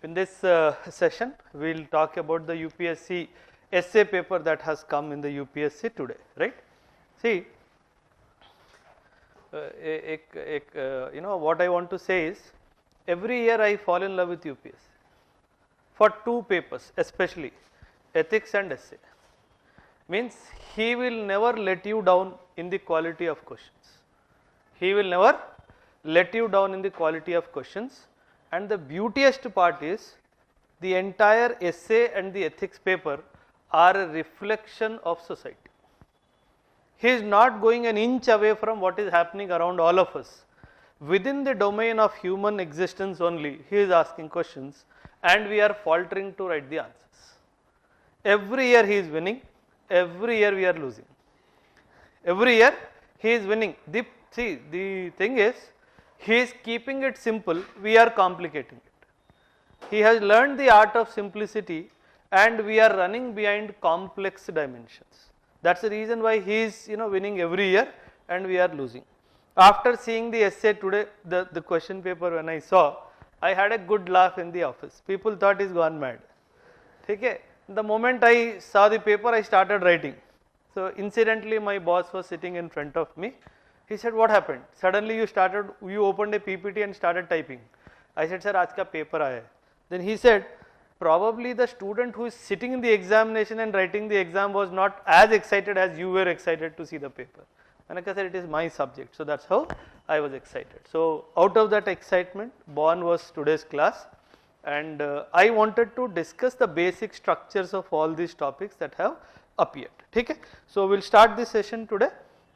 In this session, we will talk about the UPSC essay paper that has come in the UPSC today, right? See, what I want to say is, every year I fall in love with UPSC for two papers, especially ethics and essay. Means he will never let you down in the quality of questions. He will never let you down in the quality of questions. And the beautiest part is, the entire essay and the ethics paper are a reflection of society. He is not going an inch away from what is happening around all of us. Within the domain of human existence only, he is asking questions and we are faltering to write the answers. Every year he is winning, every year we are losing. Every year he is winning. The thing is, he is keeping it simple, we are complicating it. He has learned the art of simplicity and we are running behind complex dimensions. That's the reason why he is winning every year and we are losing. After seeing the essay today, the question paper when I saw, I had a good laugh in the office. People thought he's gone mad. Okay? The moment I saw the paper, I started writing. So incidentally, my boss was sitting in front of me. He said, what happened? Suddenly you opened a PPT and started typing. I said, sir, aaj ka paper aaya hai. Then he said, probably the student who is sitting in the examination and writing the exam was not as excited as you were excited to see the paper. And I said, it is my subject. So that's how I was excited. So out of that excitement, born was today's class. And I wanted to discuss the basic structures of all these topics that have appeared. Okay? So we'll start this session today.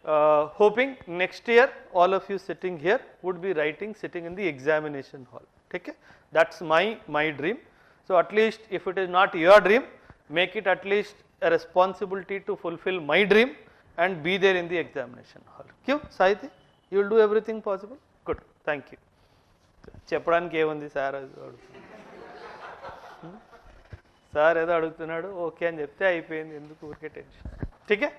Hoping next year all of you sitting here would be writing sitting in the examination hall. Okay? That's my dream. So at least if it is not your dream, make it at least a responsibility to fulfill my dream and be there in the examination hall. Kyu, Sahiti? You will do everything possible? Good. Thank you. చెప్పడానికి ఏముంది sir sir ఏదో అడుగుతున్నాడు okay అని చెప్తే అయిపోయింది ఎందుకు ఊరికే tension ठीक है.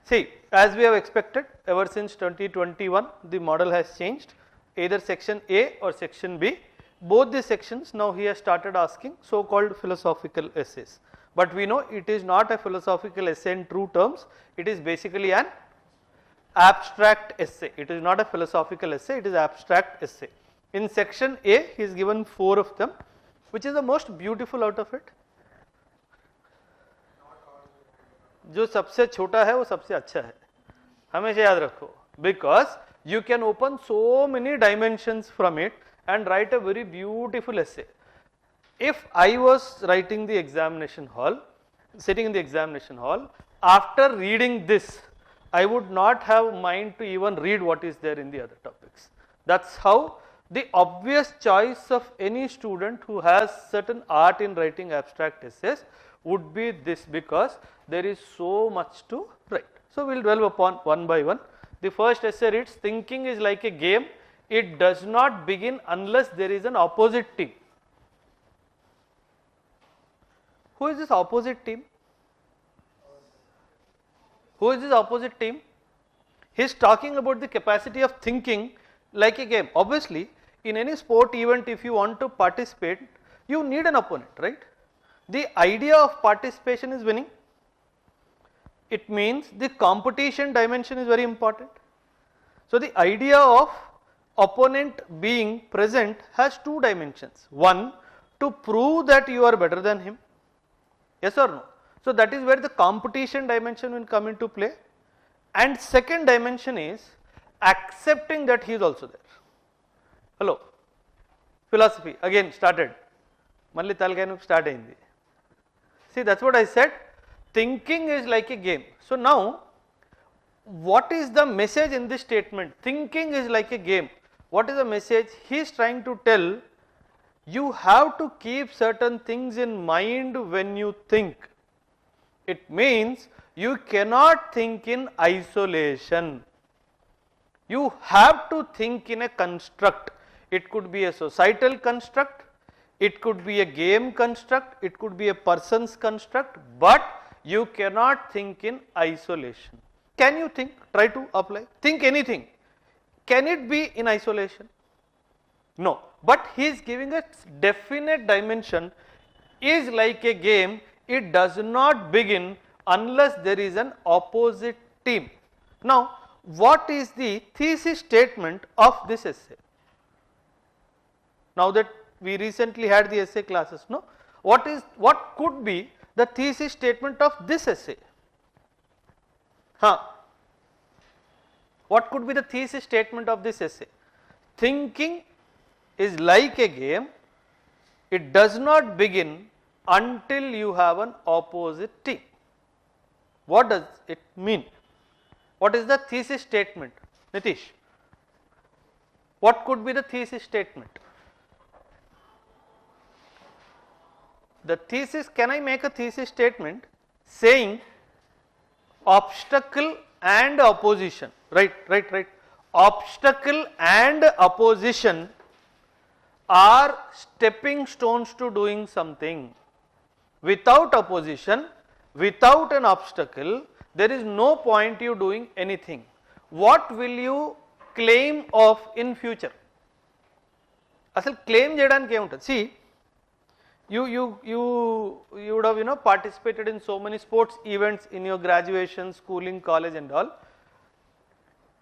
See, as we have expected, ever since 2021, the model has changed, either section A or section B. Both the sections now he has started asking so-called philosophical essays. But we know it is not a philosophical essay in true terms, it is basically an abstract essay. It is not a philosophical essay, it is abstract essay. In section A, he is given 4 of them. Which is the most beautiful out of it? जो सबसे छोटा है वो सबसे अच्छा है, हमेशा याद रखो, because you can open so many dimensions from it and write a very beautiful essay. If I was writing the examination hall, sitting in the examination hall, after reading this, I would not have mind to even read what is there in the other topics. That's how the obvious choice of any student who has certain art in writing abstract essays would be this, because there is so much to write. So we will dwell upon one by one. The first essay reads, thinking is like a game, it does not begin unless there is an opposite team. Who is this opposite team? Who is this opposite team? He is talking about the capacity of thinking like a game. Obviously, in any sport event, if you want to participate, you need an opponent, right? The idea of participation is winning. It means the competition dimension is very important. So the idea of opponent being present has 2 dimensions. One, to prove that you are better than him. Yes or no? So that is where the competition dimension will come into play. And second dimension is accepting that he is also there. Hello. Philosophy again started. Malli talgainu start ayindi. See, that's what I said. Thinking is like a game. So now, what is the message in this statement? Thinking is like a game. What is the message? He is trying to tell, you have to keep certain things in mind when you think. It means you cannot think in isolation. You have to think in a construct. It could be a societal construct, it could be a game construct, it could be a person's construct, but you cannot think in isolation. Can you think? Try to apply. Think anything. Can it be in isolation? No. but he is giving a definite dimension, is like a game, it does not begin unless there is an opposite team. Now, what is the thesis statement of this essay? Now that we recently had the essay classes, no? What could be the thesis statement of this essay? What could be the thesis statement of this essay? Thinking is like a game, it does not begin until you have an opposite team. What does it mean? What is the thesis statement? Nitish, what could be the thesis statement? The thesis, can I make a thesis statement saying obstacle and opposition, right. Obstacle and opposition are stepping stones to doing something. Without opposition, without an obstacle, there is no point you doing anything. What will you claim of in future? Asal claim cheyadaniki em untadi? See, you would have participated in so many sports events in your graduation, schooling, college and all.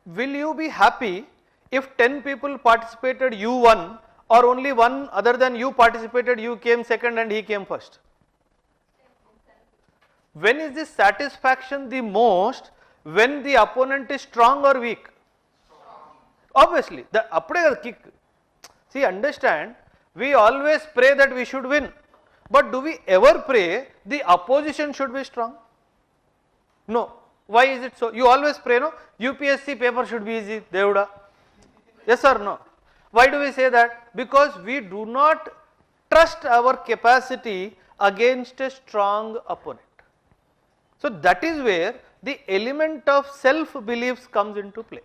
Will you be happy if 10 people participated, you won, or only one other than you participated, you came second and he came first? When is this satisfaction the most? When the opponent is strong or weak? Obviously, the appude kick. See, understand, we always pray that we should win, but do we ever pray the opposition should be strong? No. Why is it so? You always pray, no, UPSC paper should be easy, Devuda. Yes or no? Why do we say that? Because we do not trust our capacity against a strong opponent. So that is where the element of self-beliefs comes into play.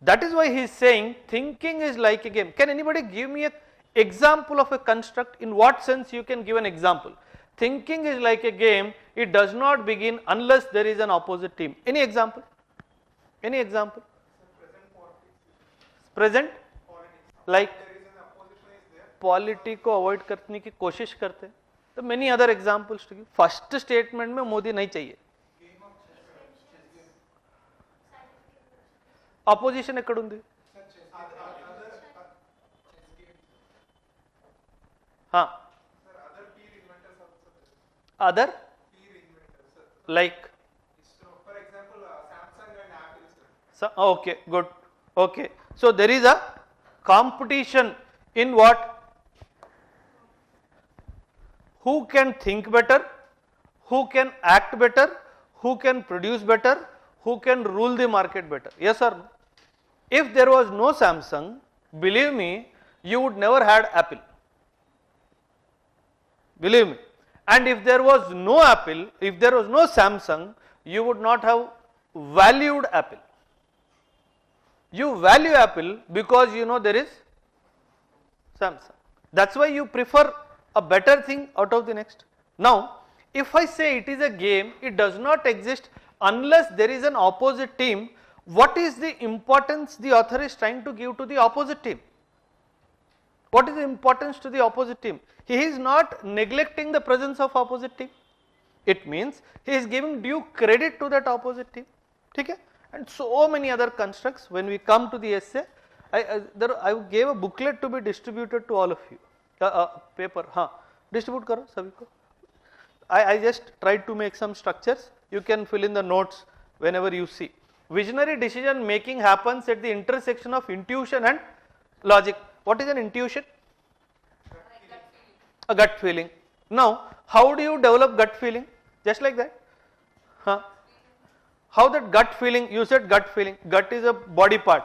That is why he is saying thinking is like a game. Can anybody give me an example of a construct? In what sense you can give an example? Thinking is like a game, it does not begin unless there is an opposite team. Any example? Any example? Present? Like politics को avoid करने की कोशिश करते हैं. तो many other examples to give. First statement में मोदी नहीं चाहिए. अपोजिशन ఎక్కడుంది? हाँ, other like for example Samsung and Apple. So, okay, good. Okay, so there is a competition in what? Who can think better, who can act better, who can produce better, who can rule the market better. Yes or no? If there was no Samsung, believe me, you would never had Apple. Believe me. And if there was no Apple, if there was no Samsung, you would not have valued Apple. You value Apple because you know there is Samsung. That's why you prefer a better thing out of the next. Now, if I say it is a game, it does not exist unless there is an opposite team. What is the importance the author is trying to give to the opposite team? What is the importance to the opposite team? He is not neglecting the presence of opposite team. It means he is giving due credit to that opposite team. Okay? And so many other constructs. When we come to the essay, I gave a booklet to be distributed to all of you. Paper, distribute karo sabhi ko. I just tried to make some structures. You can fill in the notes whenever you see. Visionary decision making happens at the intersection of intuition and logic. What is an intuition? A gut feeling. Now, how do you develop gut feeling? Just like that. How that gut feeling? You said gut feeling. Gut is a body part,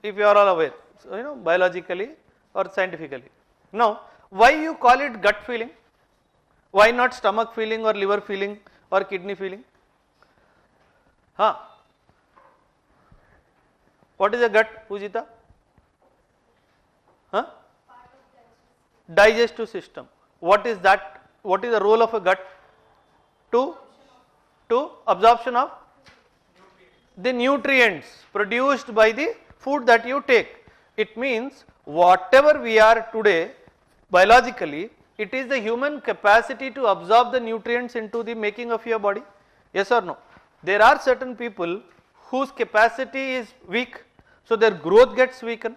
if you are all aware. So, biologically or scientifically. Now, why you call it gut feeling? Why not stomach feeling or liver feeling or kidney feeling? What is a gut, Pujita? Digestive system. What is that? What is the role of a gut? To absorption of the nutrients produced by the food that you take. It means whatever we are today biologically, it is the human capacity to absorb the nutrients into the making of your body. Yes or no? There are certain people whose capacity is weak, so their growth gets weakened.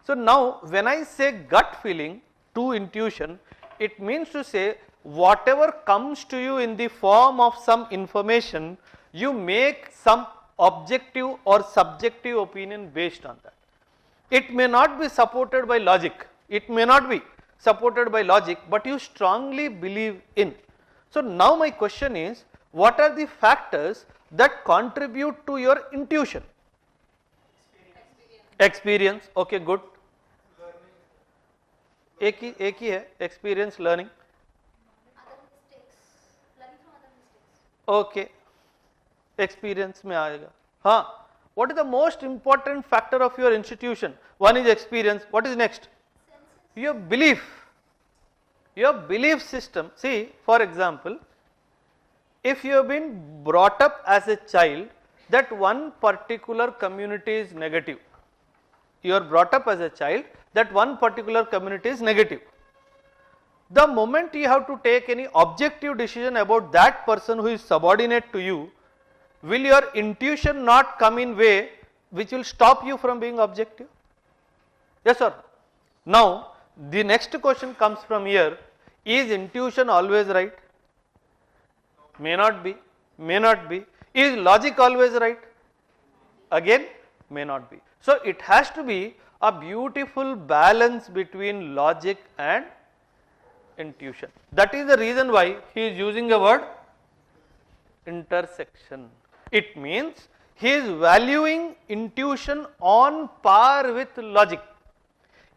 So now when I say gut feeling to intuition, it means to say whatever comes to you in the form of some information, you make some objective or subjective opinion based on that. It may not be supported by logic, it may not be supported by logic, but you strongly believe in. So now my question is, what are the factors that contribute to your intuition? Experience. Okay, good. एक ही है, experience, learning. Okay, experience में आएगा. हाँ. What is the most important factor of your institution? One is experience. What is next? Your belief. Your belief system. See, for example, if you have been brought up as a child that one particular community is negative, you are brought up as a child that one particular community is negative. The moment you have to take any objective decision about that person who is subordinate to you, will your intuition not come in way which will stop you from being objective? Yes or no? Now, the next question comes from here, is intuition always right? May not be, may not be. Is logic always right? Again, may not be. So it has to be a beautiful balance between logic and intuition. That is the reason why he is using a word intersection. It means he is valuing intuition on par with logic.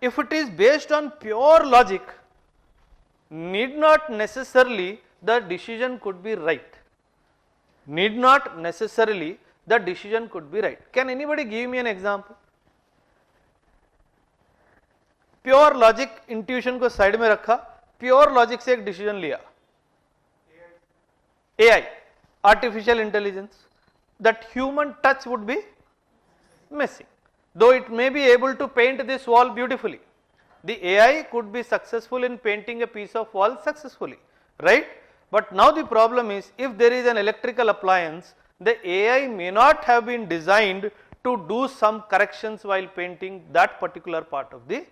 If it is based on pure logic, need not necessarily the decision could be right. Need not necessarily the decision could be right. Can anybody give me an example? Pure logic intuition को side में रखा, pure logic से एक decision लिया. AI, artificial intelligence, that human touch would be missing. Though it may be able to paint this wall beautifully, the AI could be successful in painting a piece of wall successfully, right? But now the problem is, if there is an electrical appliance, the AI may not have been designed to do some corrections while painting that particular part of the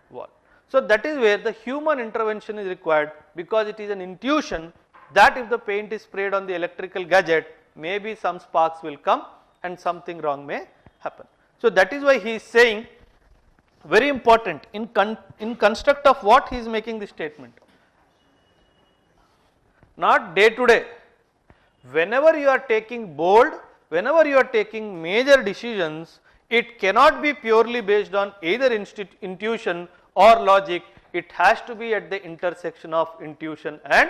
wall. So that is where the human intervention is required, because it is an intuition that if the paint is sprayed on the electrical gadget, maybe some sparks will come and something wrong may happen. So that is why he is saying, very important in construct of what he is making this statement. Not day to day. Whenever you are taking bold, whenever you are taking major decisions, it cannot be purely based on either intuition or logic. It has to be at the intersection of intuition and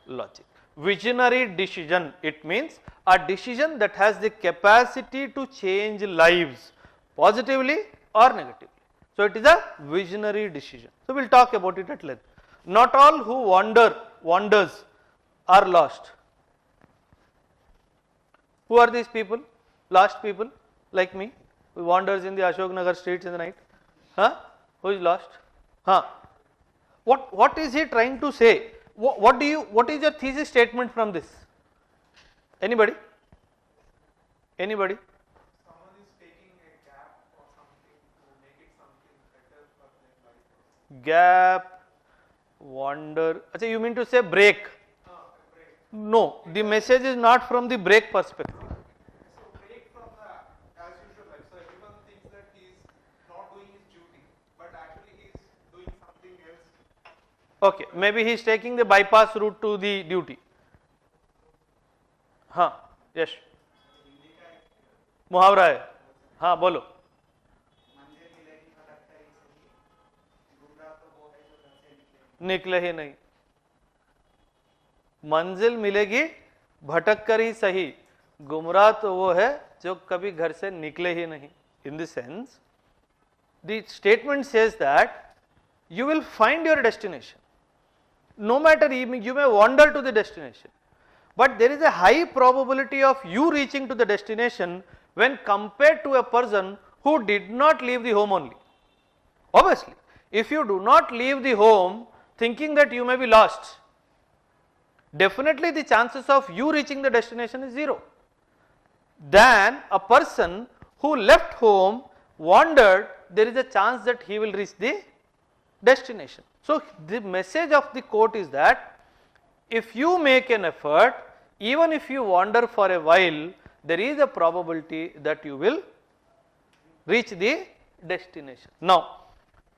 logic. Visionary decision, it means a decision that has the capacity to change lives positively or negatively. So it is a visionary decision. So we will talk about it at length. Not all who wanders are lost. Who are these people? Lost people like me, who wanders in the ASHOKNAGAR streets in the night. Huh? Who is lost? Huh? What is he trying to say? What is your thesis statement from this? Anybody? Anybody? Someone is taking a gap or something to make it something better for their life. Gap, wander. Achha, you mean to say break? Break. No, the message is not from the break perspective. So break from the as usual life. So everyone thinks that he is not doing his duty, but actually he is doing something else. Okay, maybe he is taking the bypass route to the duty. हाँ, yes. मुहावरा है. हाँ, बोलो. निकले ही नहीं. मंजिल मिलेगी भटक कर ही सही, गुमराह तो वो है जो कभी घर से निकले ही नहीं. In this sense, the statement says that you will find your destination. No matter you may wander to the destination, but there is a high probability of you reaching to the destination when compared to a person who did not leave the home only. Obviously, if you do not leave the home thinking that you may be lost, definitely the chances of you reaching the destination is zero. Than a person who left home, wandered, there is a chance that he will reach the destination. So, the message of the quote is that if you make an effort, even if you wander for a while, there is a probability that you will reach the destination. Now,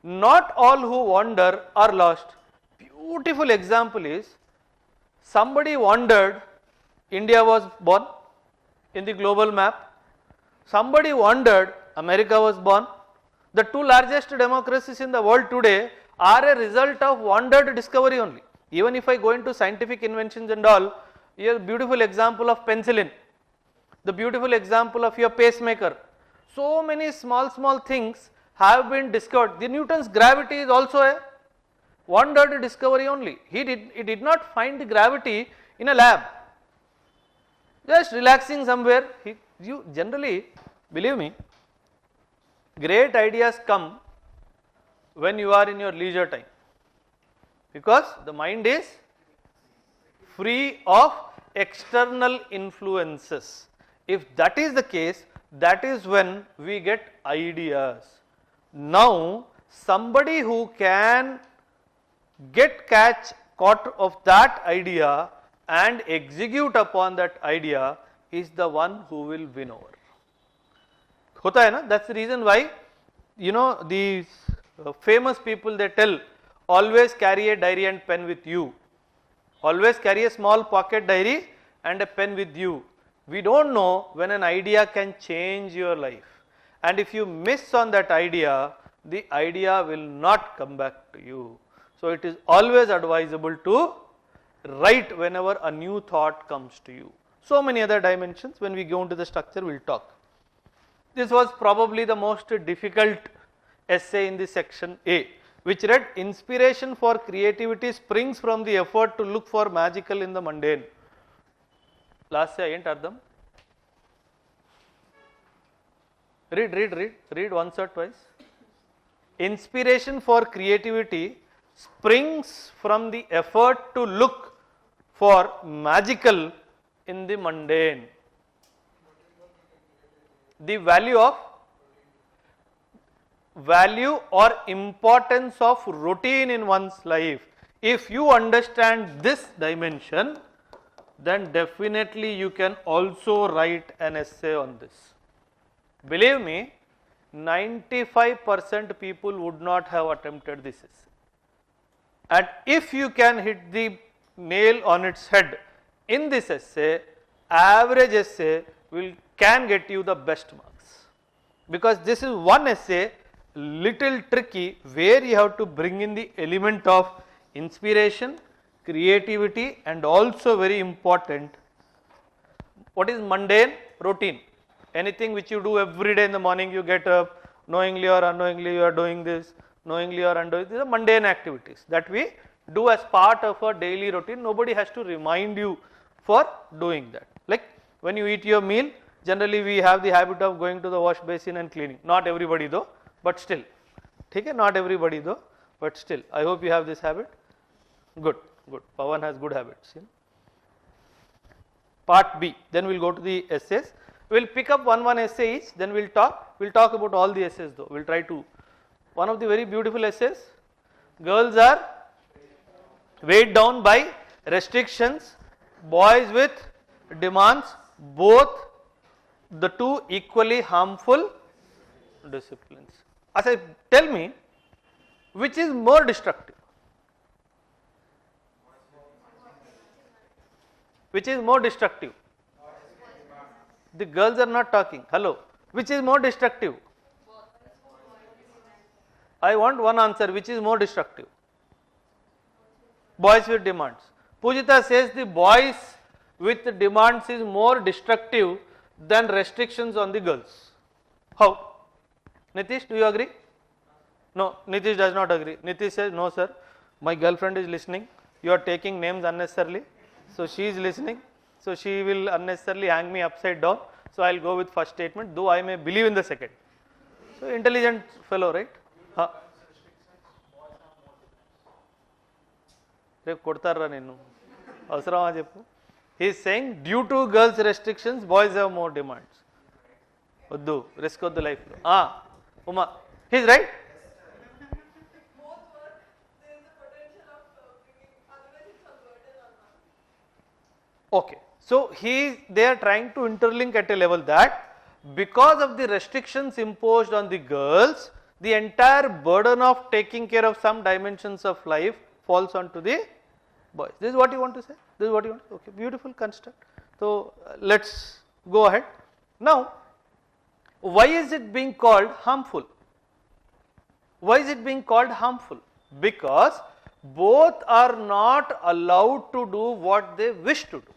not all who wander are lost. Beautiful example is, somebody wandered, India was born in the global map. Somebody wandered, America was born. The two largest democracies in the world today are a result of wandered discovery only. Even if I go into scientific inventions and all, here beautiful example of penicillin, the beautiful example of your pacemaker. So many small things have been discovered. The Newton's gravity is also a wandered discovery only. He did not find the gravity in a lab, just relaxing somewhere. You generally, believe me, great ideas come when you are in your leisure time, because the mind is free of external influences. If that is the case, that is when we get ideas. Now, somebody who can caught of that idea and execute upon that idea is the one who will win over. Hota hai na? That's the reason why, you know, these famous people, they tell, always carry a diary and pen with you. Always carry a small pocket diary and a pen with you. We don't know when an idea can change your life. And if you miss on that idea, the idea will not come back to you. So it is always advisable to write whenever a new thought comes to you. So many other dimensions, when we go into the structure, we will talk. This was probably the most difficult essay in the section A, which read, inspiration for creativity springs from the effort to look for magical in the mundane. Last say, ain't ardham? Read once or twice. Inspiration for creativity springs from the effort to look for magical in the mundane. The value or importance of routine in one's life. If you understand this dimension, then definitely you can also write an essay on this. Believe me, 95% people would not have attempted this essay. And if you can hit the nail on its head in this essay, average essay can get you the best marks. Because this is one essay, little tricky, where you have to bring in the element of inspiration, creativity, and also very important, what is mundane? Routine. Anything which you do every day in the morning, you get up, knowingly or unknowingly you are doing this, knowingly or unknowingly, these are mundane activities that we do as part of a daily routine. Nobody has to remind you for doing that. Like when you eat your meal, generally we have the habit of going to the wash basin and cleaning. Not everybody though, but still. Okay, not everybody though, but still. I hope you have this habit. Good. Pawan has good habits. Part B. Then we'll go to the essays. We'll pick up one essay each. Then we'll talk. We'll talk about all the essays though. We'll try to. One of the very beautiful essays. Girls are weighed down by restrictions. Boys with demands. Both the two equally harmful disciplines. Asa, tell me, which is more destructive? Which is more destructive? The girls are not talking. Hello. Which is more destructive? I want one answer. Which is more destructive? Boys with demands. Pujita says the boys with demands is more destructive than restrictions on the girls. How? Nitish, do you agree? No, Nitish does not agree. Nitish says, no sir, my girlfriend is listening. You are taking names unnecessarily. So she is listening. So she will unnecessarily hang me upside down. So I will go with first statement, though I may believe in the second. So intelligent fellow, right? రేపు కొడతారా నిన్ను, అవసరమా చెప్పు. He's saying due to girls restrictions boys have more demands. వద్దు, risk వద్దు లైఫ్లో. Uma, he's right. Okay, so they are trying to interlink at a level that because of the restrictions imposed on the girls, the entire burden of taking care of some dimensions of life falls onto the boys. This is what you want to say? This is what you want? Okay, beautiful construct. So let's go ahead. Now, why is it being called harmful? Why is it being called harmful? Because both are not allowed to do what they wish to do.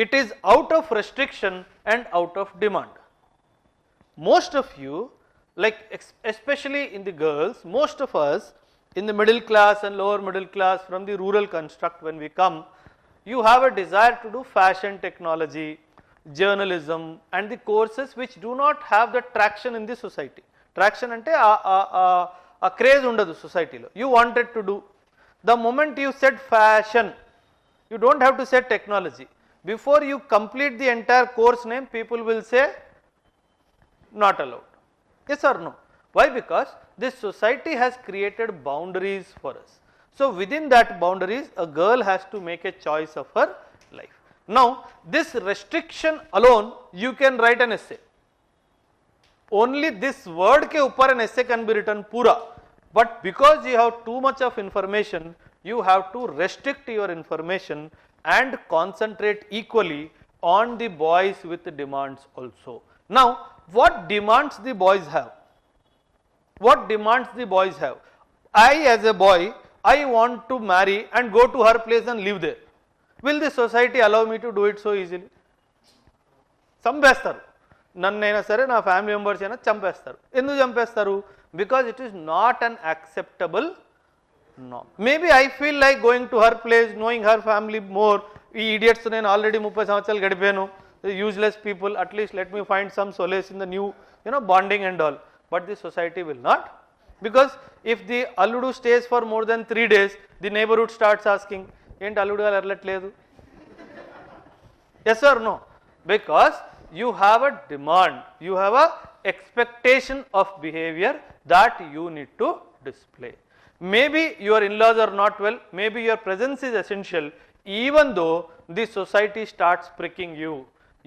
It is out of restriction and out of demand. Most of you, like especially in the girls, most of us in the middle class and lower middle class from the rural construct, when we come, you have a desire to do fashion technology, journalism and the courses which do not have the traction in the society. Traction ante a craze undadu society lo. You wanted to do. The moment you said fashion, you don't have to say technology. Before you complete the entire course name, people will say not allowed. Yes or no? Why? Because this society has created boundaries for us. So within that boundaries, a girl has to make a choice of her life. Now this restriction alone, you can write an essay. Only this word ke upar an essay can be written pura. But because you have too much of information, you have to restrict your information and concentrate equally on the boys with demands also. Now, what demands the boys have? What demands the boys have? I as a boy, I want to marry and go to her place and live there. Will the society allow me to do it so easily? చంపేస్తారు, నన్నైనా సరే నా family members అయినా చంపేస్తారు. ఎందుకు చంపేస్తారు? Because it is not an acceptable norm. Maybe I feel like going to her place, knowing her family more. ఈ idiots నేను already 30 సంవత్సరాలు గడిపాను, useless people, at least let me find some solace in the new, bonding and all. But the society will not, because if the alludu stays for more than 3 days, the neighborhood starts asking, ఏంటి అల్లుడు గారు వెళ్ళట్లేదు? Yes or no? Because you have a demand, you have a expectation of behavior that you need to display. Maybe your in-laws are not well, maybe your presence is essential, even though the society starts pricking you.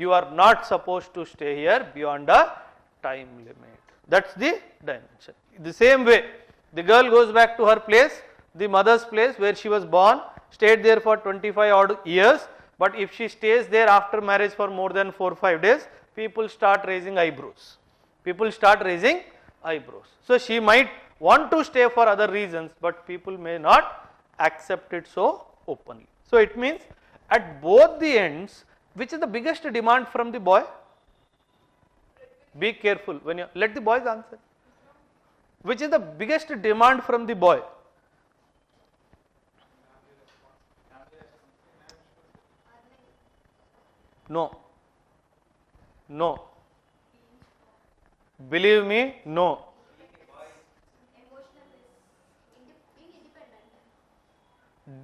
You are not supposed to stay here beyond a time limit. That's the dimension. The same way, the girl goes back to her place, the mother's place where she was born, stayed there for 25 odd years, but if she stays there after marriage for more than 4-5 days, people start raising eyebrows. People start raising eyebrows. So she might want to stay for other reasons, but people may not accept it so openly. So it means at both the ends, which is the biggest demand from the boy? Be careful when you let the boys answer. Which is the biggest demand from the boy? No. No. Believe me, no.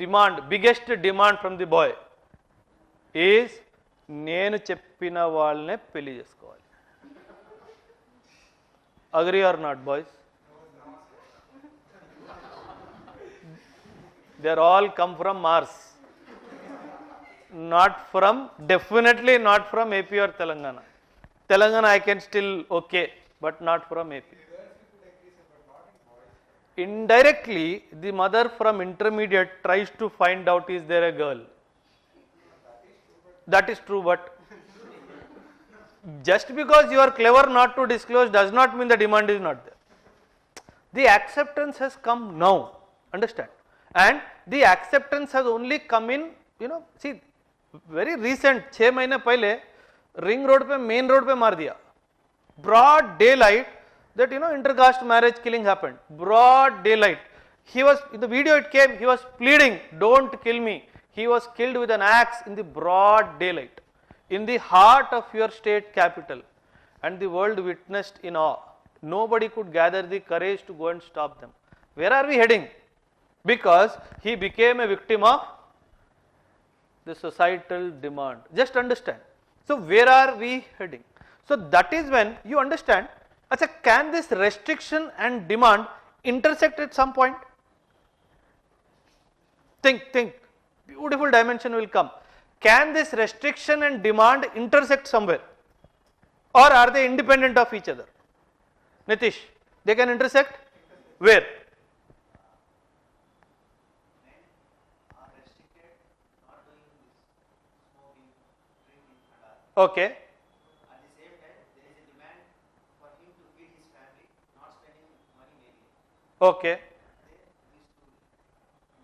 Demand, biggest demand from the boy is నేను చెప్పిన వాళ్ళనే పెళ్లి చేసుకోవాలి. Agree or not, boys? They are all come from Mars, not from, definitely not from AP or Telangana. Telangana I can still okay, but not from AP. Indirectly, the mother from intermediate tries to find out, is there a girl? That is true, but just because you are clever not to disclose does not mean the demand is not there. The acceptance has come now, understand? And the acceptance has only come in, see, very recent, 6 महीने पहले ring road पे, main road पे मार दिया. Broad daylight, that intercaste marriage killing happened. Broad daylight. He was, in the video it came, he was pleading, don't kill me. He was killed with an axe in the broad daylight, in the heart of your state capital, and the world witnessed in awe. Nobody could gather the courage to go and stop them. Where are we heading? because he became a victim of the societal demand. Just understand. So where are we heading? So that is when you understand, achha, can this restriction and demand intersect at some point? Think, beautiful dimension will come. Can this restriction and demand intersect somewhere? Or are they independent of each other? Nitish, they can intersect? Where? Okay. At the same time, there is a demand for him to feed his family, not spending money maybe. Okay.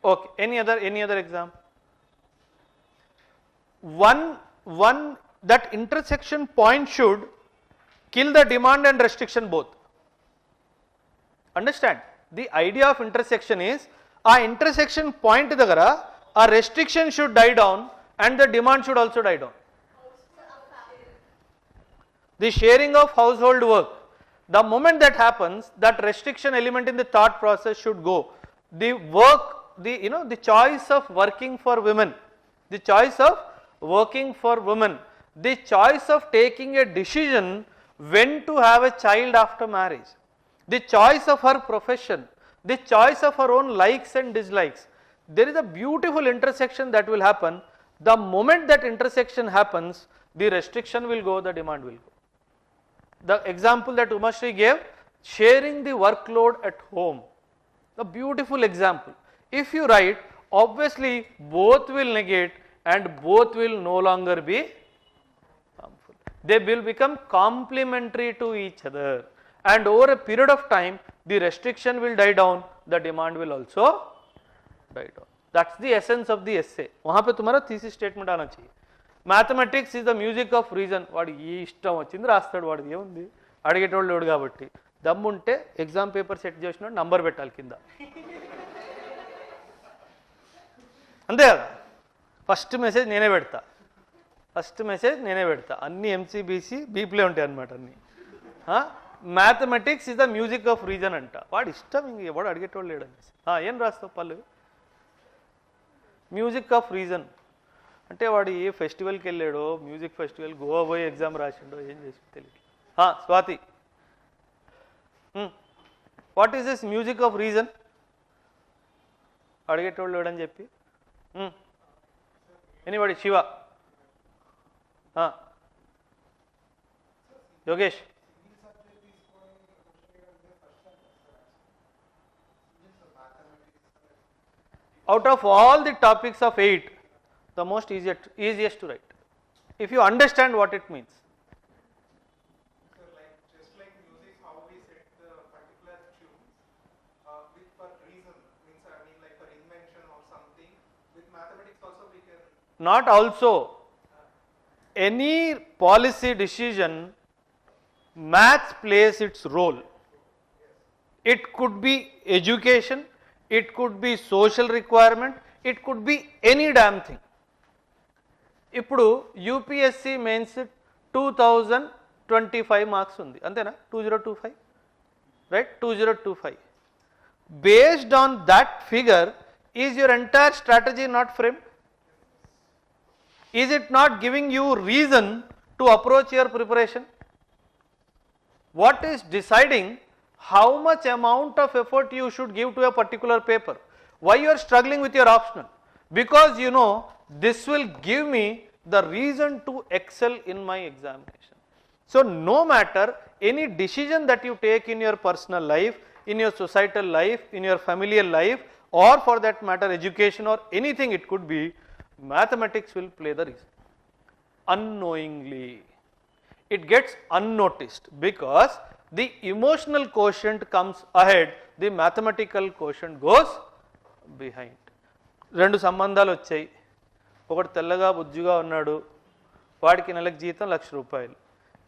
Okay. Any other example? One that intersection point should kill the demand and restriction both. Understand? The idea of intersection is a intersection point dagara a restriction should die down and the demand should also die down. The sharing of household work, the moment that happens, that restriction element in the thought process should go. The work, the choice of working for women, the choice of working for women, the choice of taking a decision when to have a child after marriage, the choice of her profession, the choice of her own likes and dislikes. There is a beautiful intersection that will happen. The moment that intersection happens, the restriction will go, the demand will go. The example that Umashri gave, sharing the workload at home, a beautiful example. If you write, obviously both will negate and both will no longer be harmful. They will become complementary to each other, and over a period of time the restriction will die down, the demand will also die down. That's the essence of the essay. वहाँ पे तुम्हारा thesis statement आना चाहिए. Mathematics is the music of reason. వాడు ఈ ఇష్టం వచ్చింది రాస్తాడు, వాడిది ఏముంది, అడిగేటోళ్ళు లేడు కాబట్టి. దమ్ముంటే ఎగ్జామ్ పేపర్ సెట్ చేసినాడు నంబర్ పెట్టాలి కింద, అంతే కదా. ఫస్ట్ మెసేజ్ నేనే పెడతా, అన్ని ఎంసీబీసీ బీప్లే ఉంటాయి అన్నమాట అన్ని. Mathematics is the music of reason అంట, వాడు ఇష్టం, ఇంక ఎవడు అడిగేటోళ్ళు లేడు అనేసి. ఏం రాస్తావు పళ్ళు, మ్యూజిక్ ఆఫ్ రీజన్ అంటే వాడు ఏ ఫెస్టివల్కి వెళ్ళాడో, మ్యూజిక్ ఫెస్టివల్, గోవా పోయి ఎగ్జామ్ రాసిండో, ఏం చేసి తెలియదు. Swathi, what is this music of reason? అడిగేటోళ్ళు లేడని చెప్పి. Anybody, Shiva, Yogesh. Out of all the topics of 8, the most easiest to write, if you understand what it means. So just like music, how we set the particular tune with for reason, means like for invention of something. With mathematics also we can. Not also. Any policy decision, maths plays its role. It could be education, it could be social requirement, it could be any damn thing. ఇప్పుడు UPSC mains 2025 marks ఉంది, అంతేనా? 2025, right? 2025. Based on that figure, is your entire strategy not framed? Is it not giving you reason to approach your preparation? What is deciding how much amount of effort you should give to a particular paper? Why you are struggling with your optional? Because you know this will give me the reason to excel in my examination. So no matter any decision that you take in your personal life, in your societal life, in your familial life, or for that matter education or anything it could be, mathematics will play the reason. Unknowingly, it gets unnoticed because the emotional quotient comes ahead, the mathematical quotient goes behind. రెండు సంబంధాలు వచ్చాయి, ఒకటి తెల్లగా బుజ్జిగా ఉన్నాడు, వాడికి నెలకు జీతం 1,00,000 రూపాయలు.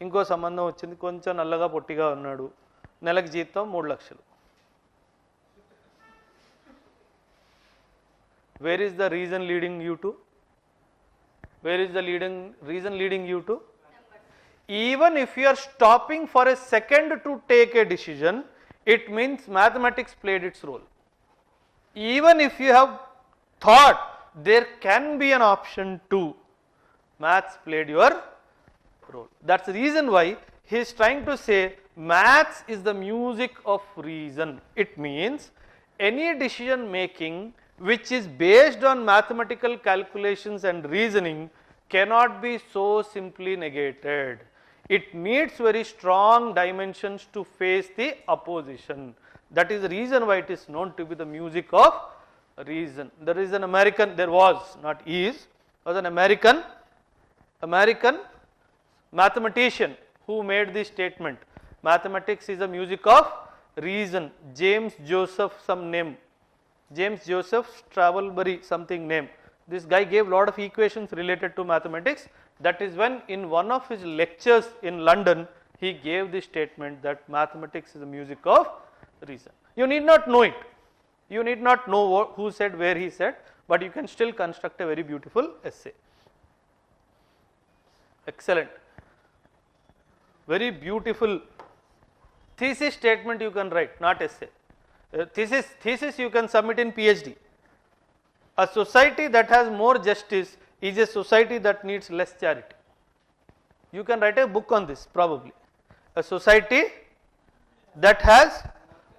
ఇంకో సంబంధం వచ్చింది, కొంచెం నల్లగా పొట్టిగా ఉన్నాడు, నెలకు జీతం 3,00,000. Where is the reason leading you to? Where is the reason leading you to? Even if you are stopping for a second to take a decision, it means mathematics played its role. even if you have thought there can be an option 2, maths played your role. That's the reason why he is trying to say maths is the music of reason. It means any decision making which is based on mathematical calculations and reasoning cannot be so simply negated. It needs very strong dimensions to face the opposition. That is the reason why it is known to be the music of reason. There is an American, there was, not is, was an American mathematician who made this statement. Mathematics is the music of reason. James Joseph, some name. James Joseph Stravelberry, something name. This guy gave lot of equations related to mathematics. That is when in one of his lectures in London, he gave this statement that mathematics is the music of reason. You need not know it. You need not know who said, where he said, but you can still construct a very beautiful essay. Excellent. Very beautiful thesis statement you can write, not essay. Thesis you can submit in PhD. A society that has more justice is a society that needs less charity. You can write a book on this probably. A society that has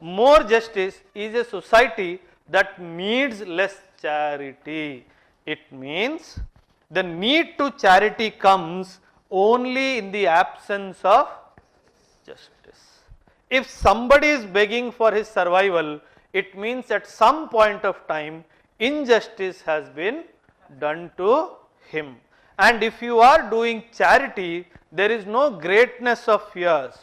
more justice is a society that needs less charity. It means the need to charity comes only in the absence of justice. If somebody is begging for his survival, it means at some point of time injustice has been done to him. And if you are doing charity, there is no greatness of yours,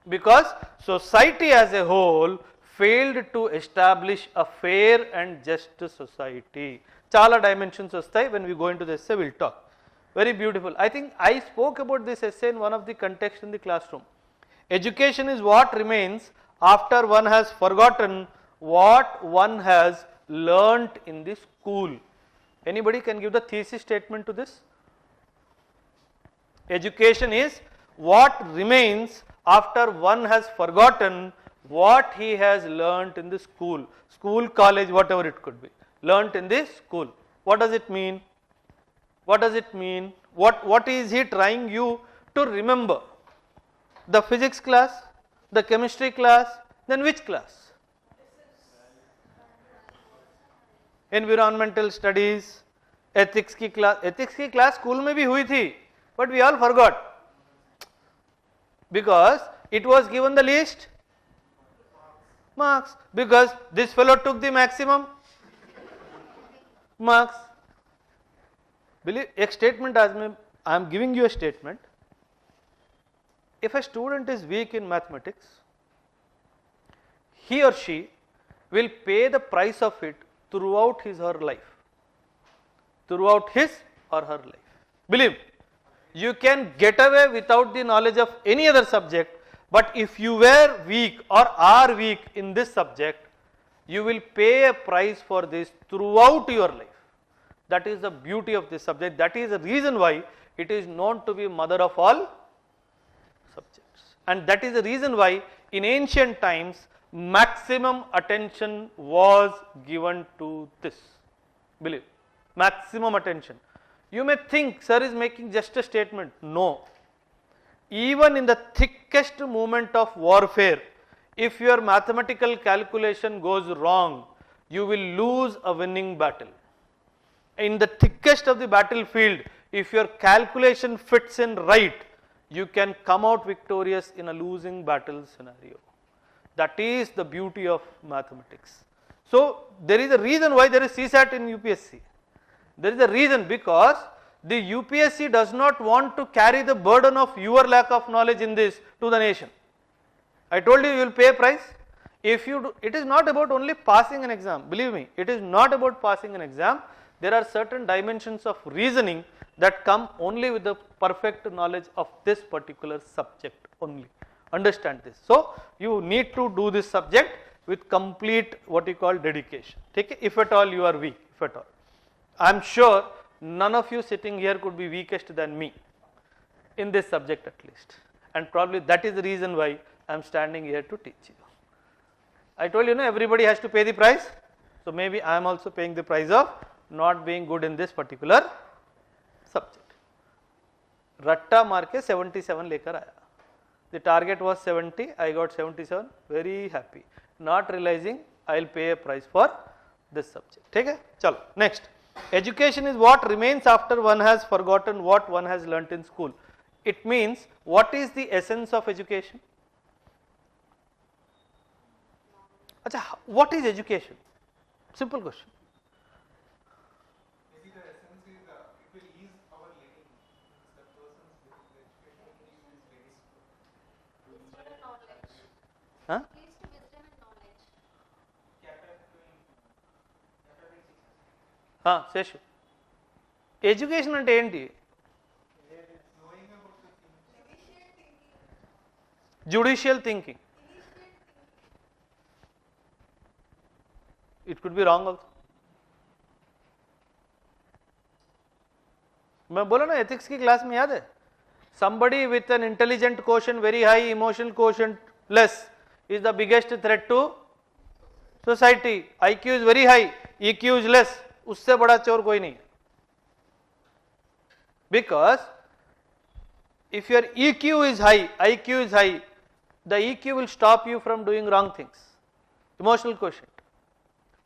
because society as a whole failed to establish a fair and just society. Chala dimensions vastai, when we go into the essay we will talk. Very beautiful. I think I spoke about this essay in one of the contexts in the classroom. Education is what remains after one has forgotten what one has learnt in the school. Anybody can give the thesis statement to this? Education is what remains after one has forgotten what he has learnt in the school. School, college, whatever it could be. Learnt in the school. What does it mean? What does it mean? What is he trying you to remember? The physics class, the chemistry class, then which class? Environmental studies, ethics की class school में भी हुई थी, but we all forgot because it was given the least marks, because this fellow took the maximum marks. Believe एक statement आज मैं I am giving you a statement. If a student is weak in mathematics, he or she will pay the price of it throughout his or her life. Throughout his or her life. Believe, you can get away without the knowledge of any other subject, but if you were weak or are weak in this subject, you will pay a price for this throughout your life. That is the beauty of this subject. That is the reason why it is known to be mother of all subjects. And that is the reason why in ancient times maximum attention was given to this. Believe, maximum attention. You may think sir is making just a statement. No. Even in the thickest moment of warfare, if your mathematical calculation goes wrong, you will lose a winning battle. In the thickest of the battlefield, if your calculation fits in right, you can come out victorious in a losing battle scenario. That is the beauty of mathematics. So there is a reason why there is CSAT in UPSC. There is a reason, because the UPSC does not want to carry the burden of your lack of knowledge in this to the nation. I told you will pay a price. If you do, it is not about only passing an exam. Believe me, it is not about passing an exam. There are certain dimensions of reasoning that come only with the perfect knowledge of this particular subject only. Understand this. So you need to do this subject with complete what you call dedication. Take it, if at all you are weak, if at all. I am sure none of you sitting here could be weakest than me in this subject at least, and probably that is the reason why I am standing here to teach you. I told you, everybody has to pay the price. So maybe I am also paying the price of not being good in this particular subject. रट्टा मार के 77 लेकर आया. The target was 70, I got 77, very happy. Not realizing I will pay a price for this subject. ठीक है? चलो next. Education is what remains after one has forgotten what one has learnt in school. It means what is the essence of education? अच्छा, what is education? Simple question. Maybe the essence is it will ease our living. The person's living, the education is very slow. Wisdom and knowledge. Huh? Leads to wisdom and knowledge. Seshu education అంటే ఏంటి? Knowing about the things. Judicial thinking. It could be wrong also. मैं बोला ना ethics की class में याद है, somebody with an intelligent quotient very high, emotional quotient less is the biggest threat to society. IQ is very high, EQ is less, उससे बड़ा चोर कोई नहीं. Because if your EQ is high, IQ is high, the EQ will stop you from doing wrong things. Emotional quotient.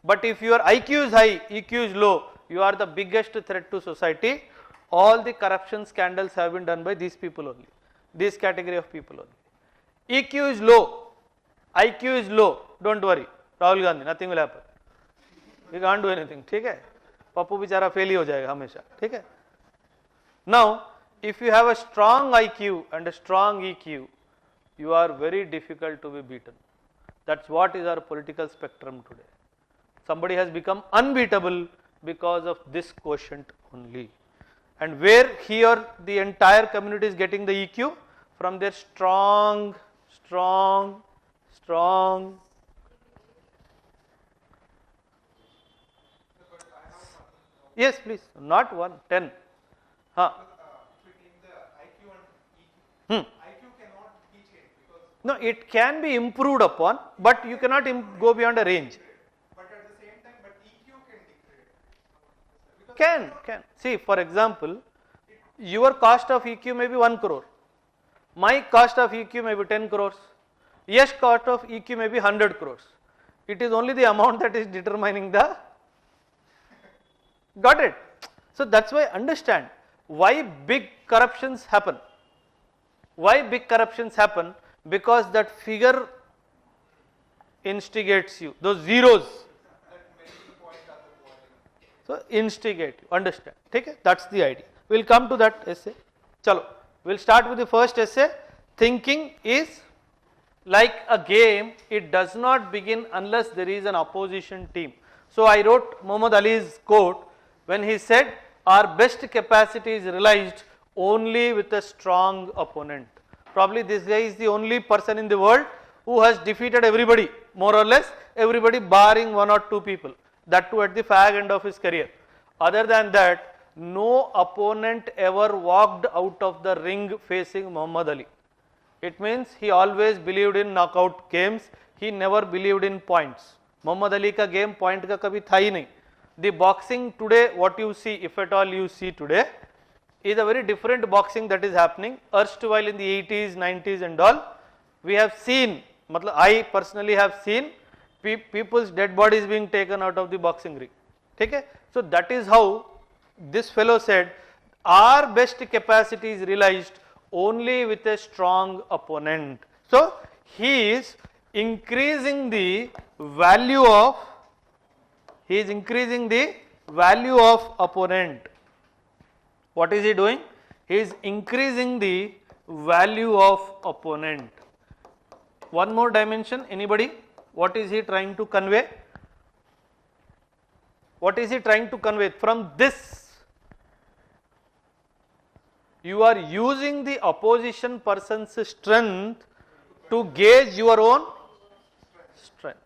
But if your IQ is high, EQ is low, you are the biggest threat to society. All the corruption scandals have been done by these people only, this category of people only. EQ is low, IQ is low, don't worry, Rahul Gandhi, nothing will happen. You can't do anything, ठीक है? पप्पू बेचारा fail ही हो जाएगा हमेशा, ठीक है? Now, if you have a strong IQ and a strong EQ, you are very difficult to be beaten. That's what is our political spectrum today. Somebody has become unbeatable because of this quotient only. And where he or the entire community is getting the EQ? From their strong. Yes, please. Not 1, 10. Huh. If we take the IQ and EQ, IQ cannot be changed because. No, it can be improved upon, but you cannot go beyond a range. But at the same time, but EQ can degrade. Can. See, for example, your cost of EQ may be 1 crore. My cost of EQ may be 10 crores. Yes, cost of EQ may be 100 crores. It is only the amount that is determining the. Got it? So that's why understand why big corruptions happen. Why big corruptions happen? Because that figure instigates you. Those zeros. So instigate you. Understand? Okay? That's the idea. We'll come to that essay. Chalo. We'll start with the first essay. Thinking is like a game. It does not begin unless there is an opposition team. So I wrote Muhammad Ali's quote when he said, our best capacity is realized only with a strong opponent. Probably this guy is the only person in the world who has defeated everybody, more or less everybody barring 1 or 2 people. That too at the fag end of his career. Other than that, no opponent ever walked out of the ring facing Muhammad Ali. It means he always believed in knockout games. He never believed in points. Muhammad Ali ka game point ka kabhi tha hi nahi. The boxing today, what you see, if at all you see today, is a very different boxing that is happening. Erstwhile in the 80s, 90s and all, we have seen, I personally have seen people's dead bodies being taken out of the boxing ring. Okay? So that is how this fellow said, our best capacity is realized only with a strong opponent. So he is increasing the value of opponent. What is he doing? He is increasing the value of opponent. One more dimension, anybody? What is he trying to convey? What is he trying to convey? From this, you are using the opposition person's strength to gauge your own strength.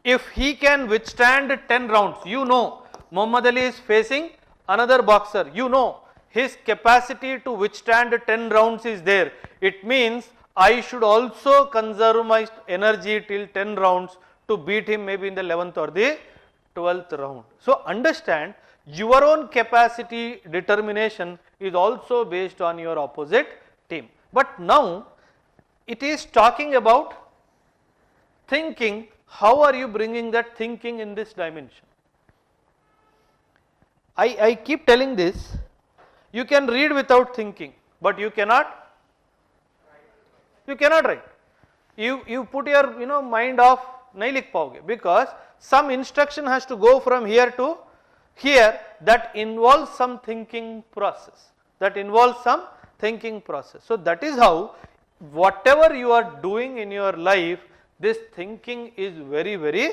If he can withstand 10 rounds, you know, Muhammad Ali is facing another boxer, you know, his capacity to withstand 10 rounds is there. It means I should also conserve my energy till 10 rounds to beat him maybe in the 11th or the 12th round. So understand your own capacity determination is also based on your opposite team. But now it is talking about thinking. How are you bringing that thinking in this dimension? I keep telling this, you can read without thinking, but you cannot write. You put your mind off nahi likh paoge, because some instruction has to go from here to here, that involves some thinking process. So that is how whatever you are doing in your life, this thinking is very, very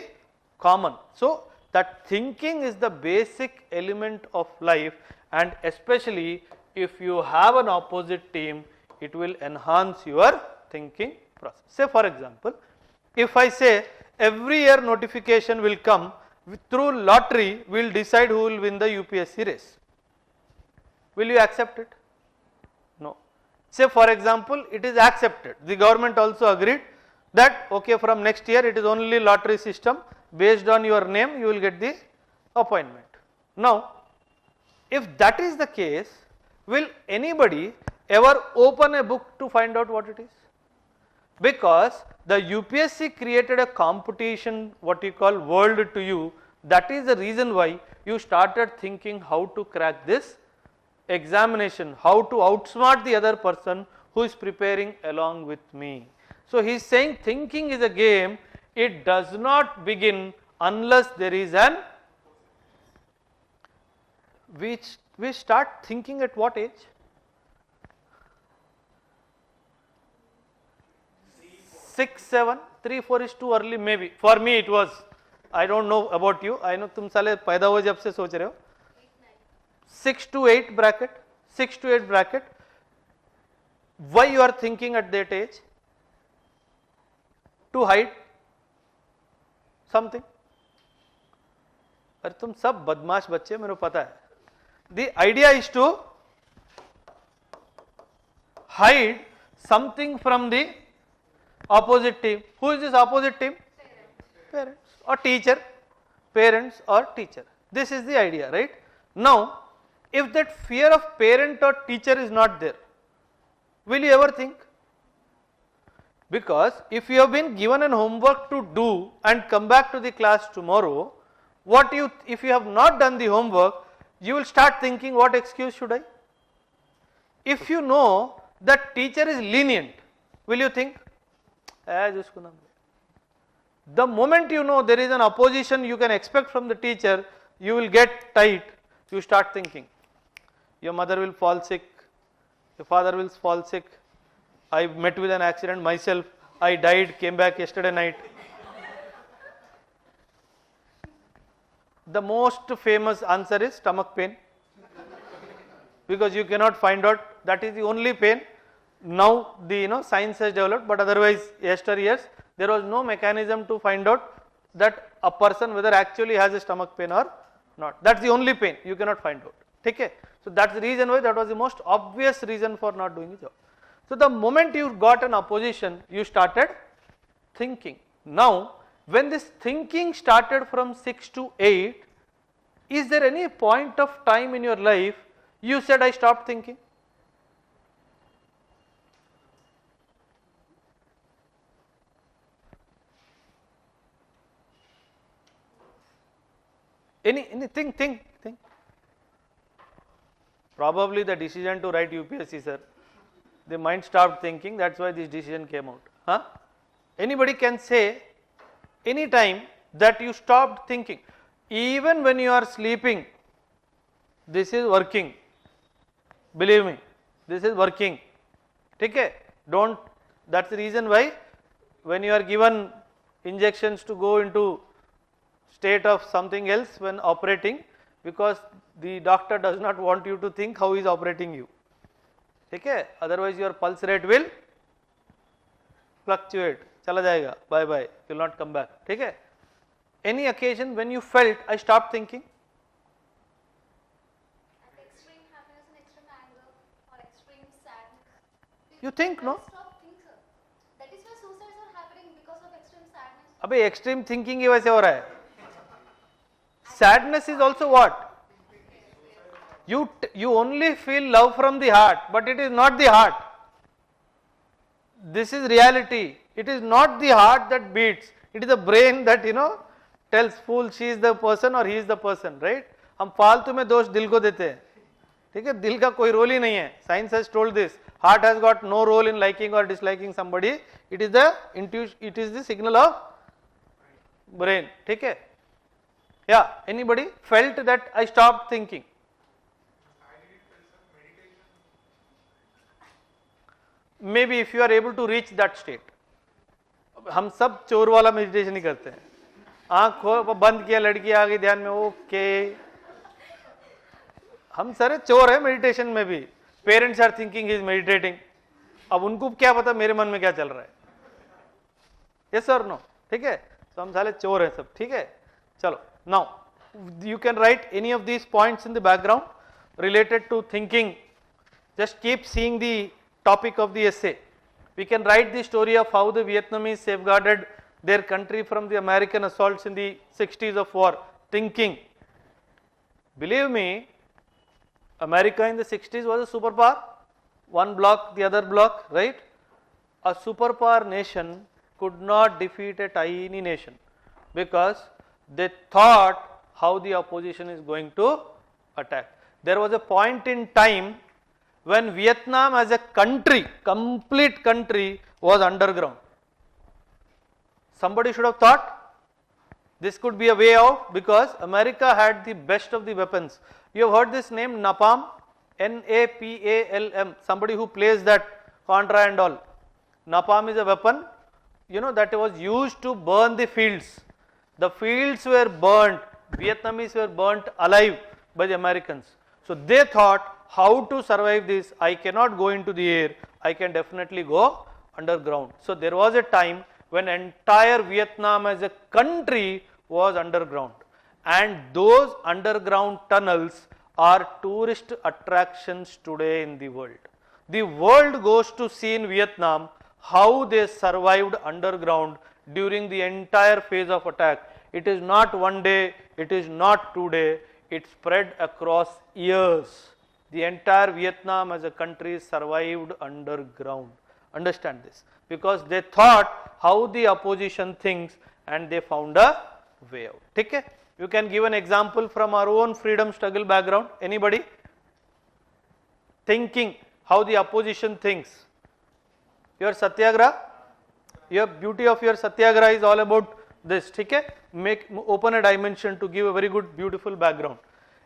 common. So that thinking is the basic element of life, and especially if you have an opposite team, it will enhance your thinking process. Say for example, if I say every year notification will come, through lottery we will decide who will win the UPSC race. Will you accept it? No. Say for example, it is accepted. The government also agreed that okay, from next year it is only lottery system, based on your name you will get the appointment. Now, if that is the case, will anybody ever open a book to find out what it is? Because the UPSC created a competition, what you call world to you. That is the reason why you started thinking how to crack this examination, how to outsmart the other person who is preparing along with me. So he is saying thinking is a game, it does not begin unless there is an, we start thinking at what age? 6, 7, 3, 4 is too early maybe. For me it was, I don't know about you, I know तुम साले पैदा हुए जब से सोच रहे हो. 6 to 8 bracket, 6 to 8 bracket. Why you are thinking at that age? To hide something. अरे तुम सब बदमाश बच्चे, मेरे को पता है. The idea is to hide something from the opposite team. Who is this opposite team? Parents or teacher. Parents or teacher. This is the idea, right? Now, if that fear of parent or teacher is not there, will you ever think? Because if you have been given an homework to do and come back to the class tomorrow, if you have not done the homework, you will start thinking, what excuse should I? If you know that teacher is lenient, will you think? The moment you know there is an opposition you can expect from the teacher, you will get tight, you start thinking. Your mother will fall sick, your father will fall sick, I met with an accident myself, I died, came back yesterday night. The most famous answer is stomach pain, because you cannot find out, that is the only pain. Now the science has developed, but otherwise yesteryears there was no mechanism to find out that a person whether actually has a stomach pain or not. That's the only pain you cannot find out. Okay? So that's the reason why that was the most obvious reason for not doing the job. So the moment you got an opposition, you started thinking. Now, when this thinking started from 6 to 8, is there any point of time in your life you said I stopped thinking? Anything, think. Probably the decision to write UPSC, sir. The mind stopped thinking, that's why this decision came out. Huh? Anybody can say any time that you stopped thinking. Even when you are sleeping, this is working. Believe me, this is working. Okay? Don't, that's the reason why when you are given injections to go into state of something else when operating, because the doctor does not want you to think how he is operating you. Okay? Otherwise your pulse rate will fluctuate. Chala jayega, bye bye, you will not come back. Okay? Any occasion when you felt I stopped thinking? At extreme happiness and extreme anger or extreme sadness. You think, no? Stop thinking, sir. That is why suicides are happening because of extreme sadness. अबे extreme thinking ही वैसे हो रहा है. sadness is also what? You only feel love from the heart, but it is not the heart. This is reality. It is not the heart that beats. It is the brain that tells fool she is the person or he is the person, right? हम फालतू में दोष दिल को देते हैं, ठीक है? दिल का कोई रोल ही नहीं है. Science has told this. Heart has got no role in liking or disliking somebody. It is the intuition. It is the signal of brain. ठीक है? Yeah. Anybody felt that I stopped thinking? Maybe if you are able to reach that state. हम सब चोर वाला meditation ही करते हैं. आंख बंद किया, लड़की आ गई ध्यान में, ओके. हम सारे चोर है मेडिटेशन में भी. Parents are thinking he is meditating. अब उनको क्या पता मेरे मन में क्या चल रहा है. यस और नो? ठीक है. तो हम सारे चोर हैं सब. ठीक है. चलो. Now you can write any of these points in the background related to thinking. Just keep seeing the topic of the essay. We can write the story of how the Vietnamese safeguarded their country from the American assaults in the 60s of war. Thinking. Believe me, America in the 60s was a superpower. One block, the other block, right? A superpower nation could not defeat a tiny nation because they thought how the opposition is going to attack. There was a point in time when Vietnam as a country, complete country, was underground. Somebody should have thought this could be a way out because America had the best of the weapons. You have heard this name napalm, Napalm, somebody who plays that Contra and all. Napalm is a weapon, that was used to burn the fields. The fields were burnt, Vietnamese were burnt alive by the Americans. So they thought, how to survive this? I cannot go into the air, I can definitely go underground. So there was a time when entire Vietnam as a country was underground, and those underground tunnels are tourist attractions today in the world. The world goes to see in Vietnam how they survived underground during the entire phase of attack. It is not one day, it is not 2 days, it spread across years. The entire Vietnam as a country survived underground. Understand this, because they thought how the opposition thinks and they found a way out. Okay? You can give an example from our own freedom struggle background. Anybody? Thinking how the opposition thinks. Your satyagraha, your beauty of your satyagraha is all about this. Okay? Open a dimension to give a very good, beautiful background.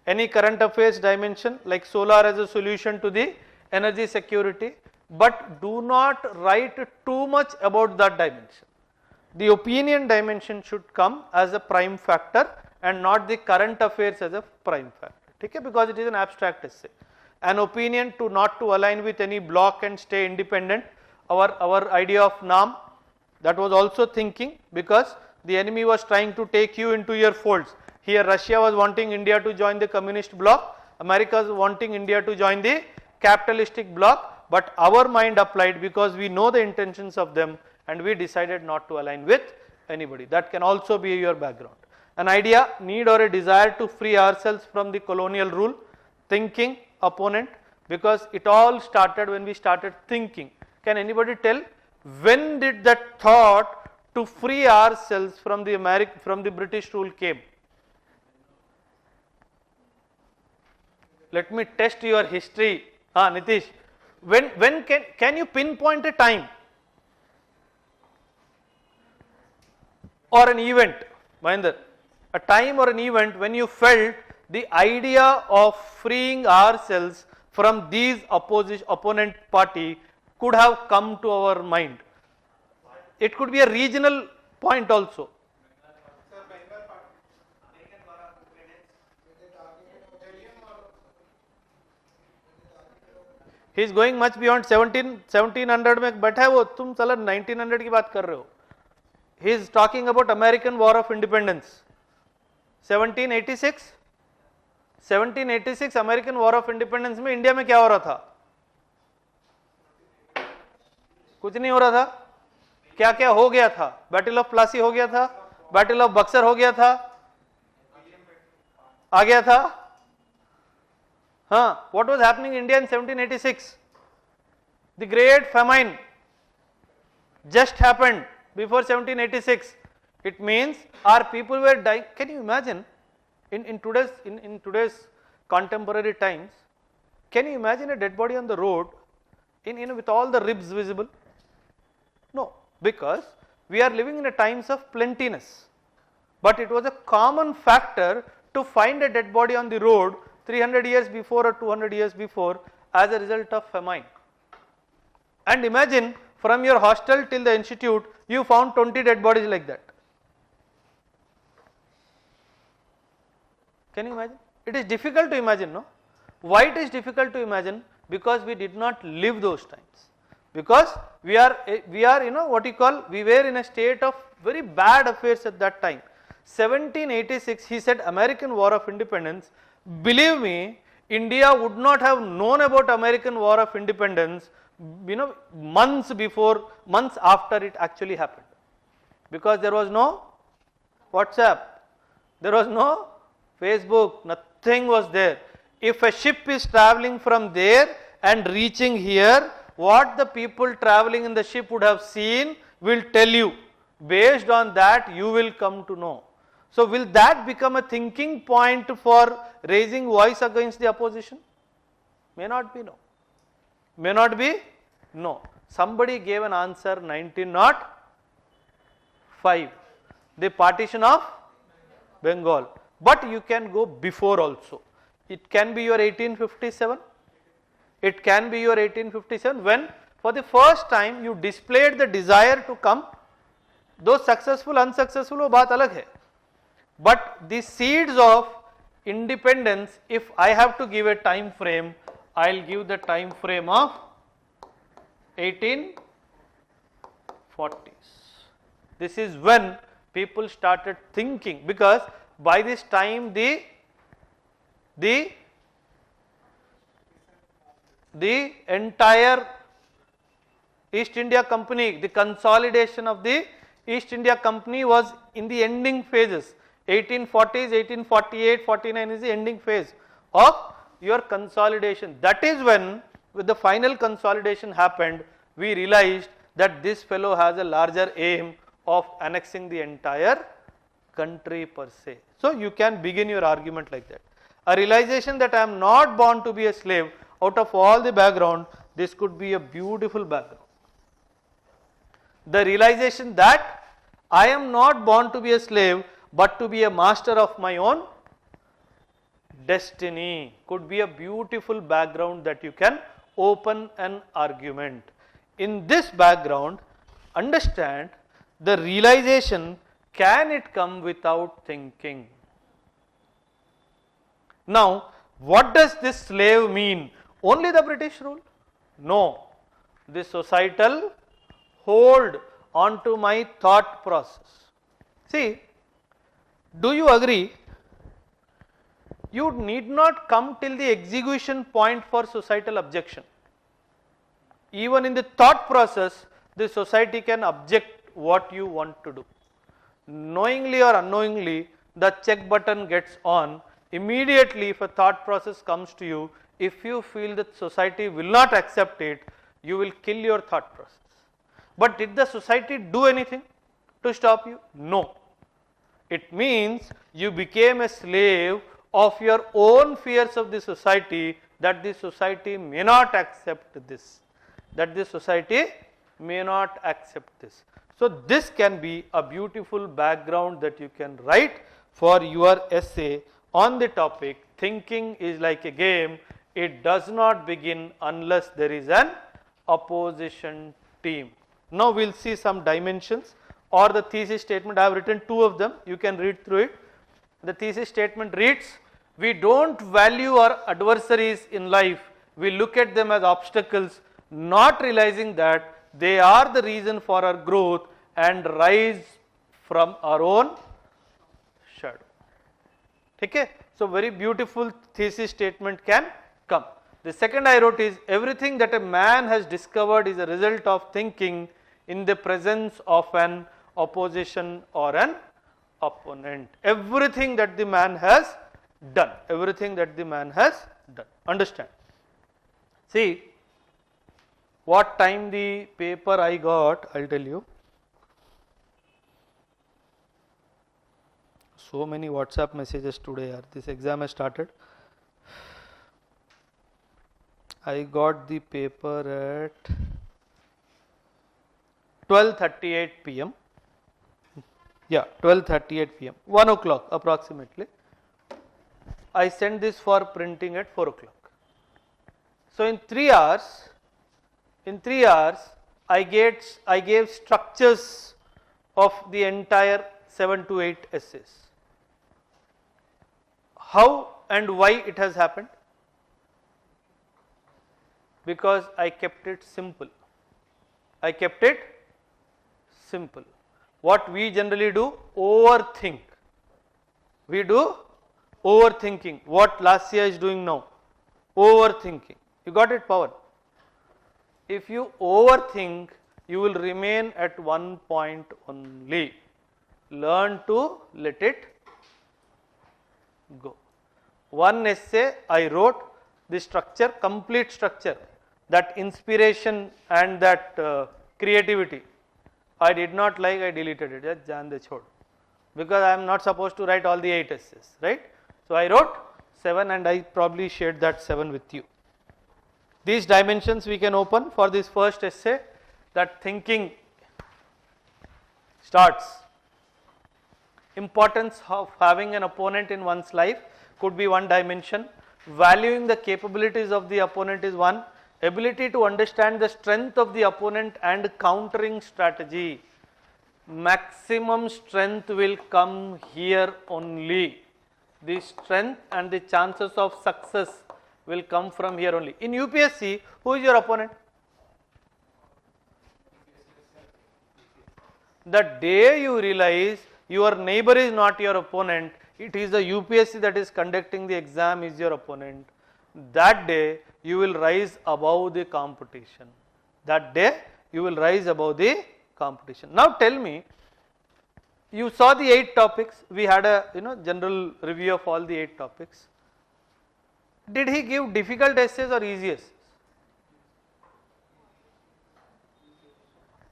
Any current affairs dimension like solar as a solution to the energy security, but do not write too much about that dimension. The opinion dimension should come as a prime factor and not the current affairs as a prime factor. Okay? Because it is an abstract essay. An opinion to not to align with any bloc and stay independent. Our idea of NAM, that was also thinking, because the enemy was trying to take you into your folds. Here Russia was wanting India to join the communist bloc, America was wanting India to join the capitalistic bloc, but our mind applied because we know the intentions of them and we decided not to align with anybody. That can also be your background. An idea, need or a desire to free ourselves from the colonial rule. Thinking, opponent, because it all started when we started thinking. Can anybody tell when did that thought to free ourselves from the British rule came? Let me test your history. Nitish, when can you pinpoint a time or an event? Mahinder, a time or an event when you felt the idea of freeing ourselves from these opponent party could have come to our mind. It could be a regional point also. He is going much beyond 1700 में बैठा है वो, तुम चलो 1900 की बात कर रहे हो. He is talking about American War of Independence. 1786 American war of independence में इंडिया में क्या हो रहा था? कुछ नहीं हो रहा था. क्या क्या हो गया था? बैटल ऑफ प्लासी हो गया था, बैटल ऑफ बक्सर हो गया था, आ गया था. हाँ, what was happening in India in 1786? The great famine just happened before 1786. It means our people were dying. Can you imagine in today's contemporary times? Can you imagine a dead body on the road with all the ribs visible? No, because we are living in a times of plentiness. But it was a common factor to find a dead body on the road 300 years before or 200 years before as a result of famine. And imagine from your hostel till the institute, you found 20 dead bodies like that. Can you imagine? It is difficult to imagine, no? Why it is difficult to imagine? Because we did not live those times. Because we are we were in a state of very bad affairs at that time. 1786, he said, American War of Independence. Believe me, India would not have known about American War of Independence, months after it actually happened. Because there was no WhatsApp, there was no Facebook, nothing was there. If a ship is traveling from there and reaching here, what the people traveling in the ship would have seen will tell you. Based on that, you will come to know. So will that become a thinking point for raising voice against the opposition? May not be, no. May not be, no. Somebody gave an answer 1905, the partition of Bengal. But you can go before also. It can be your 1857. It can be your 1857 when for the first time you displayed the desire to come. Though successful, unsuccessful, wo baat alag hai. But the seeds of independence, if I have to give a time frame, I will give the time frame of 1840s. This is when people started thinking, because by this time the entire East India Company, the consolidation of the East India Company was in the ending phases. 1840s, 1848, 49 is the ending phase of your consolidation. That is when, with the final consolidation happened, we realized that this fellow has a larger aim of annexing the entire country per se. So you can begin your argument like that. A realization that I am not born to be a slave, out of all the background, this could be a beautiful background. The realization that I am not born to be a slave, but to be a master of my own destiny could be a beautiful background that you can open an argument. In this background, understand the realization, can it come without thinking? Now, what does this slave mean? Only the British rule? No. The societal hold onto my thought process. See, do you agree? You need not come till the execution point for societal objection. Even in the thought process, the society can object what you want to do. Knowingly or unknowingly, the check button gets on. Immediately, if a thought process comes to you, if you feel that society will not accept it, you will kill your thought process. But did the society do anything to stop you? No. It means you became a slave of your own fears of the society, that the society may not accept this, that the society may not accept this. So this can be a beautiful background that you can write for your essay on the topic, thinking is like a game, it does not begin unless there is an opposition team. Now we will see some dimensions or the thesis statement. I have written two of them, you can read through it. The thesis statement reads, we don't value our adversaries in life, we look at them as obstacles, not realizing that they are the reason for our growth and rise from our own shadow. Okay? So very beautiful thesis statement can come. The second I wrote is, everything that a man has discovered is a result of thinking in the presence of an opposition or an opponent. Everything that the man has done, everything that the man has done. Understand? See, what time the paper I got, I will tell you. So many WhatsApp messages today, this exam has started. I got the paper at 12:38 p.m. Yeah, 12:38 p.m. 1 o'clock approximately. I sent this for printing at 4 o'clock. So in 3 hours, I gave structures of the entire 7 to 8 essays. How and why it has happened? Because I kept it simple. What we generally do, overthink. We do overthinking. What Lasya is doing now, overthinking. You got it, Pawan? If you overthink, you will remain at one point only. Learn to let it go. One essay I wrote, the structure, complete structure, that inspiration and that creativity, I did not like, I deleted it, just jaan de chhod, because I am not supposed to write all the 8 essays, right? So I wrote 7 and I probably shared that 7 with you. These dimensions we can open for this first essay, that thinking starts. Importance of having an opponent in one's life could be one dimension. Valuing the capabilities of the opponent is one. Ability to understand the strength of the opponent and countering strategy. Maximum strength will come here only. The strength and the chances of success will come from here only. In UPSC, who is your opponent? The day you realize your neighbor is not your opponent, it is the UPSC that is conducting the exam is your opponent, that day you will rise above the competition. That day you will rise above the competition. Now tell me, you saw the 8 topics, we had a general review of all the 8 topics. Did he give difficult essays or easy essays?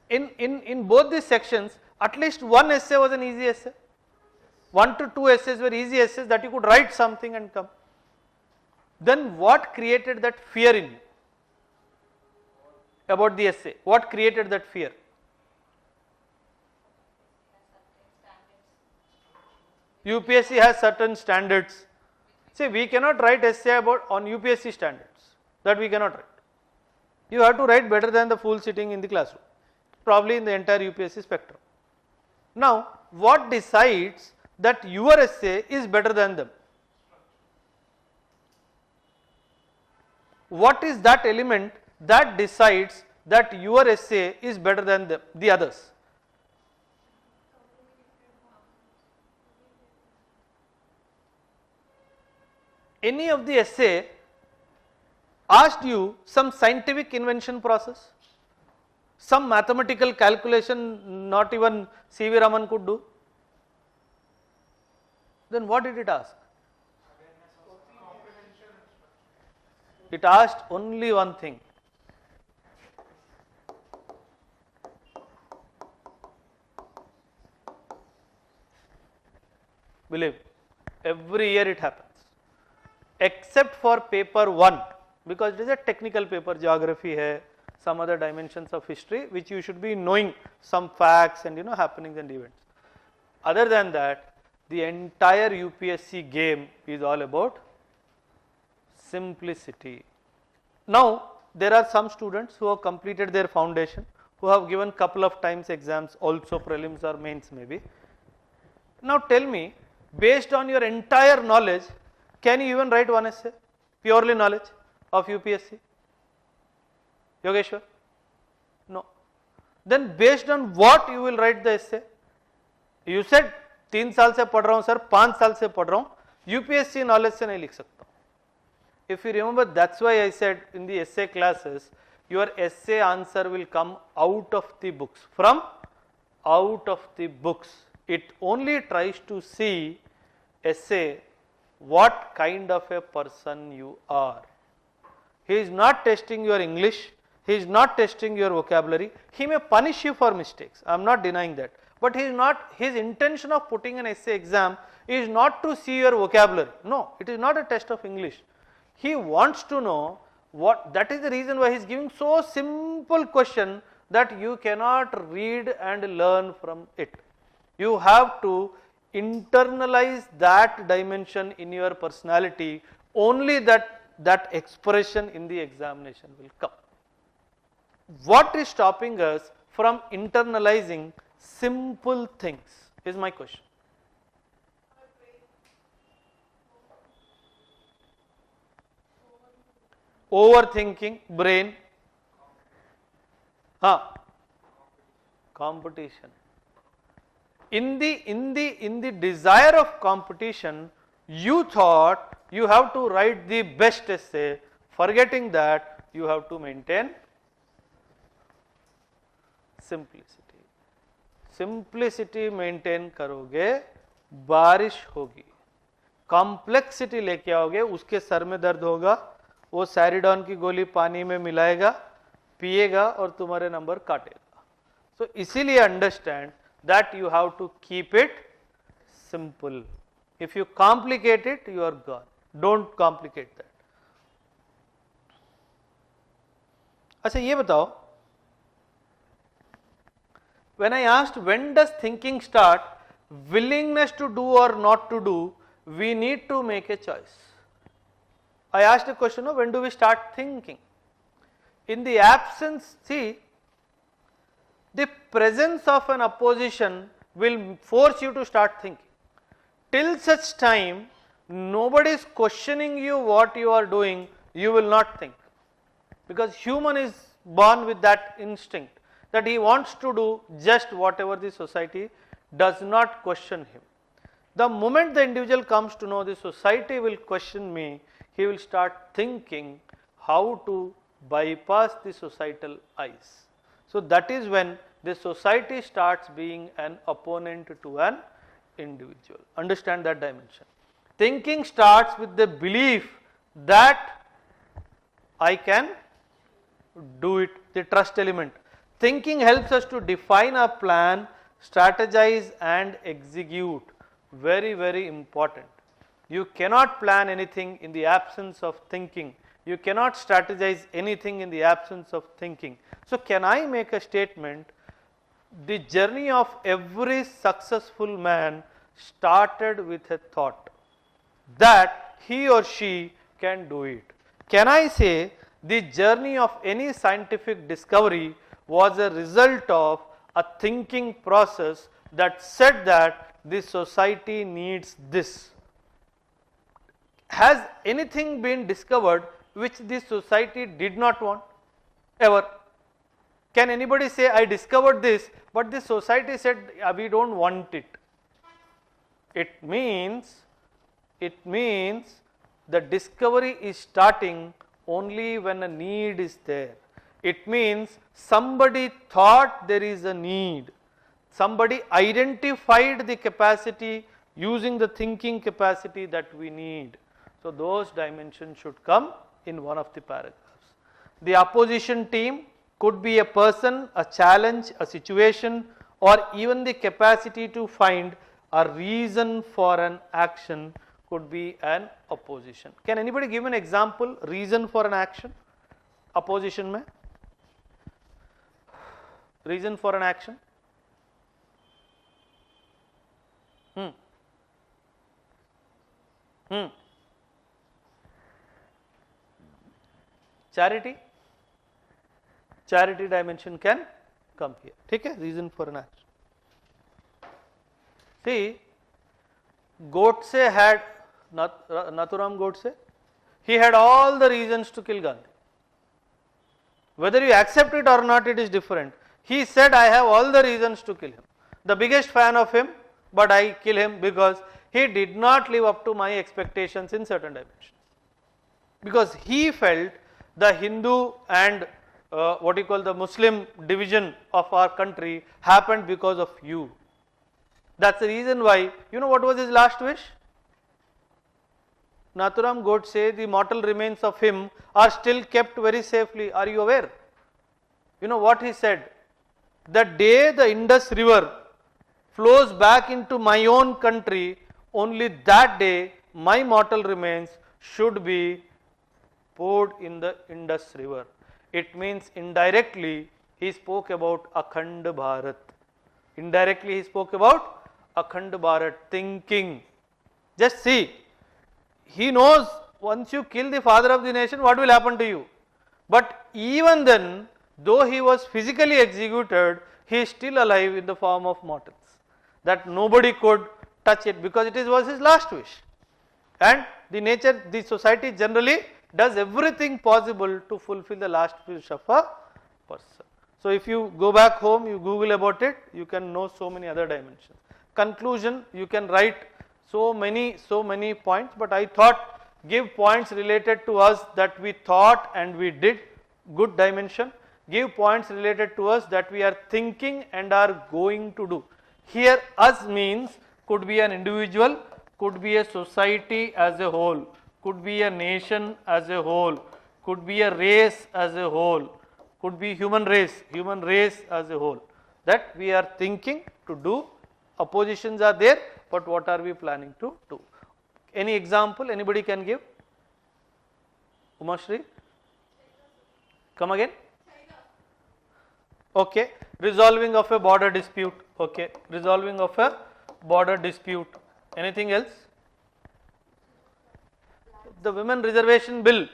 In both these sections, at least one essay was an easy essay. 1 to 2 essays were easy essays that you could write something and come. Then what created that fear in you about the essay? What created that fear? UPSC has certain standards. See, we cannot write essay on UPSC standards. That we cannot write. You have to write better than the fool sitting in the classroom, probably in the entire UPSC spectrum. Now, what decides that your essay is better than them? What is that element that decides that your essay is better than the others? Any of the essay asked you some scientific invention process, some mathematical calculation not even C.V. Raman could do? Then what did it ask? It asked only one thing. Believe, every year it happens, except for paper 1, because it is a technical paper, geography hai, some other dimensions of history which you should be knowing some facts and happenings and events. Other than that, the entire UPSC game is all about simplicity. Now there are some students who have completed their foundation, who have given couple of times exams, also prelims or mains maybe. Now tell me, based on your entire knowledge, can you even write one essay, purely knowledge of UPSC? Yogeshwar? No. Then based on what you will write the essay? You said 3 साल से पढ़ रहा हूँ sir, 5 साल से पढ़ रहा हूँ, UPSC knowledge से नहीं लिख सकता. If you remember, that's why I said in the essay classes, your essay answer will come out of the books, from out of the books. It only tries to see essay what kind of a person you are. He is not testing your English, he is not testing your vocabulary. He may punish you for mistakes, I am not denying that, but he is not, his intention of putting an essay exam is not to see your vocabulary. No, it is not a test of English. He wants to know what, that is the reason why he is giving so simple question that you cannot read and learn from it. You have to internalize that dimension in your personality, only that expression in the examination will come. What is stopping us from internalizing simple things is my question. Overthinking, brain, competition. In the desire of competition, you thought you have to write the best essay, forgetting that you have to maintain simplicity. Simplicity maintain करोगे, बारिश होगी. Complexity लेके आओगे, उसके sir में दर्द होगा, वो सैरिडॉन की गोली पानी में मिलाएगा, पिएगा और तुम्हारे नंबर काटेगा. So इसीलिए understand that you have to keep it simple. If you complicate it, you are gone. Don't complicate that. अच्छा ये बताओ, when I asked when does thinking start, willingness to do or not to do, we need to make a choice. I asked a question of when do we start thinking. In the absence, see, the presence of an opposition will force you to start thinking. Till such time, nobody is questioning you what you are doing, you will not think. Because human is born with that instinct that he wants to do just whatever the society does not question him. The moment the individual comes to know the society will question me, he will start thinking how to bypass the societal eyes. So that is when the society starts being an opponent to an individual. Understand that dimension. Thinking starts with the belief that I can do it, the trust element. Thinking helps us to define a plan, strategize and execute. Very, very important. You cannot plan anything in the absence of thinking. You cannot strategize anything in the absence of thinking. So can I make a statement? The journey of every successful man started with a thought that he or she can do it. Can I say the journey of any scientific discovery was a result of a thinking process that said that the society needs this? Has anything been discovered which the society did not want? Ever? Can anybody say I discovered this but the society said we don't want it? It means the discovery is starting only when a need is there. It means somebody thought there is a need. Somebody identified the capacity using the thinking capacity that we need. So those dimensions should come in one of the paragraphs. The opposition team could be a person, a challenge, a situation, or even the capacity to find a reason for an action could be an opposition. Can anybody give an example, reason for an action? Opposition mein? Reason for an action? Charity? Charity dimension can come here. Okay? Reason for an action. See, Godse had, Nathuram Godse, he had all the reasons to kill Gandhi. Whether you accept it or not, it is different. He said, I have all the reasons to kill him. The biggest fan of him, but I kill him because he did not live up to my expectations in certain dimensions. Because he felt the Hindu and the Muslim division of our country happened because of you. That's the reason why, you know what was his last wish? Nathuram Godse, the mortal remains of him are still kept very safely. Are you aware? You know what he said? The day the Indus River flows back into my own country, only that day my mortal remains should be poured in the Indus River. It means indirectly he spoke about Akhand Bharat. Indirectly he spoke about Akhand Bharat, thinking. Just see, he knows once you kill the father of the nation, what will happen to you? But even then, though he was physically executed, he is still alive in the form of mortals. That nobody could touch it because it was his last wish. And the society generally does everything possible to fulfill the last wish of a person. So if you go back home, you Google about it, you can know so many other dimensions. Conclusion, you can write so many points, but I thought give points related to us that we thought and we did, good dimension. Give points related to us that we are thinking and are going to do. Here us means could be an individual, could be a society as a whole, could be a nation as a whole, could be a race as a whole, could be human race as a whole, that we are thinking to do. Oppositions are there, but what are we planning to do? Any example anybody can give? Umashri? Come again? Okay, resolving of a border dispute. Okay, resolving of a border dispute. Anything else? The women reservation bill.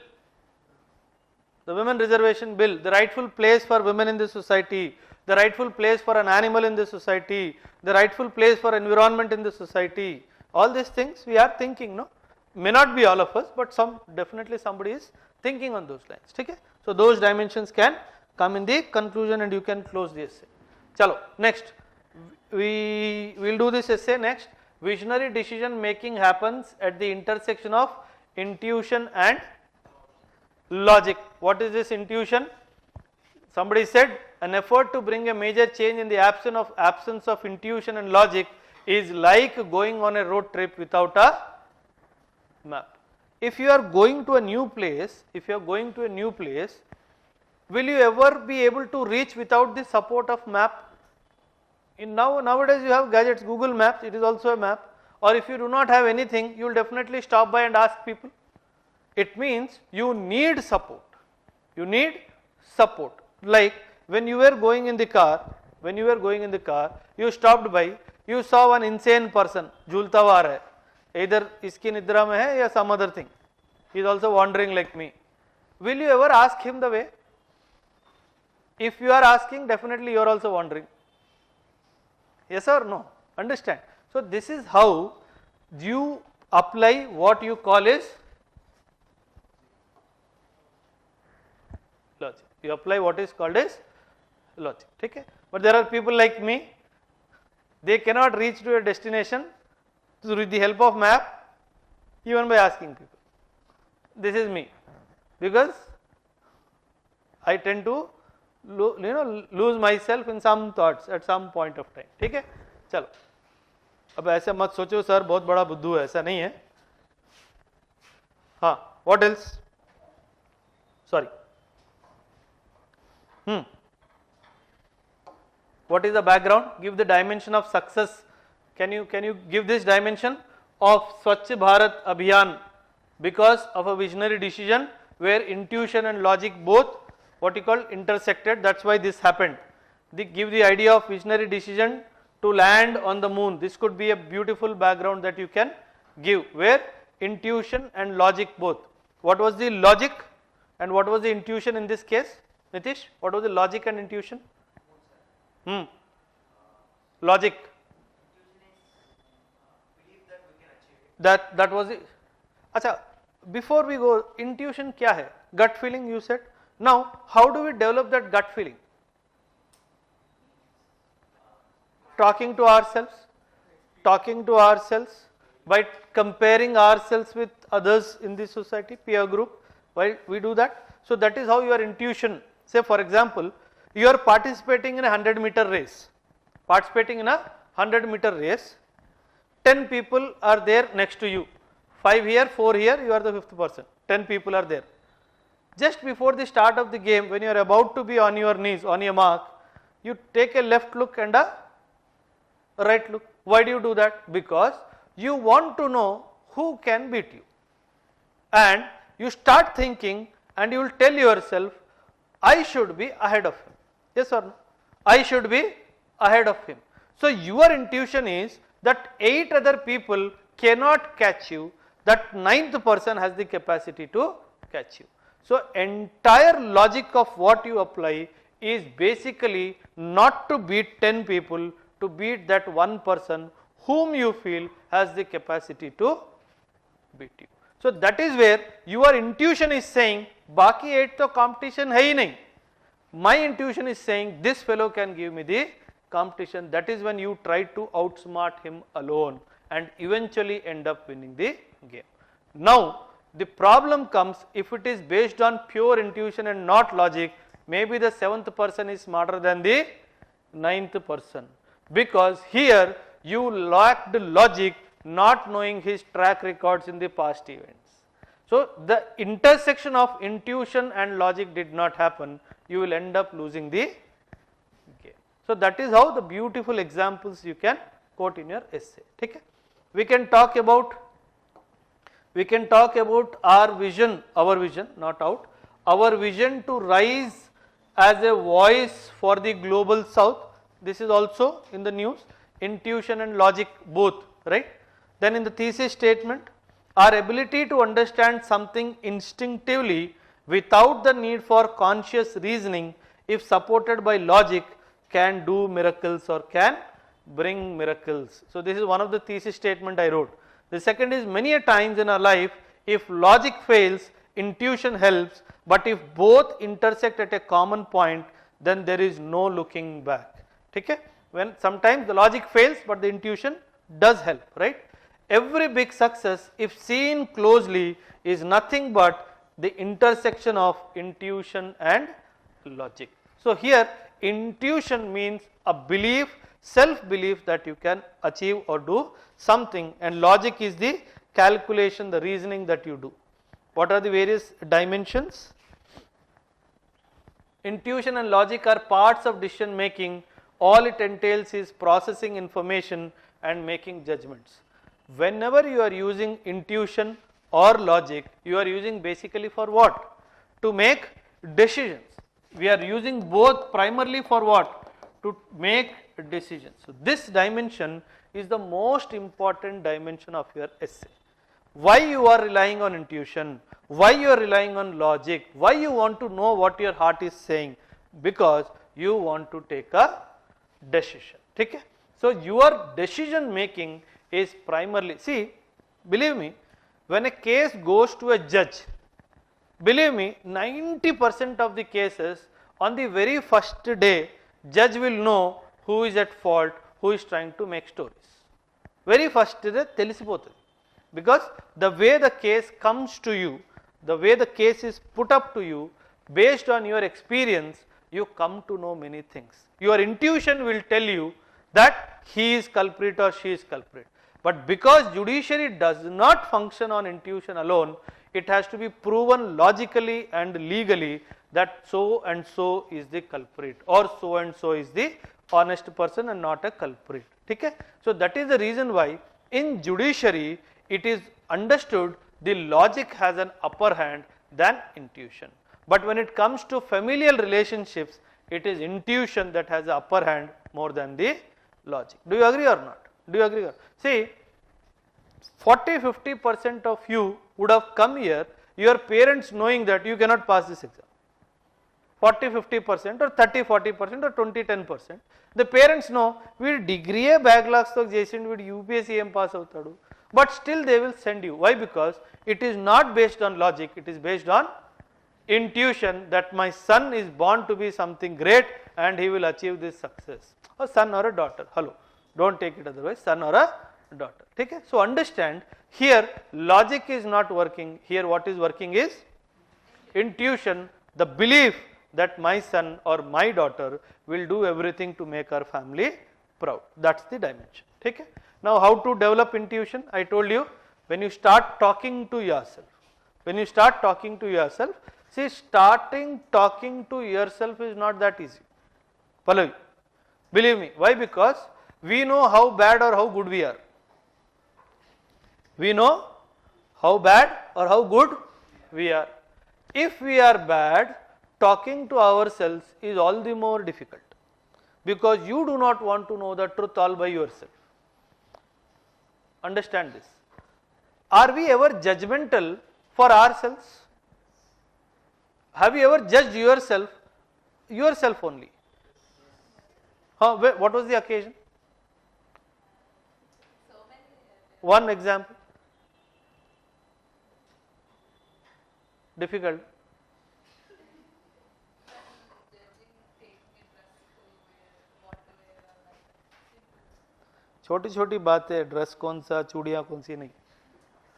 The women reservation bill, the rightful place for women in the society, the rightful place for an animal in the society, the rightful place for environment in the society. All these things we are thinking, no? May not be all of us, but definitely somebody is thinking on those lines. Okay? So those dimensions can come in the conclusion and you can close the essay. Chalo, next. We will do this essay next. Visionary decision making happens at the intersection of intuition and logic. What is this intuition? Somebody said an effort to bring a major change in the absence of intuition and logic is like going on a road trip without a map. If you are going to a new place, will you ever be able to reach without the support of map? Nowadays you have gadgets, Google Maps, it is also a map. Or if you do not have anything, you will definitely stop by and ask people. It means you need support. Like when you were going in the car, you stopped by, you saw one insane person, jhulta hua aa raha hai, either iski nidra mein hai ya some other thing. He is also wandering like me. Will you ever ask him the way? If you are asking, definitely you are also wandering. Yes or no? Understand? So this is how you apply what you call is logic. You apply what is called as logic. Okay? But there are people like me, they cannot reach to a destination through the help of map, even by asking people. This is me, because I tend to lose myself in some thoughts at some point of time. ठीक है? चलो, अब ऐसे मत सोचो sir बहुत बड़ा बुद्धू है, ऐसा नहीं है. हाँ, what else? Sorry. What is the background? Give the dimension of success. Can you give this dimension of Swachh Bharat Abhiyan because of a visionary decision where intuition and logic both what you call intersected? That's why this happened. Give the idea of visionary decision to land on the moon. This could be a beautiful background that you can give where intuition and logic both. What was the logic and what was the intuition in this case? Nitish, what was the logic and intuition? Logic. That was it. Acha, before we go, intuition kya hai? Gut feeling you said. Now, how do we develop that gut feeling? Talking to ourselves by comparing ourselves with others in the society, peer group. Why we do that? So that is how your intuition. Say for example, you are participating in a 100-meter race. 10 people are there next to you, 5 here, 4 here, you are the 5th person, 10 people are there. Just before the start of the game, when you are about to be on your knees, on your mark, you take a left look and a right look. Why do you do that? Because you want to know who can beat you. And you start thinking and you will tell yourself, I should be ahead of him. Yes or no? I should be ahead of him. So your intuition is that 8 other people cannot catch you, that 9th person has the capacity to catch you. So entire logic of what you apply is basically not to beat 10 people, to beat that one person whom you feel has the capacity to beat you. So that is where your intuition is saying, Baki 8 to competition hai hi nahi. My intuition is saying this fellow can give me the competition. That is when you try to outsmart him alone and eventually end up winning the game. Now the problem comes if it is based on pure intuition and not logic. Maybe the 7th person is smarter than the 9th person, because here you lacked logic, not knowing his track records in the past events. So the intersection of intuition and logic did not happen. You will end up losing the game. So that is how the beautiful examples you can quote in your essay. Okay? We can talk about our vision, not out, our vision to rise as a voice for the global south. This is also in the news, intuition and logic both, right? Then in the thesis statement, our ability to understand something instinctively without the need for conscious reasoning, if supported by logic, can do miracles or can bring miracles. So this is one of the thesis statement I wrote. The second is, many a times in our life, if logic fails, intuition helps, but if both intersect at a common point, then there is no looking back. Okay? When sometimes the logic fails, but the intuition does help, right? Every big success, if seen closely, is nothing but the intersection of intuition and logic. So here intuition means a belief, self-belief that you can achieve or do something, and logic is the calculation, the reasoning that you do. What are the various dimensions? Intuition and logic are parts of decision making. All it entails is processing information and making judgments. Whenever you are using intuition or logic, you are using basically for what? To make decisions. We are using both primarily for what? To make decisions. So this dimension is the most important dimension of your essay. Why you are relying on intuition? Why you are relying on logic? Why you want to know what your heart is saying? Because you want to take a decision. Okay? So your decision making is primarily, see, believe me, when a case goes to a judge, believe me, 90% of the cases on the very first day, judge will know who is at fault, who is trying to make stories. Very first day telisipotundi. Because the way the case comes to you, the way the case is put up to you, based on your experience, you come to know many things. Your intuition will tell you that he is culprit or she is culprit. But because judiciary does not function on intuition alone, it has to be proven logically and legally that so and so is the culprit, or so and so is the honest person and not a culprit. Okay? So that is the reason why in judiciary it is understood the logic has an upper hand than intuition. But when it comes to familial relationships, it is intuition that has the upper hand more than the logic. Do you agree or not? Do you agree? See, 40-50% of you would have come here, your parents knowing that you cannot pass this exam. 40-50% or 30-40% or 20-10%. The parents know, we degree backlogs to చేసిండు వీడు UPSC ఏం pass అవుతాడు. But still they will send you. Why? Because it is not based on logic, it is based on intuition that my son is born to be something great and he will achieve this success. A son or a daughter. Hello. Don't take it otherwise. Son or a daughter. Okay? So understand, here logic is not working. Here what is working is intuition, the belief that my son or my daughter will do everything to make our family proud. That's the dimension. Okay? Now how to develop intuition? I told you, when you start talking to yourself, see, starting talking to yourself is not that easy. Pallavi, believe me. Why? Because we know how bad or how good we are. We know how bad or how good we are. If we are bad, talking to ourselves is all the more difficult, because you do not want to know the truth all by yourself. Understand this. Are we ever judgmental for ourselves? Have you ever judged yourself only? What was the occasion? So many. One example. Difficult. छोटी छोटी बातें, dress कौन सा, चूड़ियाँ कौन सी, नहीं.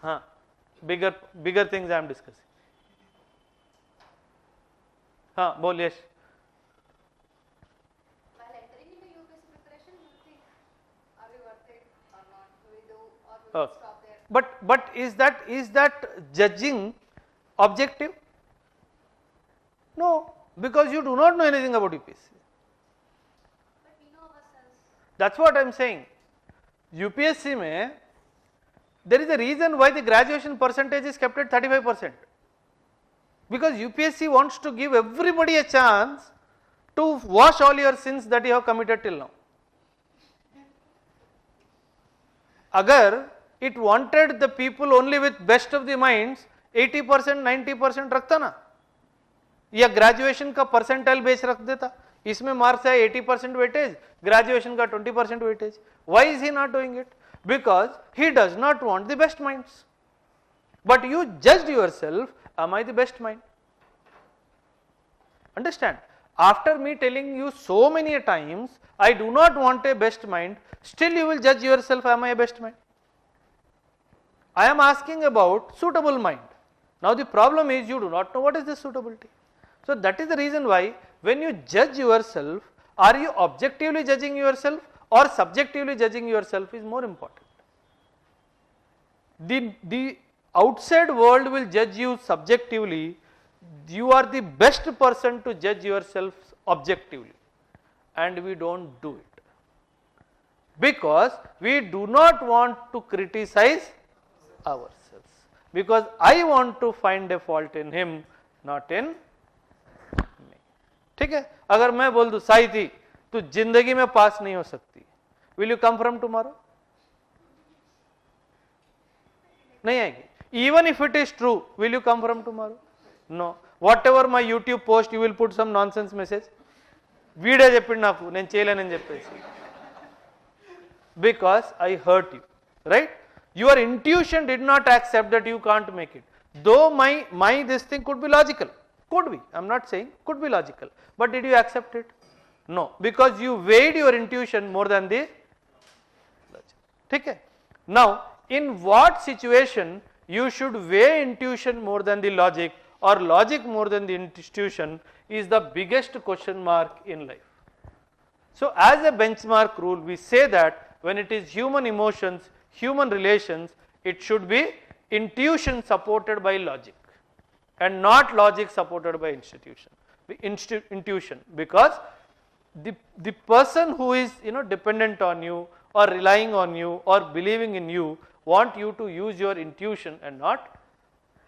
हाँ, bigger things I am discussing. हाँ, बोल यश. While entering into UPSC preparation, you think, are we worth it or not? Do we do or we will stop there? But is that judging objective? No, because you do not know anything about UPSC. But we know ourselves. That's what I am saying. UPSC में there is a reason why the graduation percentage is kept at 35%. Because UPSC wants to give everybody a chance to wash all your sins that you have committed till now. Agar it wanted the people only with best of the minds, 80% 90% रखता ना, या graduation का percentile base रख देता. इसमें marks है 80% weightage, graduation का 20% weightage. Why is he not doing it? Because he does not want the best minds. But you judged yourself, am I the best mind? Understand? After me telling you so many times, I do not want a best mind, still you will judge yourself, am I a best mind? I am asking about suitable mind. Now the problem is you do not know what is the suitability. So that is the reason why when you judge yourself, are you objectively judging yourself or subjectively judging yourself is more important. The outside world will judge you subjectively, you are the best person to judge yourself objectively, and we don't do it because we do not want to criticize ourselves, because I want to find a fault in him, not in me. ठीक है, अगर मैं बोल दूं साई थी तो जिंदगी में पास नहीं हो सकती, will you come from tomorrow? नहीं आएगी. Even if it is true, will you come from tomorrow? No. Whatever my YouTube post, you will put some nonsense message. వీడే చెప్పిండు నాకు, నేను చేయలేనని చెప్పేసి. Because I hurt you, right? Your intuition did not accept that you can't make it. Though my this thing could be logical, could be. I'm not saying could be logical, but did you accept it? No, because you weighed your intuition more than the logic. ठीक है? Now, in what situation you should weigh intuition more than the logic or logic more than the intuition is the biggest question mark in life. So as a benchmark rule, we say that when it is human emotions, human relations, it should be intuition supported by logic and not logic supported by intuition, because the person who is dependent on you or relying on you or believing in you want you to use your intuition and not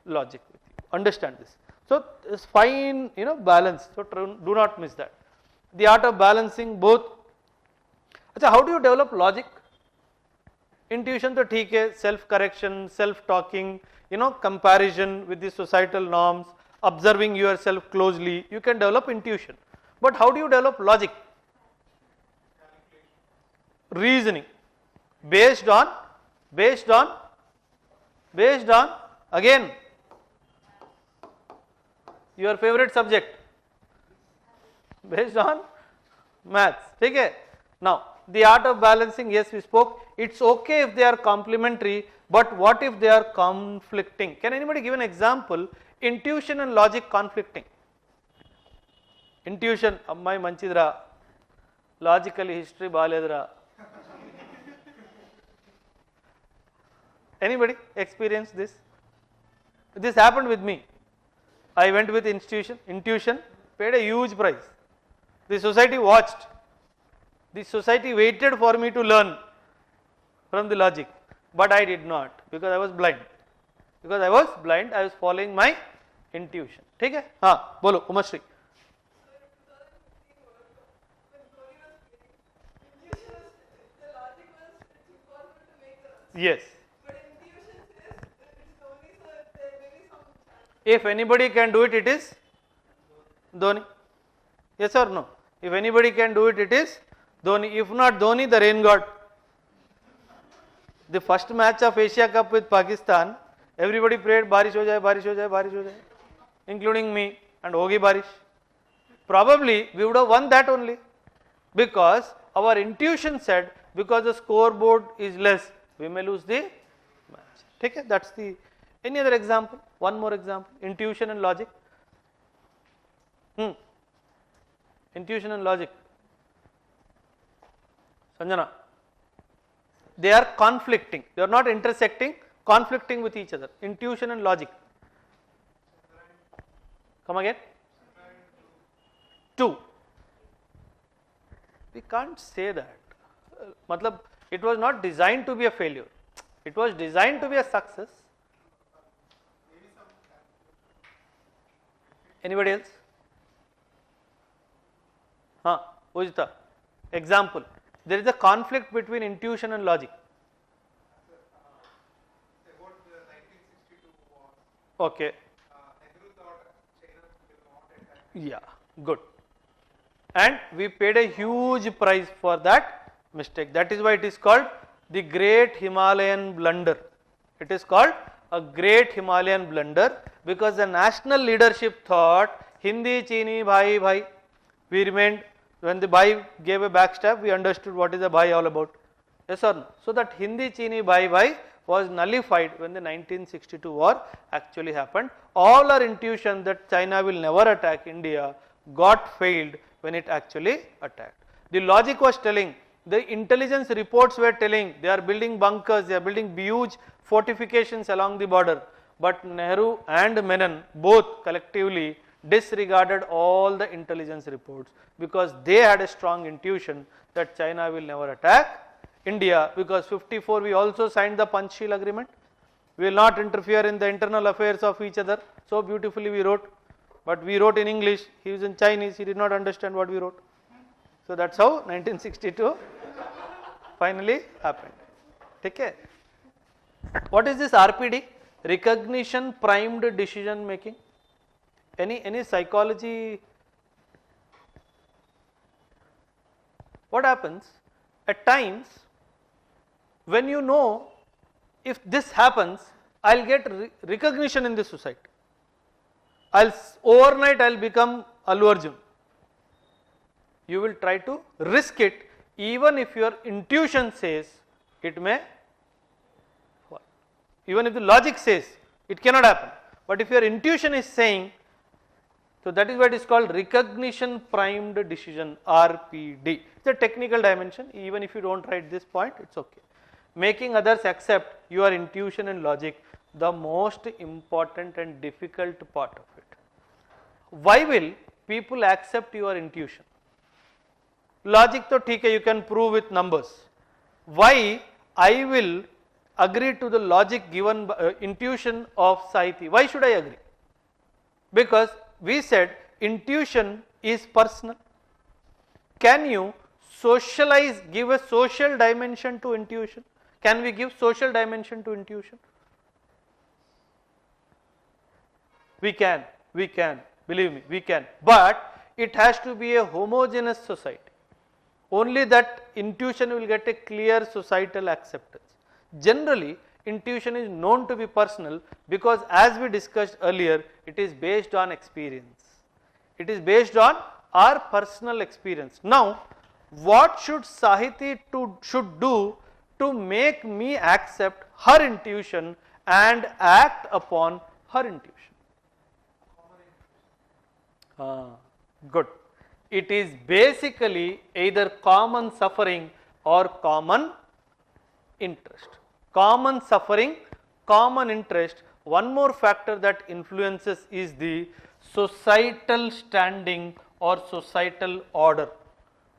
logic with you. Understand this. So it's fine, balance. So do not miss that. The art of balancing both. अच्छा, how do you develop logic? Intuition तो ठीक है, self correction, self talking, comparison with the societal norms, observing yourself closely, you can develop intuition. But how do you develop logic? Reasoning based on again your favorite subject, based on maths. ठीक है? Now the art of balancing, yes, we spoke. It's okay if they are complementary, but what if they are conflicting? Can anybody give an example? Intuition and logic conflicting. Intuition, అమ్మాయి మంచిదిరా, logical history బాగాలేదురా. Anybody experienced this? This happened with me. I went with intuition, paid a huge price. The society watched. The society waited for me to learn from the logic, but I did not because I was blind. Because I was blind, I was following my intuition. ठीक है? हाँ, बोलो Umashri. Yes. If anybody can do it, it is Dhoni. Yes or no? If anybody can do it, it is Dhoni. If not Dhoni, the rain god. The first match of Asia Cup with Pakistan, everybody prayed बारिश हो जाए, बारिश हो जाए, बारिश हो जाए, including me, and होगी बारिश. Probably we would have won that only because our intuition said because the scoreboard is less, we may lose the match. ठीक है? That's the. Any other example? One more example. Intuition and logic. Intuition and logic. Sanjana. They are conflicting. They are not intersecting, conflicting with each other. Intuition and logic. Come again. 2. We can't say that. Matlab, it was not designed to be a failure. It was designed to be a success. Anybody else? Ujita. Example. There is a conflict between intuition and logic. About the 1962 war, Okay. Nehru thought China will not attack. Yeah, good. And we paid a huge price for that mistake. That is why it is called the Great Himalayan Blunder. It is called a Great Himalayan Blunder because the national leadership thought Hindi, Chini, Bhai, Bhai. We remained, when the Bhai gave a backstab, we understood what is a Bhai all about. Yes or no? So that Hindi, Chini, Bhai, Bhai was nullified when the 1962 war actually happened. All our intuition that China will never attack India got failed when it actually attacked. The logic was telling, the intelligence reports were telling they are building bunkers, they are building huge fortifications along the border. But Nehru and Menon both collectively disregarded all the intelligence reports because they had a strong intuition that China will never attack India because 54 we also signed the Panchsheel agreement. We will not interfere in the internal affairs of each other. So beautifully we wrote. But we wrote in English, he was in Chinese, he did not understand what we wrote. So that's how 1962 finally happened. Take care. What is this RPD? Recognition primed decision making. Any psychology? What happens at times when you know if this happens, I'll get recognition in the society. Overnight I'll become Allu Arjun. You will try to risk it even if your intuition says it may fall. Even if the logic says it cannot happen. But if your intuition is saying, so that is why it is called recognition primed decision, RPD. It's a technical dimension. Even if you don't write this point, it's okay. Making others accept your intuition and logic, the most important and difficult part of it. Why will people accept your intuition? Logic to theek hai, you can prove with numbers. Why I will agree to the logic given by, intuition of Sahiti? Why should I agree? Because we said intuition is personal. Can you socialize, give a social dimension to intuition? Can we give social dimension to intuition? We can, believe me, we can. But it has to be a homogeneous society. Only that intuition will get a clear societal acceptance. Generally, intuition is known to be personal because as we discussed earlier, it is based on experience. It is based on our personal experience. Now, what should Sahiti should do to make me accept her intuition and act upon her intuition? Good. It is basically either common suffering or common interest. Common suffering common interest. One more factor that influences is the societal standing or societal order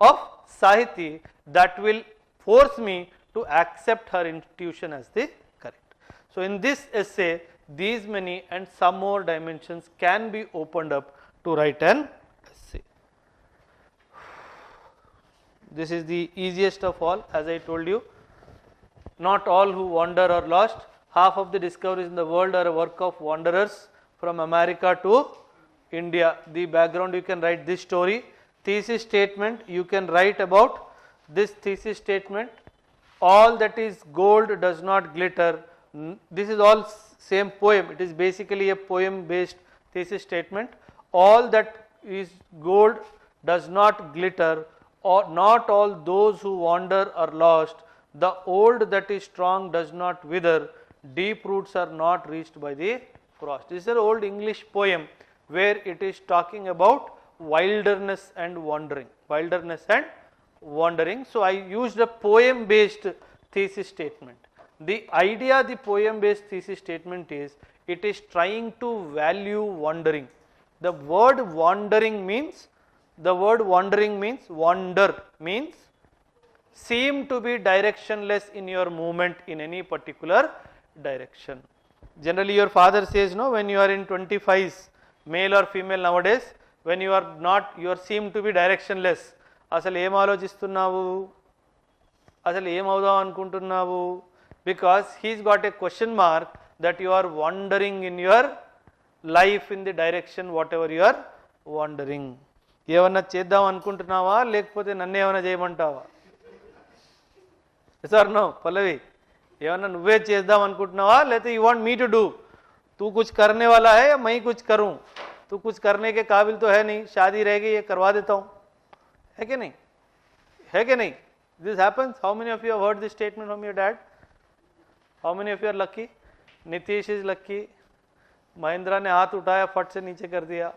of Sahiti that will force me to accept her institution as the correct. So, in this essay these many and some more dimensions can be opened up to write an essay. This is the easiest of all, as I told you. Not all who wander are lost. Half of the discoveries in the world are a work of wanderers from America to India. The background, you can write this story. Thesis statement, you can write about this thesis statement. All that is gold does not glitter. This is all same poem. It is basically a poem based thesis statement. All that is gold does not glitter, or not all those who wander are lost. The old that is strong does not wither. Deep roots are not reached by the frost. This is an old English poem where it is talking about wilderness and wandering. Wilderness and wandering. So, I used a poem based thesis statement. The idea the poem based thesis statement is, it is trying to value wandering. The word wandering means, wander means seem to be directionless in your movement in any particular direction. Generally your father says, no, when you are in 25s, male or female nowadays, when you are not, you are seem to be directionless. అసలు ఏం ఆలోచిస్తున్నావు, అసలు ఏం అవుదాం అనుకుంటున్నావు, because he's got a question mark that you are wandering in your life in the direction whatever you are wandering. ఏమన్నా చేద్దాం అనుకుంటున్నావా లేకపోతే నన్ను ఏమైనా చేయమంటావా? సార్ నో పల్లవి, ఏమన్నా నువ్వే చేద్దాం అనుకుంటున్నావా లేకపోతే you want me to do? तू कुछ करने वाला है या मैं कुछ करूं? तू कुछ करने के काबिल तो है नहीं, शादी रहेगी ये करवा देता हूं, है कि नहीं, है कि नहीं? This happens. How many of you have heard this statement from your dad? How many of you are lucky? Nitish is lucky. Mahindra ने हाथ उठाया, फट से नीचे कर दिया.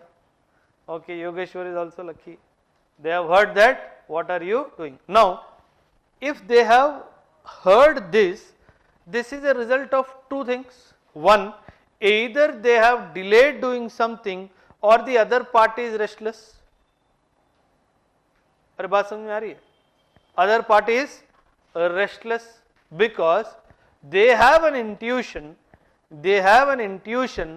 Okay, Yogeshwar is also lucky. They have heard that. What are you doing? Now, if they have heard this, this is a result of two things. One, either they have delayed doing something or the other party is restless. अरे बात समझ में आ रही है? Other party is restless because they have an intuition. They have an intuition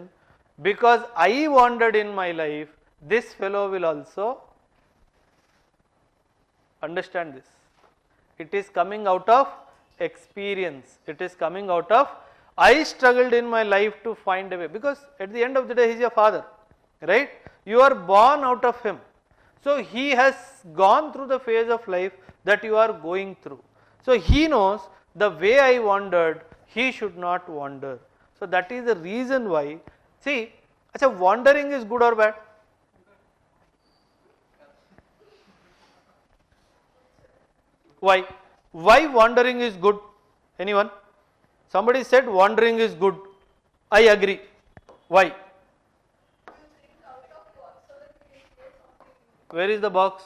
because I wandered in my life. This fellow will also understand this. It is coming out of experience. It is coming out of I struggled in my life to find a way, because at the end of the day he is your father, right? You are born out of him. So he has gone through the phase of life that you are going through. So he knows the way I wandered, he should not wander. So that is the reason why, see, achha, wandering is good or bad? Why? Why wandering is good? Anyone? Somebody said wandering is good. I agree. Why? Where is the box?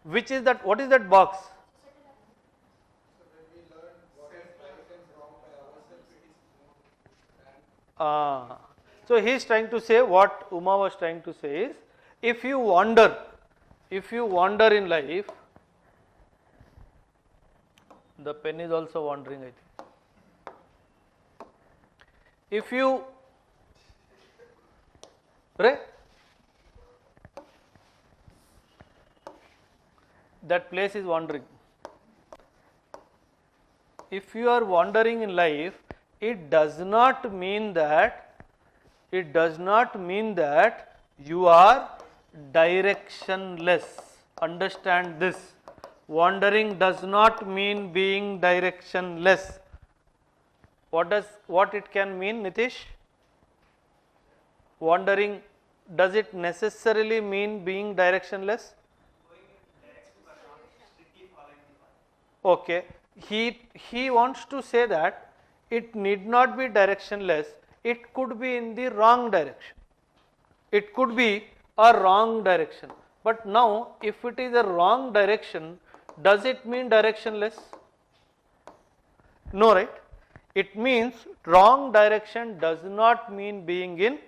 Which is that? What is that box? So he is trying to say, what Uma was trying to say is, if you wander in life, the pen is also wandering, I think. If you, right? That place is wandering. If you are wandering in life, it does not mean that you are directionless. Understand this. Wandering does not mean being directionless. What it can mean, Nitish? Wandering, does it necessarily mean being directionless? Okay, he wants to say that it need not be directionless, it could be in the wrong direction. It could be a wrong direction. But now, if it is a wrong direction, does it mean directionless? No, right? It means wrong direction does not mean being in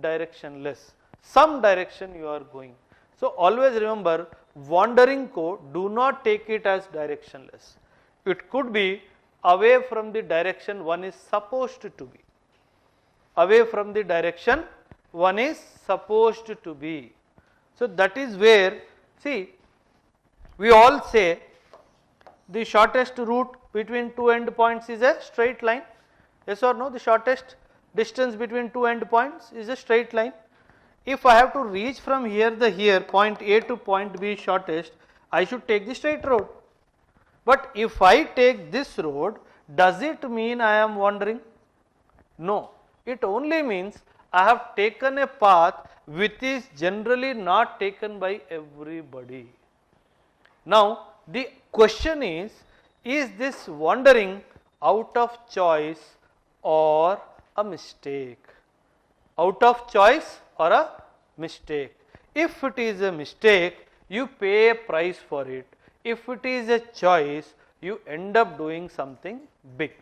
directionless. Some direction you are going. So always remember, wandering ko, do not take it as directionless. It could be away from the direction one is supposed to be. Away from the direction one is supposed to be. So that is where, see, we all say the shortest route between two endpoints is a straight line. Yes or no? The shortest distance between two endpoints is a straight line. If I have to reach from here point A to point B shortest, I should take the straight road. But if I take this road, does it mean I am wandering? No. It only means I have taken a path which is generally not taken by everybody. Now, the question is this wandering out of choice or a mistake? Out of choice or a mistake? If it is a mistake, you pay a price for it. If it is a choice, you end up doing something big,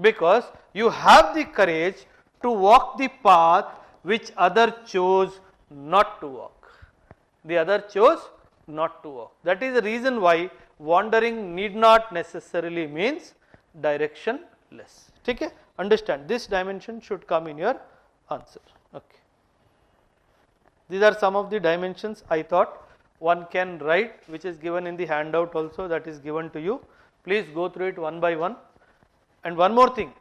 because you have the courage to walk the path which other chose not to walk. The other chose not to walk. That is the reason why wandering need not necessarily means directionless. Okay? Understand, this dimension should come in your answer. Okay. These are some of the dimensions I thought one can write, which is given in the handout also, that is given to you. Please go through it one by one. And one more thing,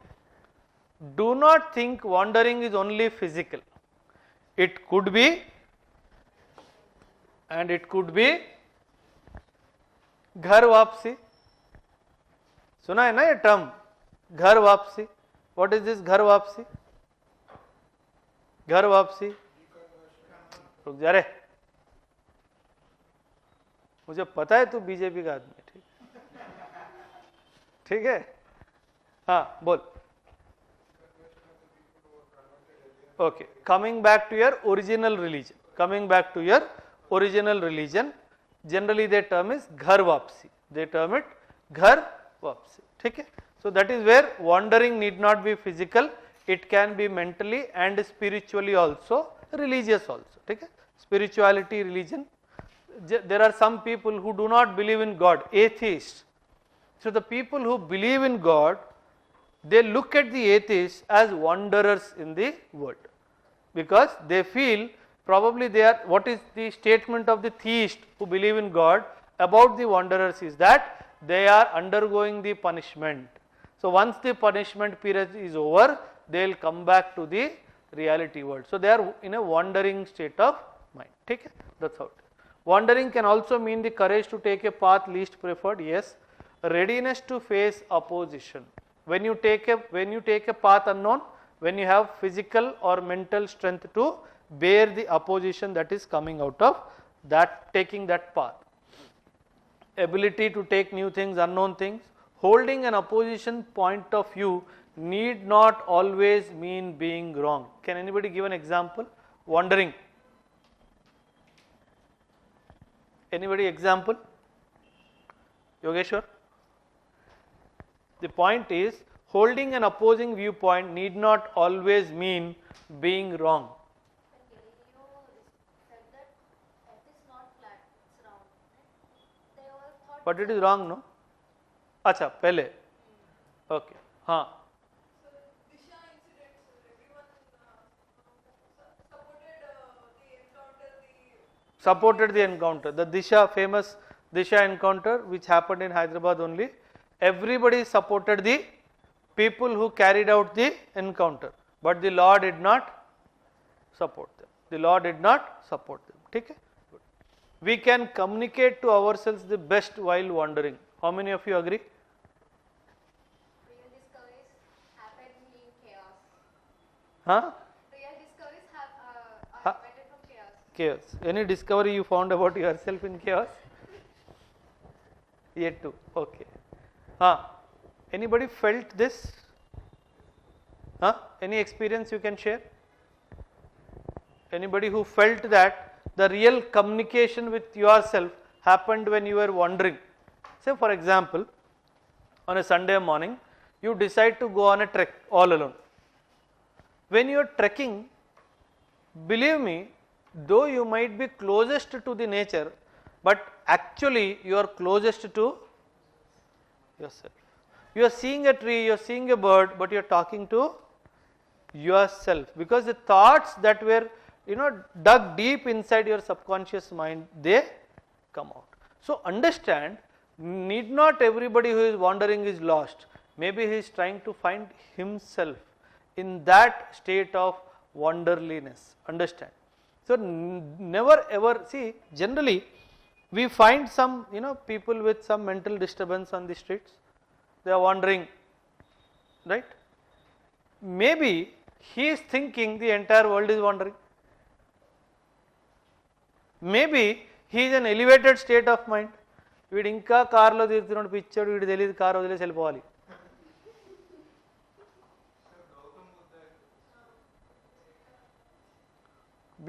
do not think wandering is only physical. It could be, and it could be घर वापसी. सुना है ना ये term, घर वापसी? What is this घर वापसी? घर वापसी, रुक जा रे, मुझे पता है तू बीजेपी का आदमी है. ठीक है, हाँ बोल. Okay, coming back to your original religion. Coming back to your original religion, generally they term is ghar vapsi. They term it ghar vapsi. Okay? So that is where wandering need not be physical. It can be mentally and spiritually also, religious also. Okay? Spirituality, religion. There are some people who do not believe in God, atheists. So the people who believe in God, they look at the atheists as wanderers in the world, because they feel probably they are, what is the statement of the theist who believe in God about the wanderers is that they are undergoing the punishment. So once the punishment period is over, they will come back to the reality world. So they are in a wandering state of mind. Okay? That's how it is. Wandering can also mean the courage to take a path least preferred. Yes. Readiness to face opposition. When you take a path unknown, when you have physical or mental strength to bear the opposition that is coming out of that, taking that path. Ability to take new things, unknown things. Holding an opposition point of view need not always mean being wrong. Can anybody give an example? Wandering. Anybody example? Yogeshwar? The point is, holding an opposing viewpoint need not always mean being wrong. Galileo said that Earth is not flat, it's round. They all thought. But it is wrong, no? अच्छा, पहले. Okay. हाँ. So, Disha incident, everyone supported the encounter. The Disha, famous Disha encounter which happened in Hyderabad only. Everybody supported the people who carried out the encounter, but the law did not support them. The law did not support them. Okay? Good. We can communicate to ourselves the best while wandering. How many of you agree? Real discoveries happen in chaos. Huh? Real discoveries are Ha- better from chaos. Chaos. Any discovery you found about yourself in chaos? Yet to. Okay. Anybody felt this? Any experience you can share? Anybody who felt that the real communication with yourself happened when you were wandering? Say for example, on a Sunday morning, you decide to go on a trek all alone. When you are trekking, believe me, though you might be closest to the nature, but actually you are closest to yourself. You are seeing a tree, you are seeing a bird, but you are talking to yourself, because the thoughts that were dug deep inside your subconscious mind, they come out. So understand, need not everybody who is wandering is lost. Maybe he is trying to find himself in that state of wanderliness. Understand? So never ever see, generally we find some people with some mental disturbance on the streets. They are wandering, right? Maybe he is thinking the entire world is wandering. Maybe he is an elevated state of mind. వీడు ఇంకా కారులో తిరుగుతున్నాడు, పిచ్చాడు, వీడు తెలియదు, car వదిలేసి వెళ్ళిపోవాలి.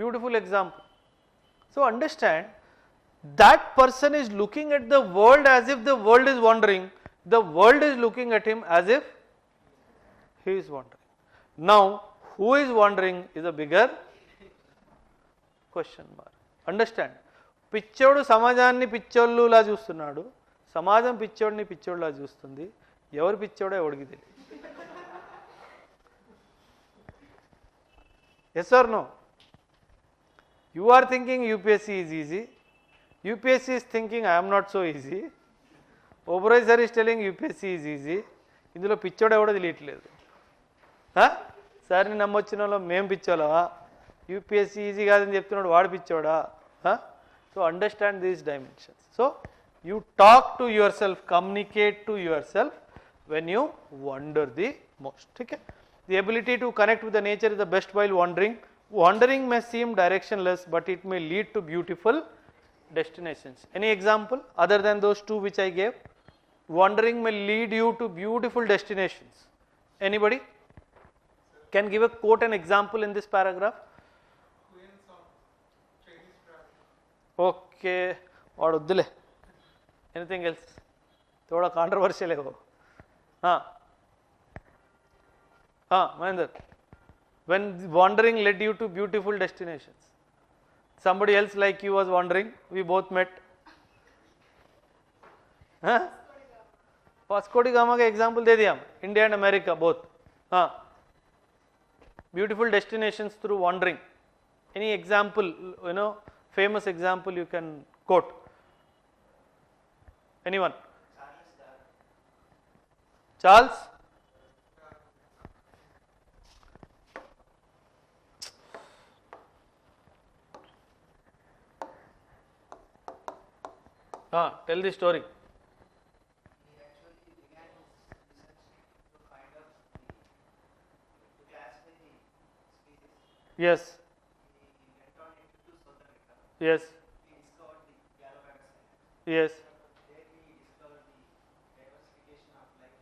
Beautiful example. So understand, that person is looking at the world as if the world is wandering. The world is looking at him as if he is wandering. Now, who is wandering is a bigger question mark. Understand? పిచ్చోడు సమాజాన్ని పిచ్చోళ్ళులా చూస్తున్నాడు, సమాజం పిచ్చోడిని పిచ్చోళ్ళలా చూస్తుంది. ఎవరు పిచ్చోడో ఎవడికి తెలియదు. Yes or no? You are thinking UPSC is easy. UPSC is thinking I am not so easy. Oberoi sir is telling UPSC is easy. ఇందులో పిచ్చోడు ఎవడో తెలియట్లేదు. సార్ని నమ్మొచ్చిన వాళ్ళు మేము పిచ్చోళ్ళవా? యూపీఎస్సీ ఈజీ కాదని చెప్తున్నాడు, వాడు పిచ్చోడా? So understand these dimensions. So you talk to yourself, communicate to yourself when you wander the most. Okay? The ability to connect with the nature is the best while wandering. Wandering may seem directionless, but it may lead to beautiful destinations. Any example other than those two which I gave? Wandering may lead you to beautiful destinations. Anybody can give a quote and example in this paragraph? Okay, వాడు వద్దులే. Anything else? थोड़ा controversial है वो. Mahendra, when wandering led you to beautiful destinations, somebody else like you was wandering, we both met. Vasco D gamma का example दे दिया, India and America both. Beautiful destinations through wandering. Any example, famous example you can quote? Anyone? Charles? Tell the story. He actually began his research to find out to classify the species. Yes. He went on into southern Ekam. Yes. He discovered the Galapagos Islands. Yes. There he discovered the diversification of life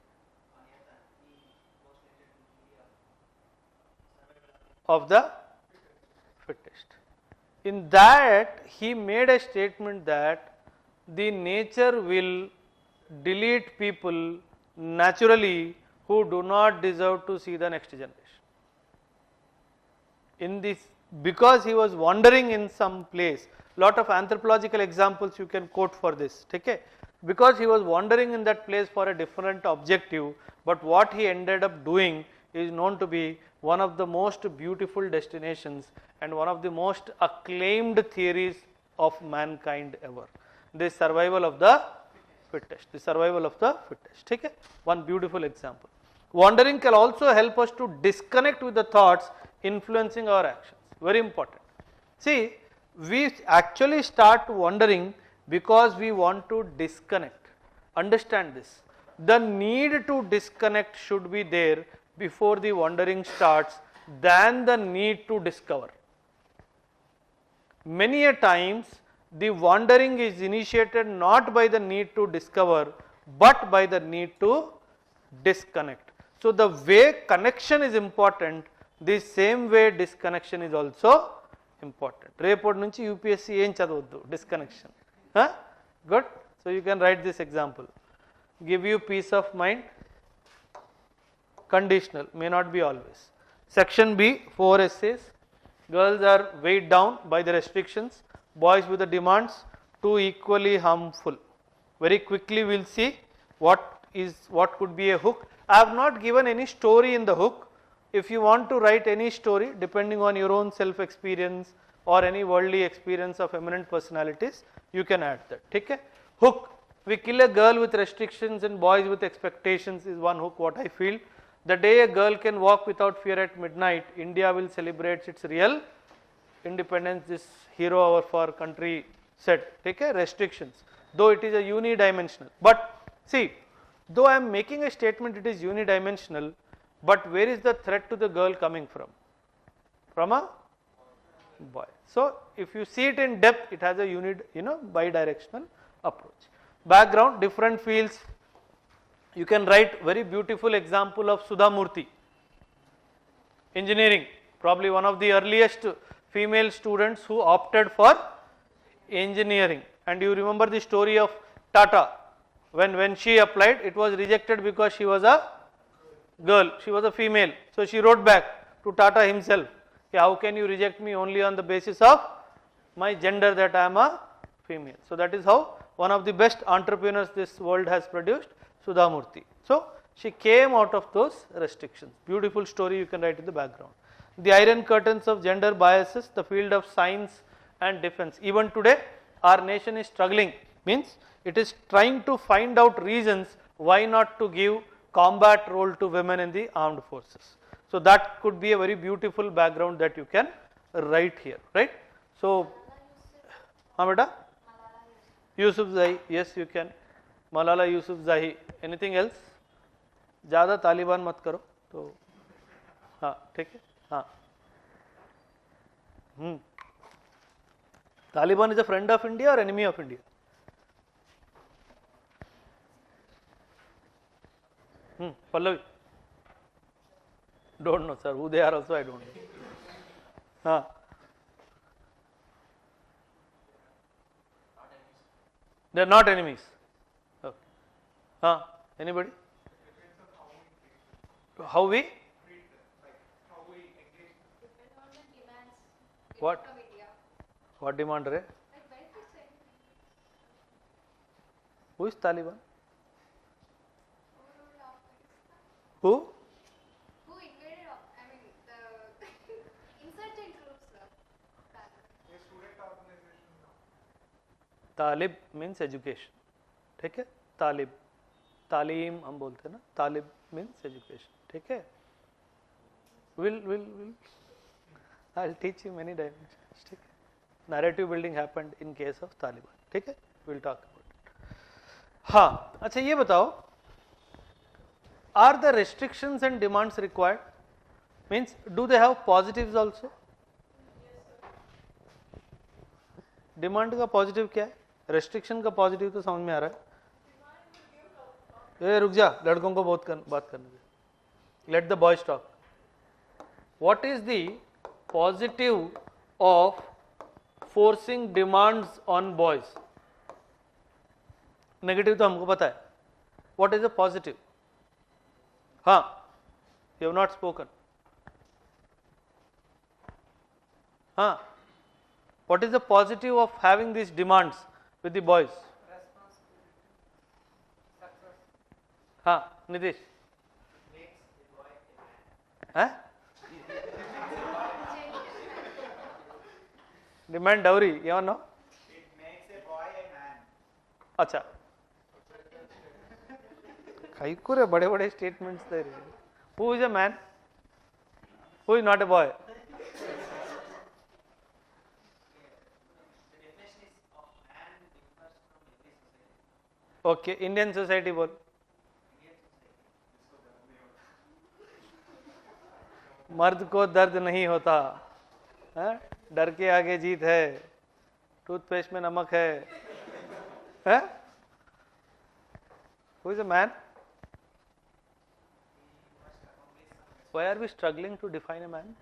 on Earth, and he postulated the theory of survival Of the fittest. In that he made a statement that the nature will delete people naturally who do not deserve to see the next generation. In this, because he was wandering in some place, lot of anthropological examples you can quote for this. Okay? Because he was wandering in that place for a different objective, but what he ended up doing is known to be one of the most beautiful destinations and one of the most acclaimed theories of mankind ever. The survival of the fittest. The survival of the fittest. Okay? One beautiful example. Wandering can also help us to disconnect with the thoughts influencing our actions. Very important. See, we actually start wandering because we want to disconnect. Understand this. The need to disconnect should be there before the wandering starts than the need to discover. Many a times the wandering is initiated not by the need to discover but by the need to disconnect. So the way connection is important, the same way disconnection is also important. రేపటి నుంచి UPSC ఏం చదవద్దు, disconnection. Good. So you can write this example. Give you peace of mind. conditional, may not be always. Section B, 4 essays. Girls are weighed down by the restrictions, boys with the demands, two equally harmful. Very quickly we will see what could be a hook. I have not given any story in the hook. If you want to write any story depending on your own self experience or any worldly experience of eminent personalities, you can add that. Okay? Hook. We kill a girl with restrictions and boys with expectations is one hook, what I feel. The day a girl can walk without fear at midnight, India will celebrate its real independence, this hero of our country said. Take care, restrictions. Though it is a unidimensional. But see, though I am making a statement it is unidimensional, but where is the threat to the girl coming from? From a boy. So if you see it in depth, it has a bidirectional approach. Background, different fields. You can write very beautiful example of Sudha Murthy. Engineering, probably one of the earliest female students who opted for engineering. And you remember the story of Tata. When she applied, it was rejected because she was a girl, she was a female. So she wrote back to Tata himself, how can you reject me only on the basis of my gender, that I am a female. So that is how one of the best entrepreneurs this world has produced, Sudha Murthy. So she came out of those restrictions. Beautiful story you can write in the background. The iron curtains of gender biases, the field of science and defense. Even today our nation is struggling, means it is trying to find out reasons why not to give combat role to women in the armed forces. So that could be a very beautiful background that you can write here, right? So, Hamida? Yusufzai, yes you can. Malala Yousafzai. Anything else? ज़्यादा तालिबान मत करो तो हाँ ठीक है हाँ Taliban is a friend of India or enemy of India? Pallavi? Don't know, sir. Who they are also, I don't know. They are not enemies. Okay. Anybody? How we? What? What demand, Ray? Who is Taliban? Who? Who invaded, the insurgent groups, sir. A student organization now. Talib means education. ठीक है? तालिब, तालीम हम बोलते हैं ना. तालिब means education. ठीक है? Will. I'll teach you many dimensions. ठीक है? Narrative building happened in case of Taliban. ठीक है? We'll talk about it. हाँ, अच्छा ये बताओ. Are the restrictions and demands required? Means, do they have positives also? Demand का पॉजिटिव क्या है? रेस्ट्रिक्शन का पॉजिटिव तो समझ में आ रहा है. रुक जा, लड़कों को बात करने दे. Let the boys talk. What is the positive of forcing demands on boys? Negative तो हमको पता है. What is the positive? हाँ, यू हैव नॉट स्पोकन. हाँ, what is the positive of having these demands with the boys? हाँ, Nitish. हाँ? Demand dowry, you know? It makes a boy a man. अच्छा. कई को रे बड़े-बड़े statements दे रहे. Who is a man? Who is not a boy? Okay, Indian society बोल. मर्द को दर्द नहीं होता, डर के आगे जीत है, टूथपेस्ट में नमक है. Who is a man? Why are we struggling to define a man?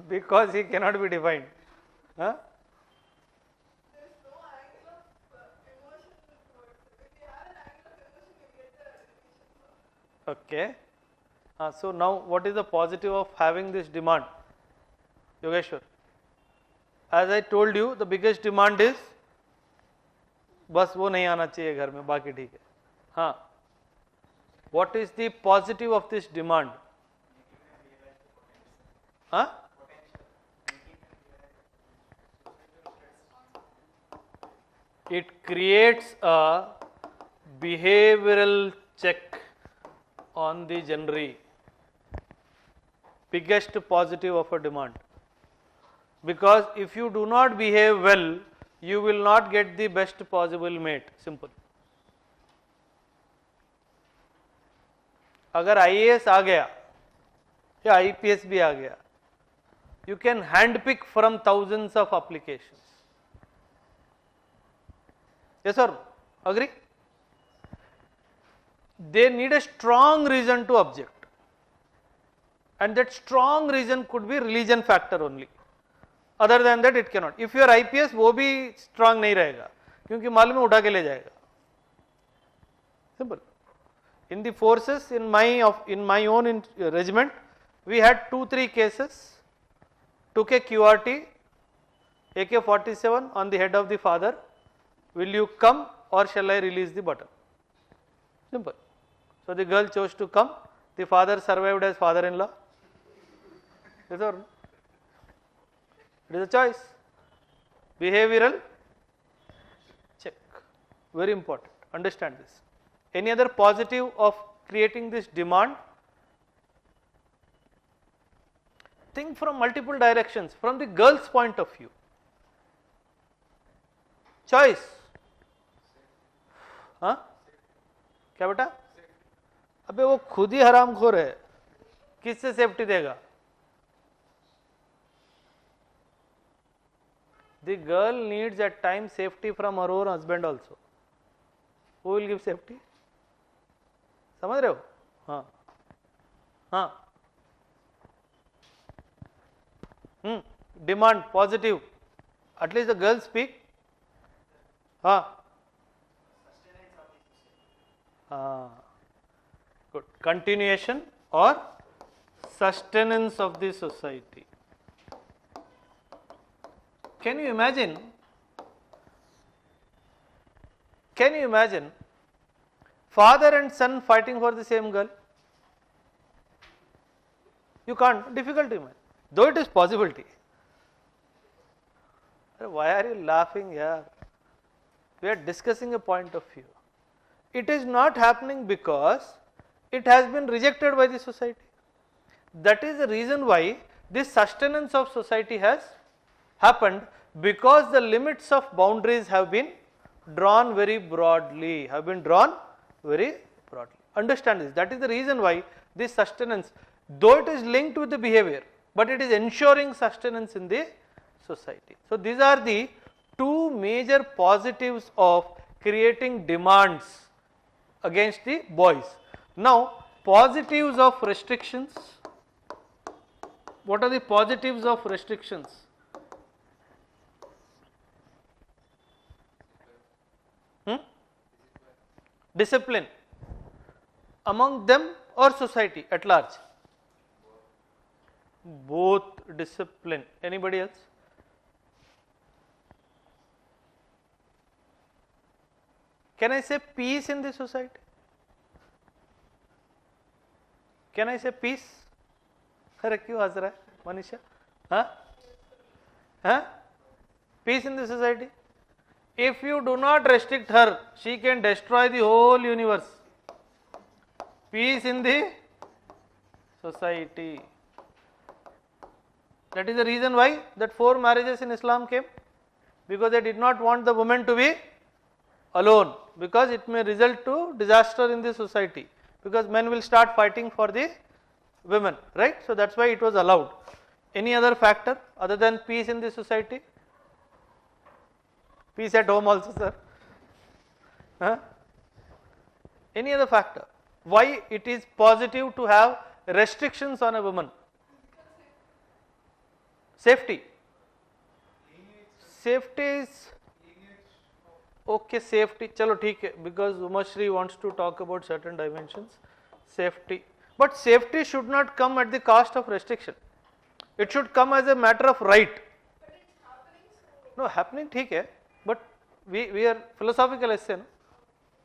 Because he cannot be defined. Huh? There's no angle of emotion with Okay. So now what is the positive of having this demand? Yogeshwar. As I told you, the biggest demand is बस वो नहीं आना चाहिए घर में, बाकी ठीक है. हाँ. What is the positive of this demand? Huh? It creates a behavioral check on the genre. Biggest positive of a demand. Because if you do not behave well, you will not get the best possible mate. Simple. अगर IAS आ गया या IPS भी आ गया, you can handpick from thousands of applications. Yes or no? Agree? They need a strong reason to object, and that strong reason could be religion factor only. Other than that it cannot. If you are IPS वो भी strong नहीं रहेगा क्योंकि मालूम है उठा के ले जाएगा. Simple. In the forces, in my own regiment, we had 2-3 cases. Took a QRT, AK-47 on the head of the father. Will you come or shall I release the button? Simple. So the girl chose to come. The father survived as father-in-law. Yes or no? It is a choice. Behavioral check. Very important. Understand this. Any other positive of creating this demand? Think from multiple directions. From the girl's point of view. Choice. हाँ? क्या बेटा? अबे वो खुद ही हरामखोर है. किससे safety देगा? The girl needs at times safety from her own husband also. Who will give safety? समझ रहे हो? हाँ. हाँ. Demand positive. At least the girls speak. हाँ. Good. Continuation or sustenance of the society. Can you imagine? Father and son fighting for the same girl? You can't. Difficult to imagine. Though it is possibility. Why are you laughing here? We are discussing a point of view. It is not happening because it has been rejected by the society. That is the reason why this sustenance of society has happened, because the limits of boundaries have been drawn very broadly. Understand this. That is the reason why this sustenance, though it is linked with the behavior, but it is ensuring sustenance in the society. So these are the two major positives of creating demands against the boys. Now, positives of restrictions. What are the positives of restrictions? Discipline. Among them or society at large? Both discipline. Anybody else? Can I say peace in the society? Can I say peace? अरे क्यों हंस रहा है मनीषा? हाँ? Peace in the society? If you do not restrict her, she can destroy the whole universe. Peace in the society. That is the reason why that 4 marriages in Islam came, because they did not want the woman to be alone, because it may result to disaster in the society, because men will start fighting for the women, right? So that's why it was allowed. Any other factor other than peace in the society? Peace at home also, sir. Any other factor? Why it is positive to have restrictions on a woman? Safety. Safety is okay. Safety, चलो ठीक है, because Umashri wants to talk about certain dimensions. Safety. But safety should not come at the cost of restriction. It should come as a matter of right. But it's happening, so No, happening ठीक है, but we are philosophical essay. No?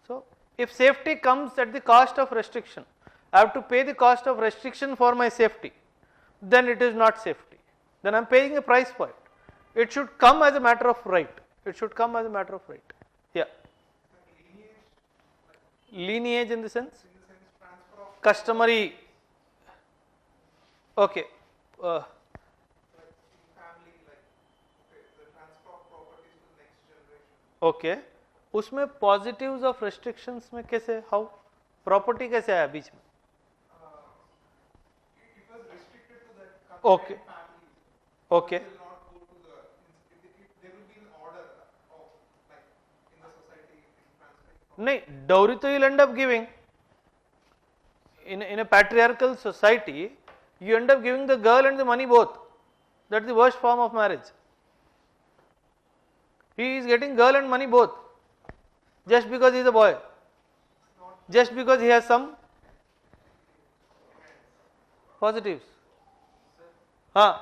So if safety comes at the cost of restriction, I have to pay the cost of restriction for my safety, then it is not safety. Then I am paying a price for it. It should come as a matter of right. It should come as a matter of right. Yeah. Lineage in the sense? transfer of Customary. Okay. like in family, like okay, the transfer of properties to the next generation. Okay. उसमें positives of restrictions में कैसे? How? Property कैसे आया बीच में? It was restricted to that Okay. family. Okay. Will not go to the. There will be an order of like in the society in transferring. नहीं, dowry तो you'll end up giving. In a patriarchal society, you end up giving the girl and the money both. That's the worst form of marriage. He is getting girl and money both, just because he is a boy, just because he has some positives. Huh?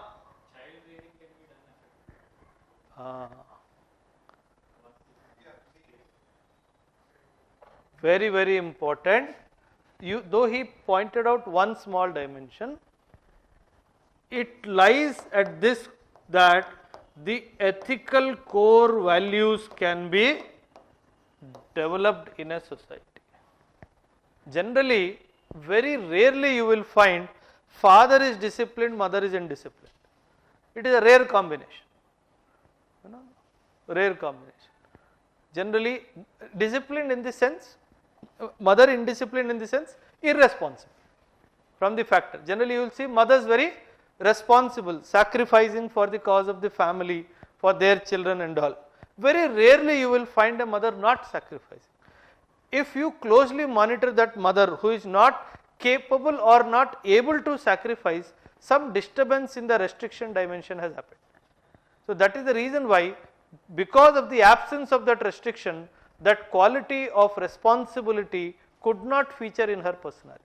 Child rearing can be done effectively. Ah. Very, very important. Though he pointed out one small dimension, it lies at this, that the ethical core values can be developed in a society. Generally, very rarely you will find father is disciplined, mother is indisciplined. It is a rare combination. You know, rare combination. Generally, disciplined in the sense, mother indisciplined in the sense, irresponsible from the factor. Generally, you will see mothers very responsible, sacrificing for the cause of the family, for their children and all. Very rarely you will find a mother not sacrificing. If you closely monitor that mother who is not capable or not able to sacrifice, some disturbance in the restriction dimension has happened. So that is the reason why, because of the absence of that restriction, that quality of responsibility could not feature in her personality.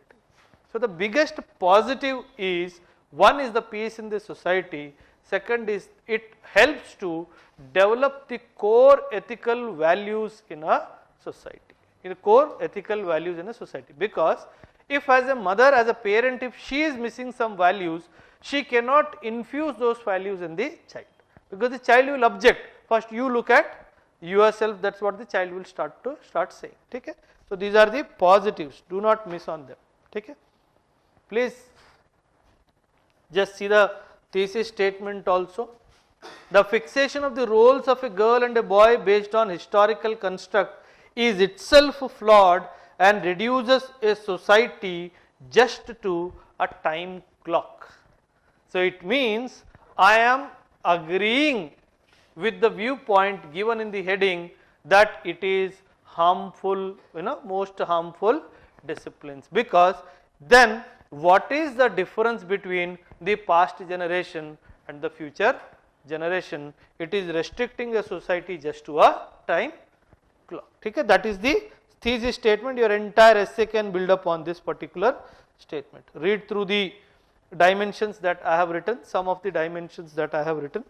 So the biggest positive is, one is the peace in the society, second is it helps to develop the core ethical values in a society, because if as a mother, as a parent, if she is missing some values, she cannot infuse those values in the child, because the child will object. First you look at yourself, that's what the child will start saying. Okay? So these are the positives, do not miss on them. Okay? Please just see the thesis statement also. The fixation of the roles of a girl and a boy based on historical construct is itself flawed and reduces a society just to a time clock. So it means I am agreeing with the viewpoint given in the heading that it is harmful, most harmful disciplines, because then what is the difference between the past generation and the future generation? It is restricting a society just to a time clock. Okay? That is the thesis statement. Your entire essay can build up on this particular statement. Read through the dimensions that I have written, some of the dimensions that I have written.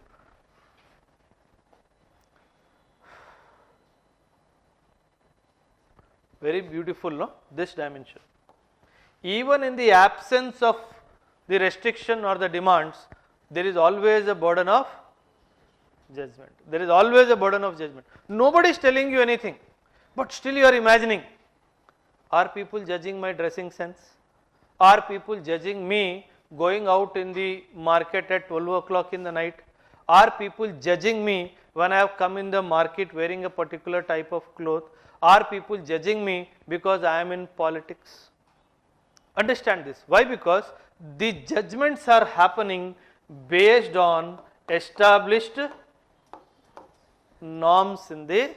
Very beautiful, no? This dimension. Even in the absence of the restriction or the demands, there is always a burden of judgment. There is always a burden of judgment. Nobody is telling you anything, but still you are imagining. Are people judging my dressing sense? Are people judging me going out in the market at 12 o'clock in the night? Are people judging me when I have come in the market wearing a particular type of cloth? Are people judging me because I am in politics? Understand this. Why? Because the judgments are happening based on established norms in the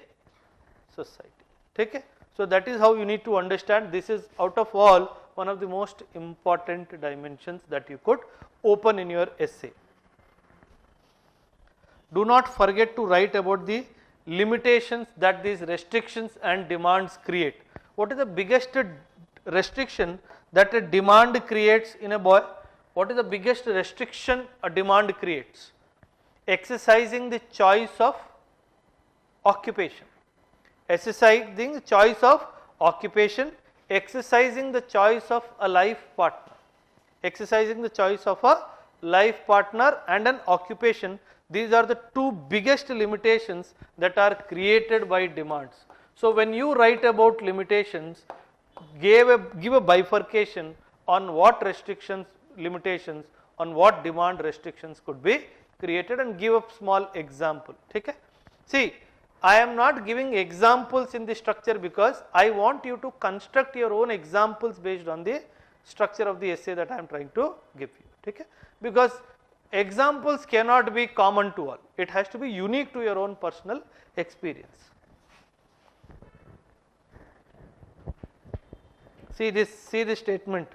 society. Okay? So that is how you need to understand. This is, out of all, one of the most important dimensions that you could open in your essay. Do not forget to write about the limitations that these restrictions and demands create. What is the biggest restriction that a demand creates in a boy? What is the biggest restriction a demand creates? Exercising the choice of occupation. Exercising the choice of occupation, exercising the choice of a life partner. Exercising the choice of a life partner and an occupation. These are the two biggest limitations that are created by demands. So when you write about limitations, give a bifurcation on what restrictions, limitations, on what demand restrictions could be created, and give a small example. Okay? See, I am not giving examples in the structure because I want you to construct your own examples based on the structure of the essay that I am trying to give you. Okay? Because examples cannot be common to all, it has to be unique to your own personal experience. See this statement.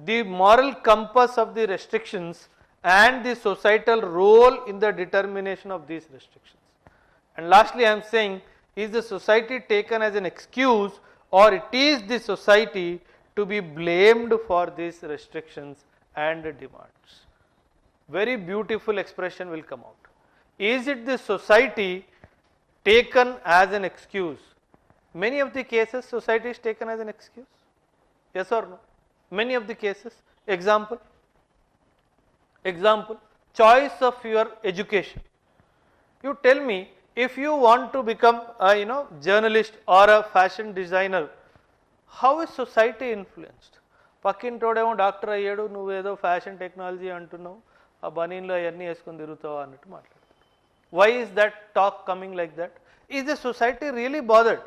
The moral compass of the restrictions and the societal role in the determination of these restrictions. And lastly, I am saying, is the society taken as an excuse, or it is the society to be blamed for these restrictions and demands? Very beautiful expression will come out. Is it the society taken as an excuse? Many of the cases society is taken as an excuse. Yes or no? Many of the cases. Example, choice of your education. You tell me, if you want to become a journalist or a fashion designer, how is society influenced? పక్కింటోడేమో doctor అయ్యాడు, నువ్వేదో fashion technology అంటున్నావు, ఆ బనీన్లో అవన్నీ వేసుకొని తిరుగుతావా అన్నట్టు మాట్లాడుతావు. Why is that talk coming like that? Is the society really bothered?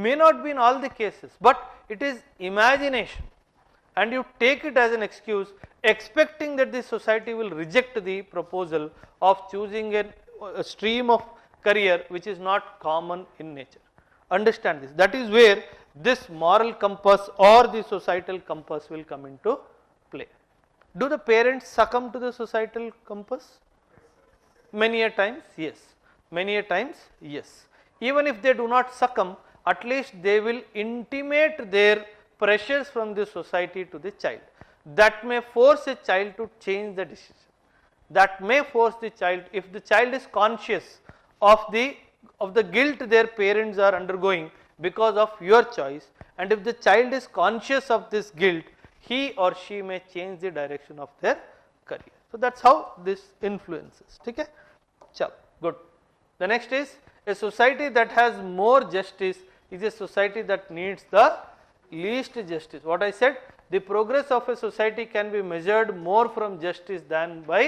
May not be in all the cases, but it is imagination, and you take it as an excuse, expecting that the society will reject the proposal of choosing a stream of career which is not common in nature. Understand this. That is where this moral compass or the societal compass will come into play. Do the parents succumb to the societal compass? Many a times, yes. Many a times, yes. Even if they do not succumb, at least they will intimate their pressures from the society to the child. That may force a child to change the decision. That may force the child, if the child is conscious of the guilt their parents are undergoing because of your choice, and if the child is conscious of this guilt, he or she may change the direction of their career. So that's how this influences. Okay? Chalo, good. The next is, a society that has more justice is a society that needs the least justice. What I said, the progress of a society can be measured more from justice than by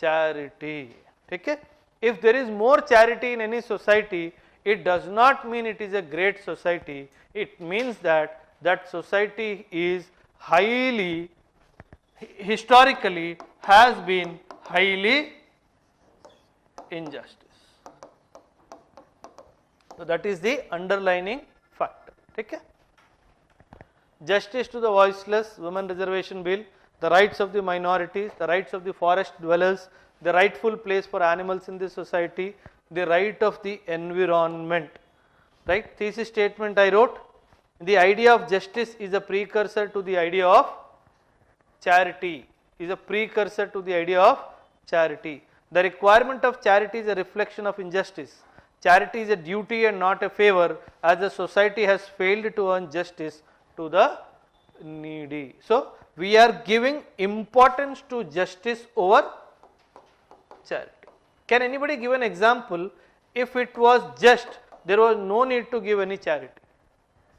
charity. Okay? If there is more charity in any society, it does not mean it is a great society. It means that that society is highly, historically has been highly injustice. So that is the underlining factor. Okay? Justice to the voiceless, Women Reservation Bill, the rights of the minorities, the rights of the forest dwellers, the rightful place for animals in the society, the right of the environment. Right? Thesis statement I wrote, the idea of justice is a precursor to the idea of charity. Is a precursor to the idea of charity. The requirement of charity is a reflection of injustice. Charity is a duty and not a favor, as the society has failed to earn justice to the needy. So we are giving importance to justice over charity. Can anybody give an example? If it was just, there was no need to give any charity,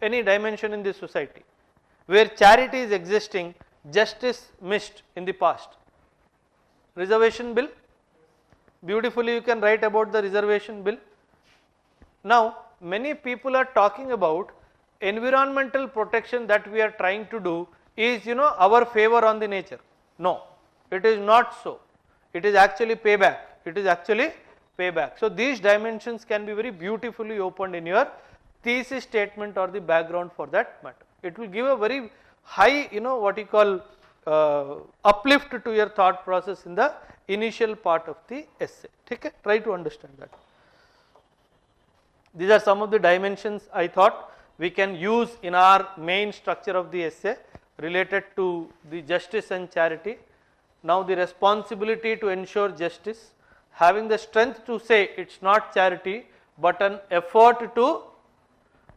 any dimension in this society, where charity is existing, justice missed in the past. Reservation bill, beautifully you can write about the reservation bill. Now many people are talking about environmental protection that we are trying to do is our favor on the nature. No, it is not so. It is actually payback. It is actually payback. So these dimensions can be very beautifully opened in your thesis statement or the background for that matter. It will give a very high what you call uplift to your thought process in the initial part of the essay. Okay? Try to understand that. These are some of the dimensions I thought. we can use in our main structure of the essay related to the justice and charity. Now the responsibility to ensure justice, having the strength to say it's not charity but an effort to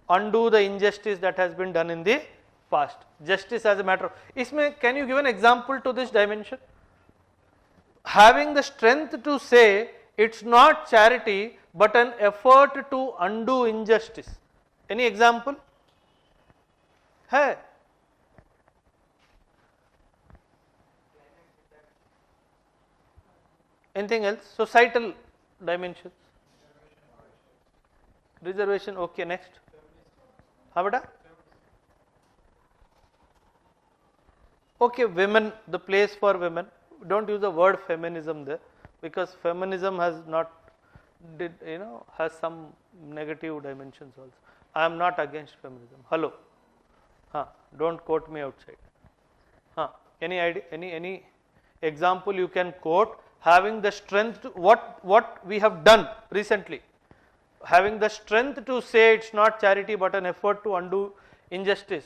undo the injustice that has been done in the past. Justice as a matter of, isme, can you give an example to this dimension? Having the strength to say it's not charity but an effort to undo injustice. Any example? Hey. Anything else? Societal dimensions. Reservation, okay, next. How about that? Okay, women, the place for women. Don't use the word feminism there, because feminism has not, has some negative dimensions also. I am not against feminism. Hello. Don't quote me outside. Any idea? Any example you can quote? Having the strength to, what we have done recently, having the strength to say it's not charity but an effort to undo injustice.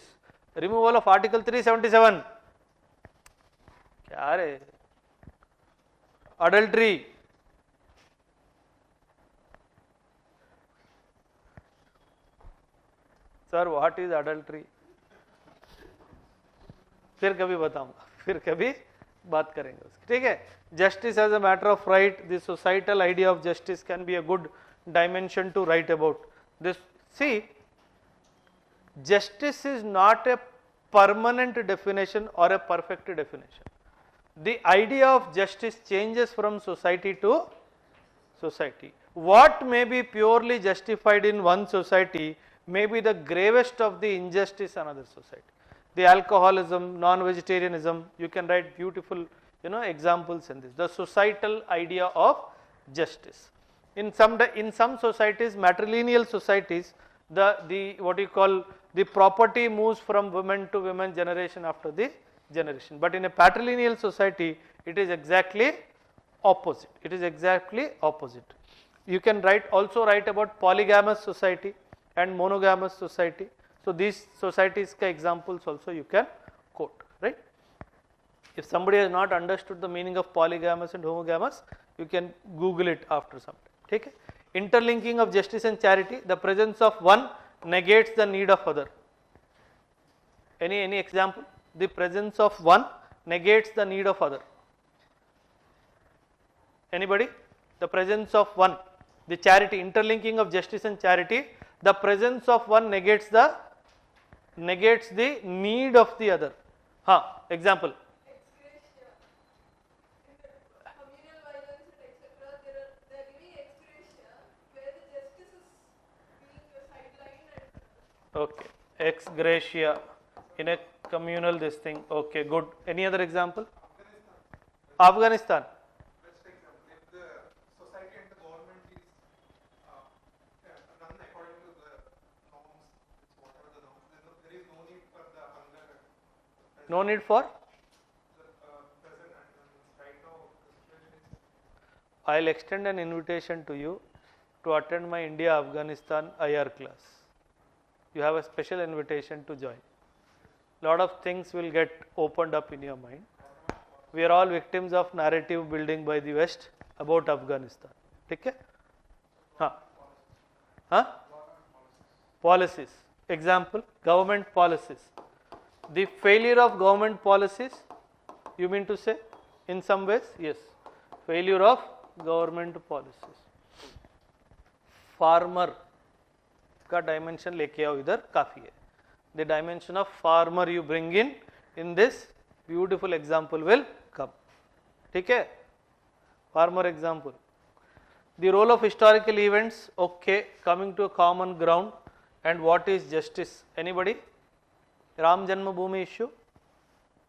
Removal of Article 377. क्या रे? Adultery. Sir, what is adultery? फिर कभी बताऊंगा, फिर कभी बात करेंगे उसकी, ठीक है. Justice as a matter of right, the societal idea of justice can be a good dimension to write about this. See, justice is not a permanent definition or a perfect definition. The idea of justice changes from society to society. What may be purely justified in one society may be the gravest of the injustice in another society. The alcoholism, non-vegetarianism, you can write beautiful examples in this. The societal idea of justice. In some societies, matrilineal societies, the what you call the property moves from women to women generation after the generation. But in a patrilineal society, it is exactly opposite. It is exactly opposite. You can also write about polygamous society and monogamous society. So these societies ka examples also you can quote, right? If somebody has not understood the meaning of polygamous and homogamous, you can Google it after some time. Okay? Interlinking of justice and charity, the presence of one negates the need of other. Any example? The presence of one negates the need of other. Anybody? The presence of one, the charity, interlinking of justice and charity, the presence of one negates the need of the other. Example. Ex-gratia. In the communal violence and etc., they are giving ex-gratia where the justice is being sidelined. Okay, ex gratia in a communal this thing. Okay, good. Any other example? Afghanistan. Best example, if the society and the government is run according to the norms, whatever the norms, there is no need for the hunger. No need for? The present and right now the situation is. I'll extend an invitation to you to attend my India-Afghanistan IR class. You have a special invitation to join. Lot of things will get opened up in your mind. We are all victims of narrative building by the West about Afghanistan. Okay? Policies. Example, government policies. The failure of government policies, you mean to say, in some ways? Yes. Failure of government policies. Farmer का dimension लेके आओ इधर काफी है. The dimension of farmer you bring in this beautiful example will come. ठीक है? Farmer example. The role of historical events, okay, coming to a common ground, and what is justice? Anybody? Ram Janma Bhoomi issue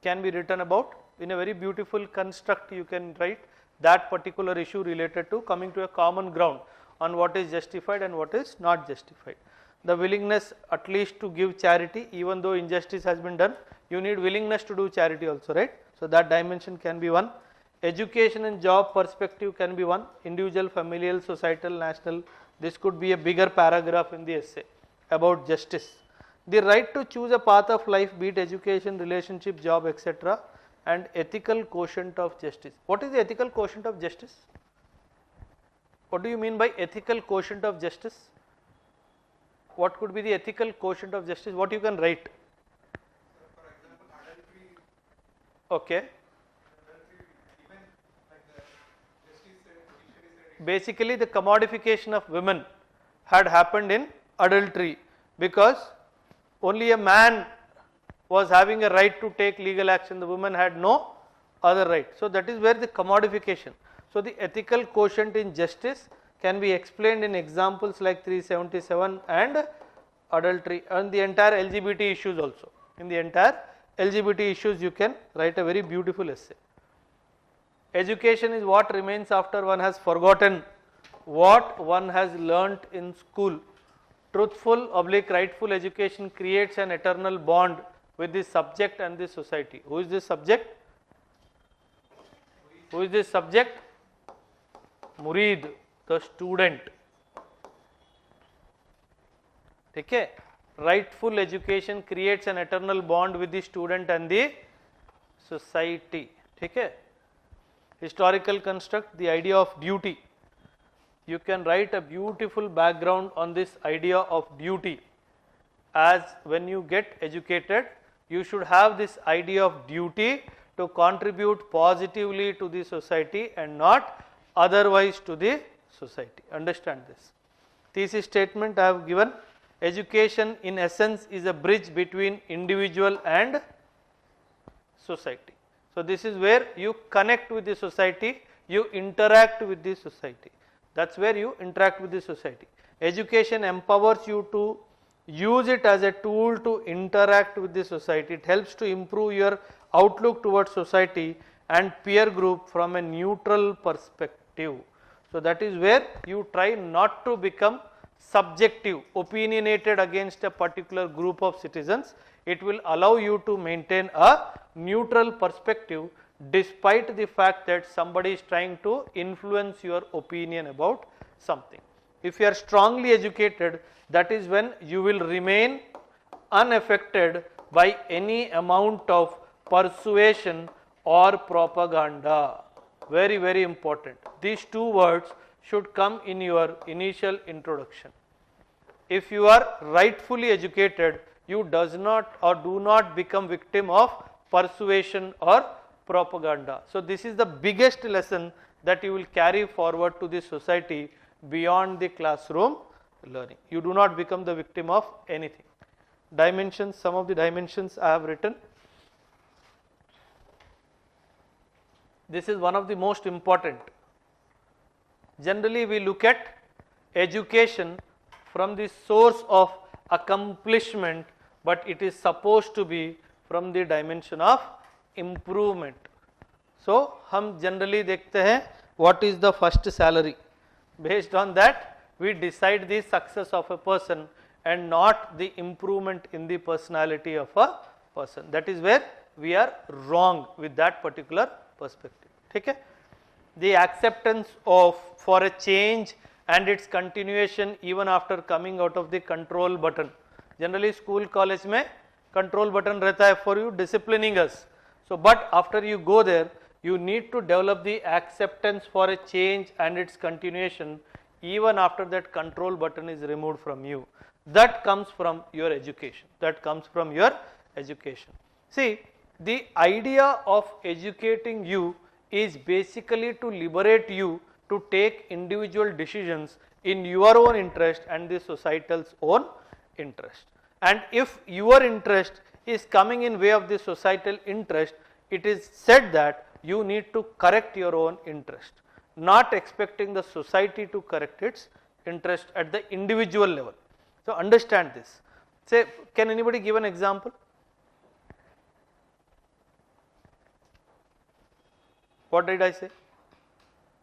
can be written about in a very beautiful construct. You can write that particular issue related to coming to a common ground on what is justified and what is not justified. The willingness at least to give charity, even though injustice has been done, you need willingness to do charity also, right? So that dimension can be one. Education and job perspective can be one. Individual, familial, societal, national. This could be a bigger paragraph in the essay about justice. the right to choose a path of life, be it education, relationship, job, etc., and ethical quotient of justice. What is the ethical quotient of justice? What do you mean by ethical quotient of justice? What could be the ethical quotient of justice? What you can write? For example, adultery, Okay. even like the justice said, judiciary said, Basically, the commodification of women had happened in adultery because only a man was having a right to take legal action, the woman had no other right. So, that is where the commodification. So, the ethical quotient in justice can be explained in examples like 377 and adultery and the entire LGBT issues also. In the entire LGBT issues you can write a very beautiful essay. Education is what remains after one has forgotten what one has learnt in school. Truthful / rightful education creates an eternal bond with the subject and the society. Who is this subject? Who is this subject? Murid, the student. Okay? Rightful education creates an eternal bond with the student and the society. Okay? Historical construct, the idea of duty. You can write a beautiful background on this idea of duty. As when you get educated, you should have this idea of duty to contribute positively to the society and not otherwise to the society. Understand this. Thesis statement I have given. Education in essence is a bridge between individual and society. So, this is where you connect with the society, you interact with the society. That is where you interact with the society. Education empowers you to use it as a tool to interact with the society. It helps to improve your outlook towards society and peer group from a neutral perspective. So, that is where you try not to become subjective, opinionated against a particular group of citizens. It will allow you to maintain a neutral perspective despite the fact that somebody is trying to influence your opinion about something. If you are strongly educated, that is when you will remain unaffected by any amount of persuasion or propaganda. Very, very important. These two words should come in your initial introduction. If you are rightfully educated, you does not or do not become victim of persuasion or propaganda. So, this is the biggest lesson that you will carry forward to the society beyond the classroom learning. You do not become the victim of anything. Dimensions, some of the dimensions I have written. This is one of the most important. Generally, we look at education from the source of accomplishment, but it is supposed to be from the dimension of improvement. So, हम generally देखते हैं what is the first salary. Based on that, we decide the success of a person and not the improvement in the personality of a person. That is where we are wrong with that particular perspective. Okay? The acceptance of for a change and its continuation even after coming out of the control button. Generally school college में control button रहता है for you disciplining us. So, but after you go there, you need to develop the acceptance for a change and its continuation even after that control button is removed from you. That comes from your education. That comes from your education. See, the idea of educating you is basically to liberate you to take individual decisions in your own interest and the societal's own interest. And if your interest is coming in way of the societal interest, it is said that you need to correct your own interest, not expecting the society to correct its interest at the individual level. So, understand this. Say, can anybody give an example? What did I say?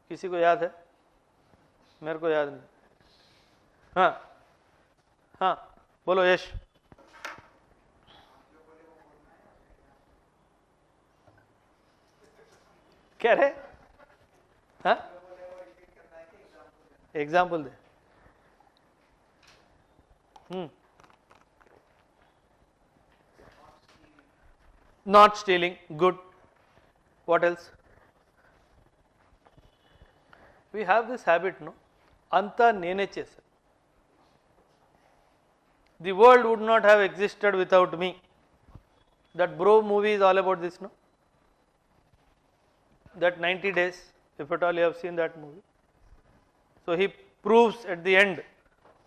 किसी को याद है? मेरे को याद नहीं. हाँ, हाँ, बोलो यश. क्या रे? हाँ? Example they. not stealing, good. What else? We have this habit, no? Anta nene chesa. The world would not have existed without me. That Bro movie is all about this, no? That 90 days, if at all you have seen that movie. So he proves at the end,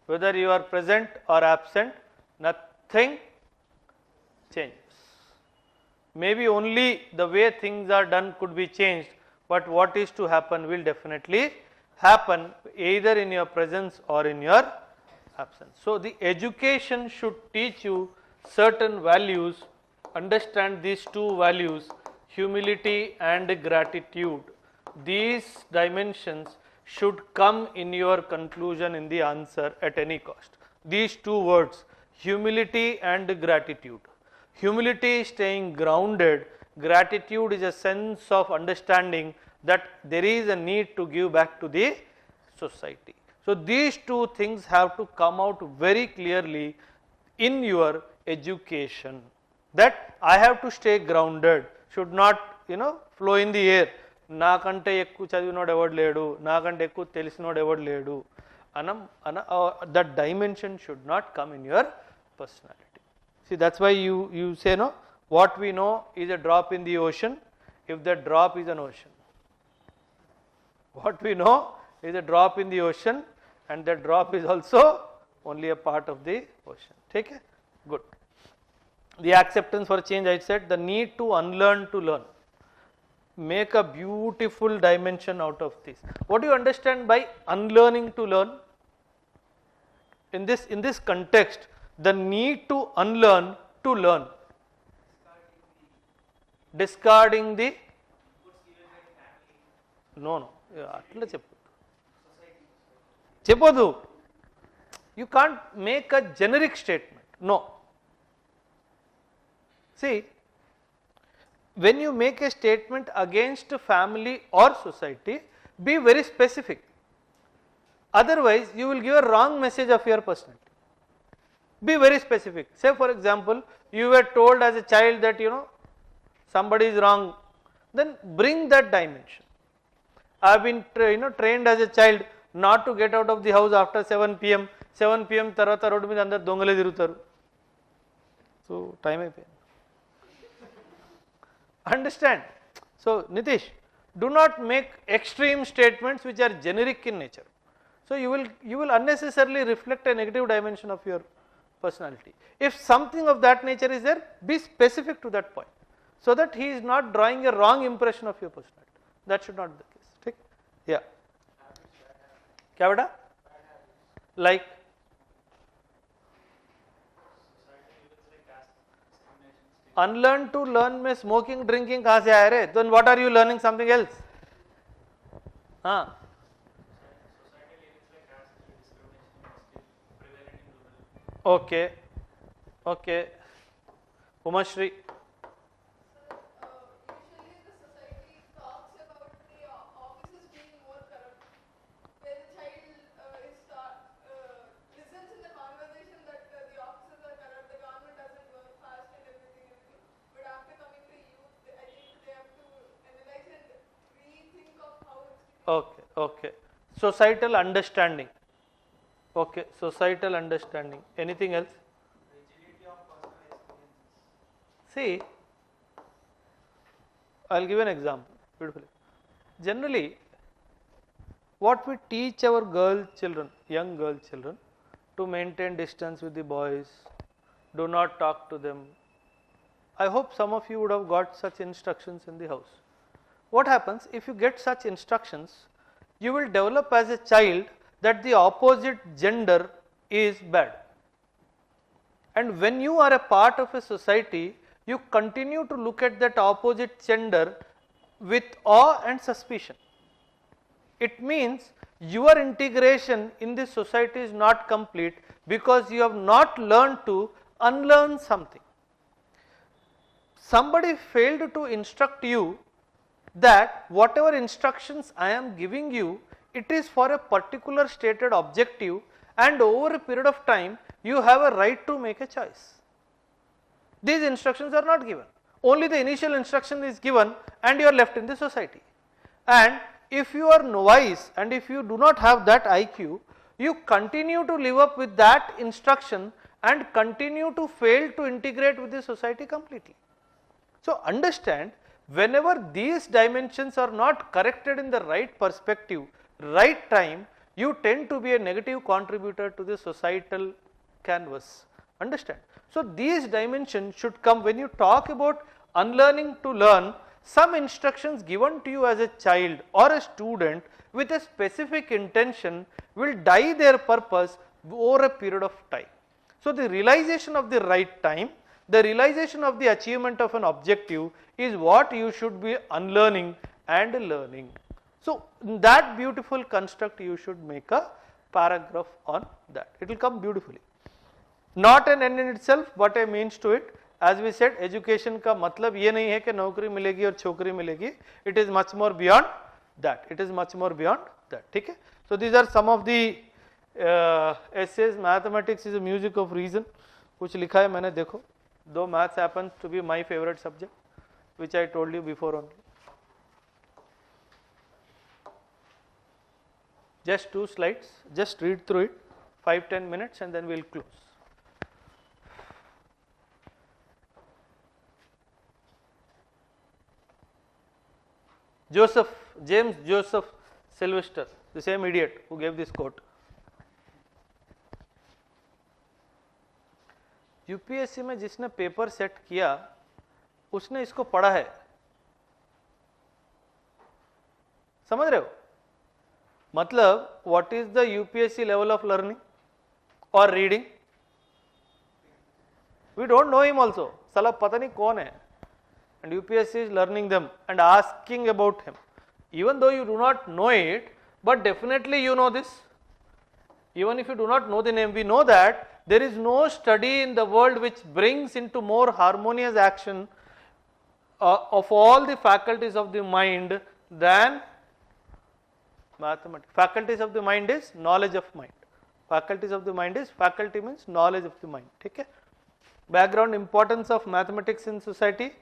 whether you are present or absent, nothing changes. Maybe only the way things are done could be changed, but what is to happen will definitely happen either in your presence or in your absence. So the education should teach you certain values. Understand these two values, humility and gratitude. These dimensions should come in your conclusion in the answer at any cost. These two words, humility and gratitude. Humility is staying grounded, gratitude is a sense of understanding that there is a need to give back to the society. So these two things have to come out very clearly in your education, that I have to stay grounded, should not flow in the air. నాకంటే ఎక్కువ చదివినోడు ఎవడు లేడు, నాకంటే ఎక్కువ తెలిసినోడు ఎవడు లేడు that dimension should not come in your personality. See, that's why you say, no, what we know is a drop in the ocean if that drop is an ocean. What we know is a drop in the ocean and that drop is also only a part of the ocean. Take it? Good. The acceptance for change, I said, the need to unlearn to learn. Make a beautiful dimension out of this. What do you understand by unlearning to learn? In this context, the need to unlearn to learn. Discarding the no atla చెప్పొద్దు. You can't make a generic statement. No. See, when you make a statement against family or society, be very specific. Otherwise, you will give a wrong message of your personality. Be very specific. Say, for example, you were told as a child that somebody is wrong, then bring that dimension. I have been trained as a child not to get out of the house after 7 p.m. 7 p.m. తర్వాత road మీద అందరు దొంగలే తిరుగుతారు. So time అయిపోయింది. Understand? So Nitish, do not make extreme statements which are generic in nature. So you will unnecessarily reflect a negative dimension of your personality. If something of that nature is there, be specific to that point, so that he is not drawing a wrong impression of your personality. That should not be the case. ठीक? Yeah. क्या बेटा? Like? Unlearn to learn में smoking, drinking कहाँ से आया रे? Then what are you learning something else? हाँ. Okay. Okay. Umashri. Usually the society talks about the officers being more corrupt. Where the child listens in the conversation that the officers are corrupt, the government doesn't work fast and everything. But after coming to youth, I think they have to analyze and rethink of how it's. Okay. Societal understanding. Okay. Societal understanding. Anything else? Rigidity of personal experiences. See, I'll give an example beautifully. Generally, what we teach our young girl children, to maintain distance with the boys, do not talk to them. I hope some of you would have got such instructions in the house. What happens if you get such instructions? You will develop as a child that the opposite gender is bad. And when you are a part of a society, you continue to look at that opposite gender with awe and suspicion. It means your integration in this society is not complete because you have not learned to unlearn something. Somebody failed to instruct you that whatever instructions I am giving you, it is for a particular stated objective, and over a period of time you have a right to make a choice. These instructions are not given. only the initial instruction is given and you are left in the society. And if you are novice and if you do not have that IQ, you continue to live up with that instruction and continue to fail to integrate with the society completely. So understand, whenever these dimensions are not corrected in the right perspective, right time, you tend to be a negative contributor to the societal canvas. Understand? So these dimensions should come when you talk about unlearning to learn. Some instructions given to you as a child or a student with a specific intention will die their purpose over a period of time. So the realization of the right time, the realization of the achievement of an objective is what you should be unlearning and learning. So in that beautiful construct you should make a paragraph on that. It will come beautifully. Not an end in itself but a means to it. As we said, education का मतलब ये नहीं है कि नौकरी मिलेगी और छोकरी मिलेगी. It is much more beyond that. It is much more beyond that. ठीक है? So these are some of the essays. Mathematics is a music of reason. कुछ लिखा है मैंने, देखो. Though maths happens to be my favorite subject, which I told you before only. Just 2 slides. Just read through it. 5-10 minutes and then we will close. James Joseph Sylvester, the same idiot who gave this quote. UPSC में जिसने paper set किया उसने इसको पढ़ा है, समझ रहे हो? मतलब what is the UPSC level of learning और reading? We don't know him also, साला पता नहीं कौन है, and UPSC is learning them and asking about him. Even though you do not know it, but definitely you know this. Even if you do not know the name, we know that there is no study in the world which brings into more harmonious action of all the faculties of the mind than mathematics. Faculties of the mind is knowledge of mind. Faculties of the mind is, faculty means knowledge of the mind. Okay? Background importance of mathematics in society.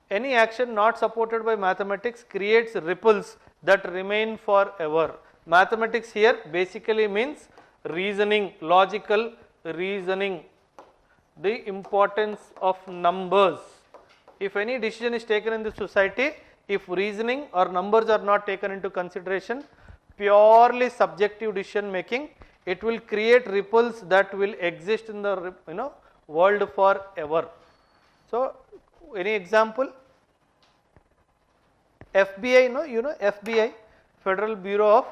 Any action not supported by mathematics creates ripples that remain forever. Mathematics here basically means reasoning, logical reasoning, the importance of numbers. If any decision is taken in the society, if reasoning or numbers are not taken into consideration, purely subjective decision making, it will create ripples that will exist in the world forever. So any example? FBI, no, you know FBI, Federal Bureau of,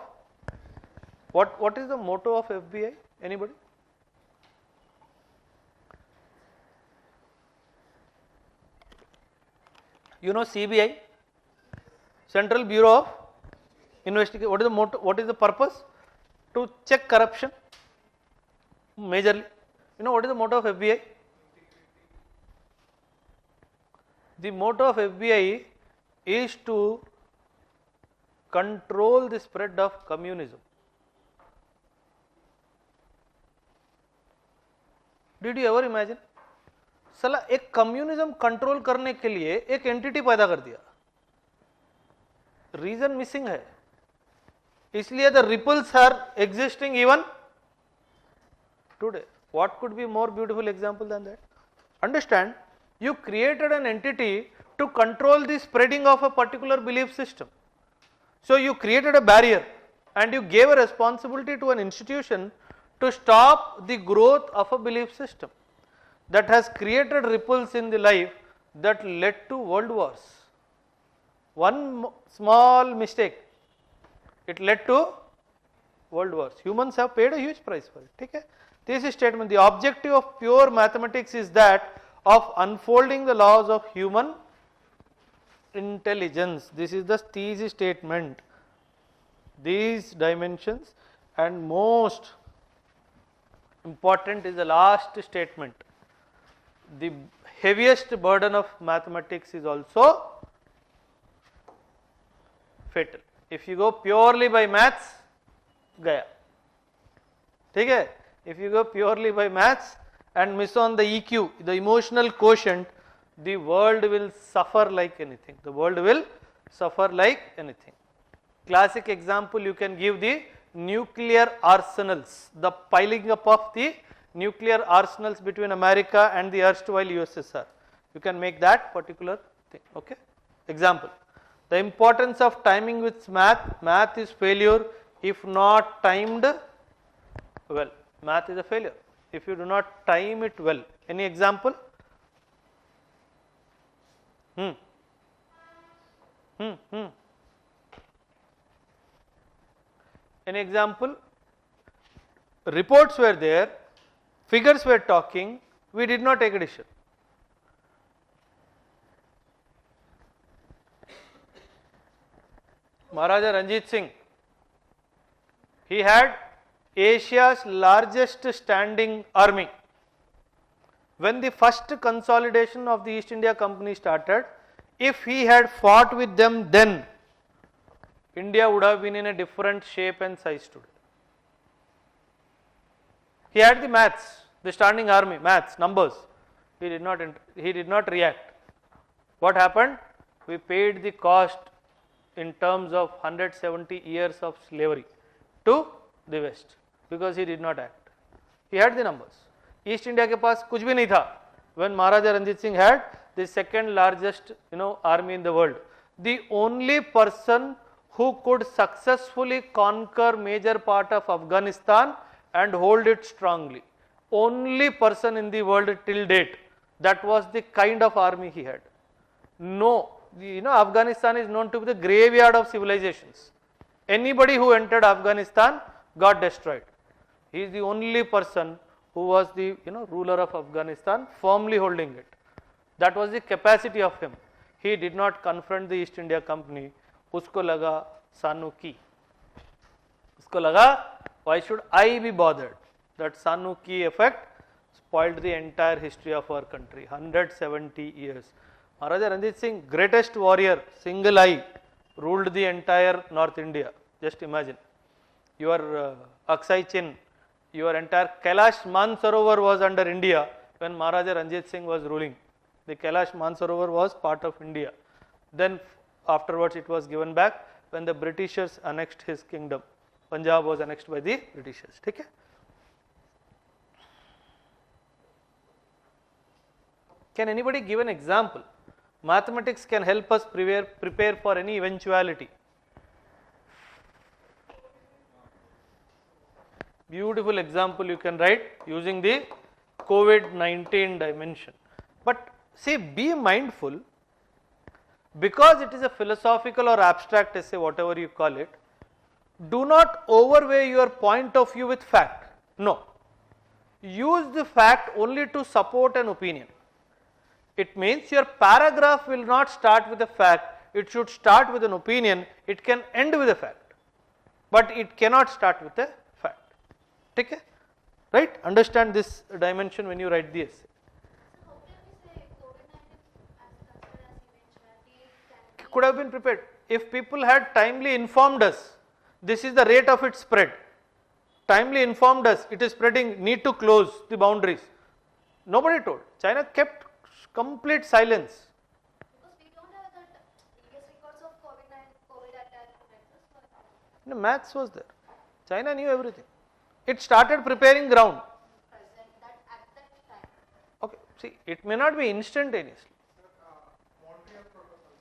what is the motto of FBI? Anybody? You know CBI, Central Bureau of Investigation. What is the motto? What is the purpose? To check corruption majorly. You know what is the motto of FBI? The motto of FBI is to control the spread of communism. Did you ever imagine? साला एक communism control करने के लिए एक entity पैदा कर दिया. Reason missing है, इसलिए the ripples are existing even today. What could be more beautiful example than that? Understand, you created an entity to control the spreading of a particular belief system. So you created a barrier and you gave a responsibility to an institution to stop the growth of a belief system that has created ripples in the life that led to world wars. One small mistake, it led to world wars. Humans have paid a huge price for it. Okay? This is statement. The objective of pure mathematics is that of unfolding the laws of human intelligence. This is the thesis statement. These dimensions, and most important is the last statement. The heaviest burden of mathematics is also fatal. If you go purely by maths, gaya. ठीक है? If you go purely by maths and miss on the EQ, the emotional quotient, the world will suffer like anything. The world will suffer like anything. Classic example you can give the nuclear arsenals, the piling up of the nuclear arsenals between America and the erstwhile USSR. You can make that particular thing. Okay. Example. The importance of timing with math. Math is failure if not timed well. Math is a failure if you do not time it well. Any example? Any example? Reports were there, figures were talking, we did not take a decision. Maharaja Ranjit Singh, he had Asia's largest standing army. When the first consolidation of the East India Company started, if he had fought with them then, India would have been in a different shape and size today. He had the maths, the standing army, maths, numbers. He did not react. What happened? We paid the cost in terms of 170 years of slavery to the West because he did not act. He had the numbers. East India के पास कुछ भी नहीं था when Maharaja Ranjit Singh had the second largest army in the world. The only person who could successfully conquer major part of Afghanistan and hold it strongly. Only person in the world till date. That was the kind of army he had. No, Afghanistan is known to be the graveyard of civilizations. Anybody who entered Afghanistan got destroyed. He is the only person who was the ruler of Afghanistan, firmly holding it. That was the capacity of him. He did not confront the East India Company. Usko laga Sanu ki. Usko laga, why should I be bothered? That Sanu ki effect spoiled the entire history of our country. 170 years. Maharaja Ranjit Singh, greatest warrior, single eye, ruled the entire North India. Just imagine. Your Aksai Chin, your entire Kailash Mansarovar was under India when Maharaja Ranjit Singh was ruling. The Kailash Mansarovar was part of India. Then afterwards it was given back when the Britishers annexed his kingdom. Punjab was annexed by the Britishers. Okay? Can anybody give an example? Mathematics can help us prepare for any eventuality. Beautiful example you can write using the COVID-19 dimension. But see, be mindful, because it is a philosophical or abstract essay, whatever you call it, do not overweigh your point of view with fact. No. Use the fact only to support an opinion. It means your paragraph will not start with a fact, it should start with an opinion, it can end with a fact, but it cannot start with a fact. Okay? Right? Understand this dimension when you write the essay. So how can we say COVID-19 as considered as eventuality Could have been prepared. If people had timely informed us, this is the rate of its spread. Timely informed us, it is spreading, need to close the boundaries. Nobody told. China kept complete silence. because we don't have that previous records of COVID attack like this. No, maths was there. China knew everything. It started preparing ground. Present that at that time. Okay, see, it may not be instantaneously. Montreal Protocol.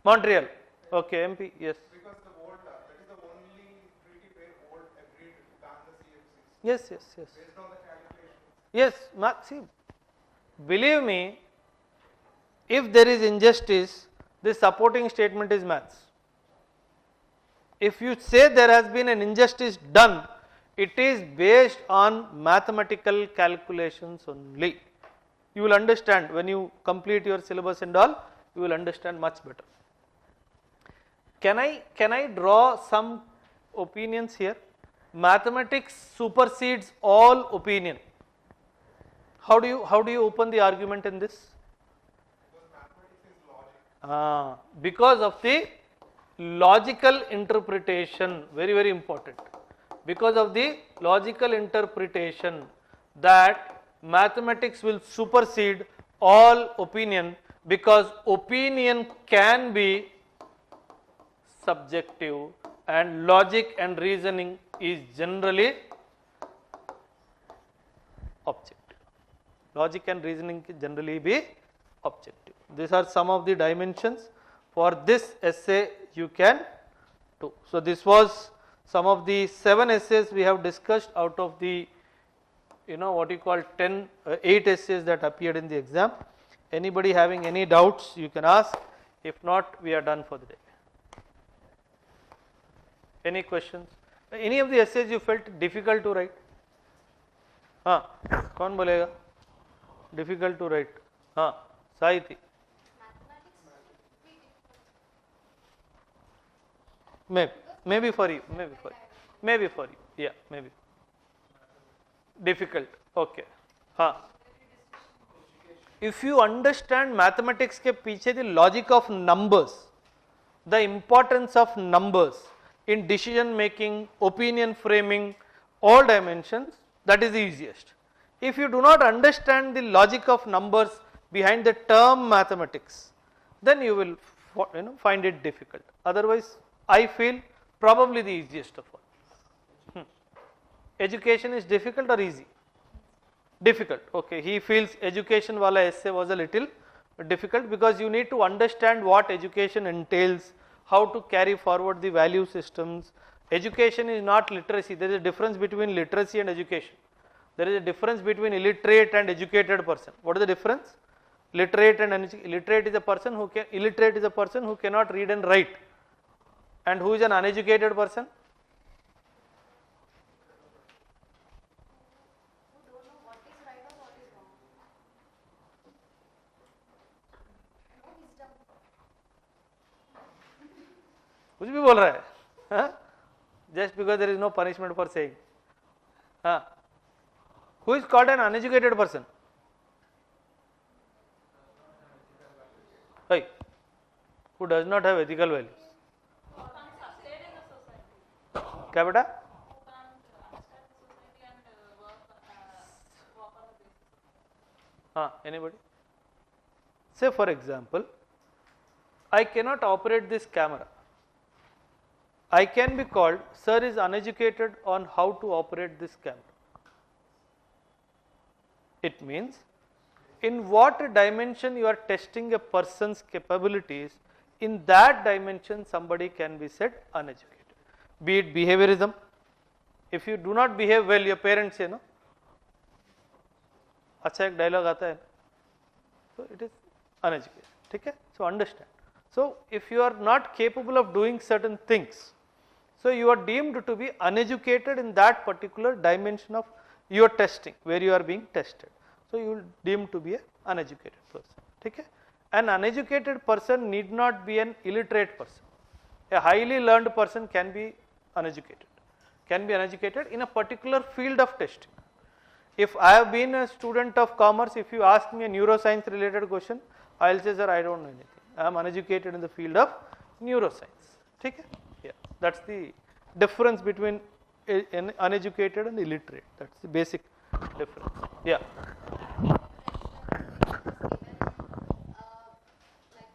Montreal. Okay, MP, yes. Because that is the only treaty where world agreed to ban the CFCs. Yes, yes, yes. Based on the calculations. Yes, see, believe me, if there is injustice, the supporting statement is maths. If you say there has been an injustice done, it is based on mathematical calculations only. You will understand when you complete your syllabus and all, you will understand much better. Can I draw some opinions here? Mathematics supersedes all opinion. How do you open the argument in this? Because mathematics is logic. Because of the logical interpretation, very, very important. Because of the logical interpretation that mathematics will supersede all opinion, because opinion can be subjective and logic and reasoning is generally objective. Logic and reasoning can generally be objective. These are some of the dimensions for this essay you can do. So this was some of the 7 essays we have discussed out of the what you call 8 essays that appeared in the exam. Anybody having any doubts you can ask, if not we are done for the day. Any questions? Any of the essays you felt difficult to write? हाँ, कौन बोलेगा? Difficult to write. हाँ, साहिती. Maybe for you, yeah, maybe. Difficult, okay. हाँ. If you understand mathematics के पीछे the logic of numbers, the importance of numbers in decision making, opinion framing, all dimensions, that is the easiest. If you do not understand the logic of numbers behind the term mathematics, then you will find it difficult. Otherwise, I feel probably the easiest of all. Education is difficult or easy? Difficult. Okay, he feels education wala essay was a little difficult because you need to understand what education entails, how to carry forward the value systems. Education is not literacy. There is a difference between literacy and education. There is a difference between illiterate and educated person. What is the difference? Literate and illiterate is a person who can, illiterate is a person who cannot read and write. And who is an uneducated person? Who don't know what is right or what is wrong. No wisdom. कुछ भी बोल रहा है, हाँ? Just because there is no punishment for saying. हाँ? Who is called an uneducated person? Hey, who does not have ethical values. क्या बेटा? हाँ, anybody? Say for example, I cannot operate this camera. I can be called, sir is uneducated on how to operate this camera. It means, in what dimension you are testing a person's capabilities, in that dimension somebody can be said uneducated. Be it behaviorism. If you do not behave well, your parents say no. अच्छा एक dialogue आता है. So it is uneducated. ठीक है? So understand. So if you are not capable of doing certain things, so you are deemed to be uneducated in that particular dimension of your testing, where you are being tested. So you will deemed to be an uneducated person. ठीक है? An uneducated person need not be an illiterate person. A highly learned person can be uneducated. Can be uneducated in a particular field of testing. If I have been a student of commerce, if you ask me a neuroscience related question, I will say, sir, I don't know anything. I am uneducated in the field of neuroscience. ठीक है? Yeah, that's the difference between an uneducated and illiterate. That's the basic difference. Yeah. Like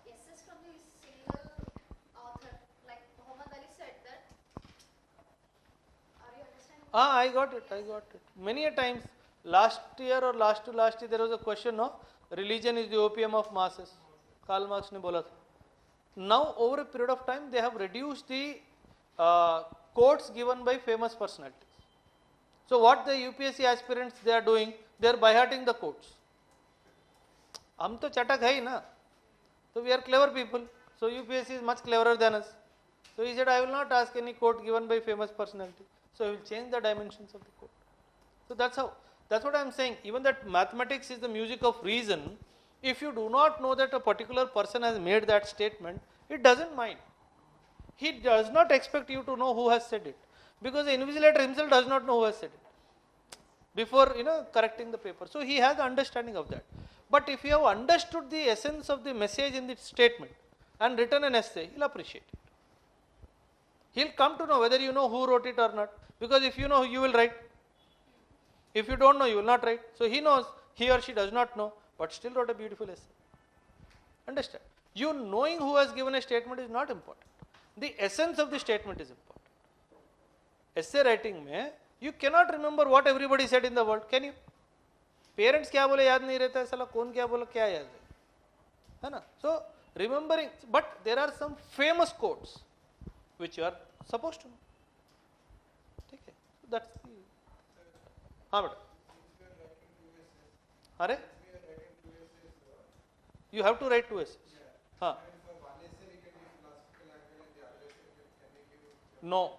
essays from the single author, like Muhammad Ali said that. Are you understanding? I got it. Many a times, last year or last to last year, there was a question, no? Religion is the opium of masses. Karl Marx ने बोला था. Now, over a period of time, they have reduced the quotes given by famous personalities. So, what the UPSC aspirants they are doing, they are by-hearting the quotes. हम तो चटक है ही ना. So, we are clever people. So, UPSC is much cleverer than us. So, he said, I will not ask any quote given by famous personality. So, he will change the dimensions of the quote. So, that's how. That's what I am saying. Even that mathematics is the music of reason. If you do not know that a particular person has made that statement, it doesn't mind. He does not expect you to know who has said it, because the invigilator himself does not know who has said it before correcting the paper. So he has the understanding of that. But if you have understood the essence of the message in the statement and written an essay, he'll appreciate it. He'll come to know whether you know who wrote it or not, because if you know, you will write. If you don't know, you will not write. So he knows he or she does not know, but still wrote a beautiful essay. Understand? You knowing who has given a statement is not important. The essence of the statement is important. Essay writing में you cannot remember what everybody said in the world, can you? Parents क्या बोले याद नहीं रहता है, साला कौन क्या बोला क्या याद है ना? So remembering, but there are some famous quotes which you are supposed to know. ठीक है? That's the. हाँ बेटा. अरे? You have to write 2 essays. हाँ. No.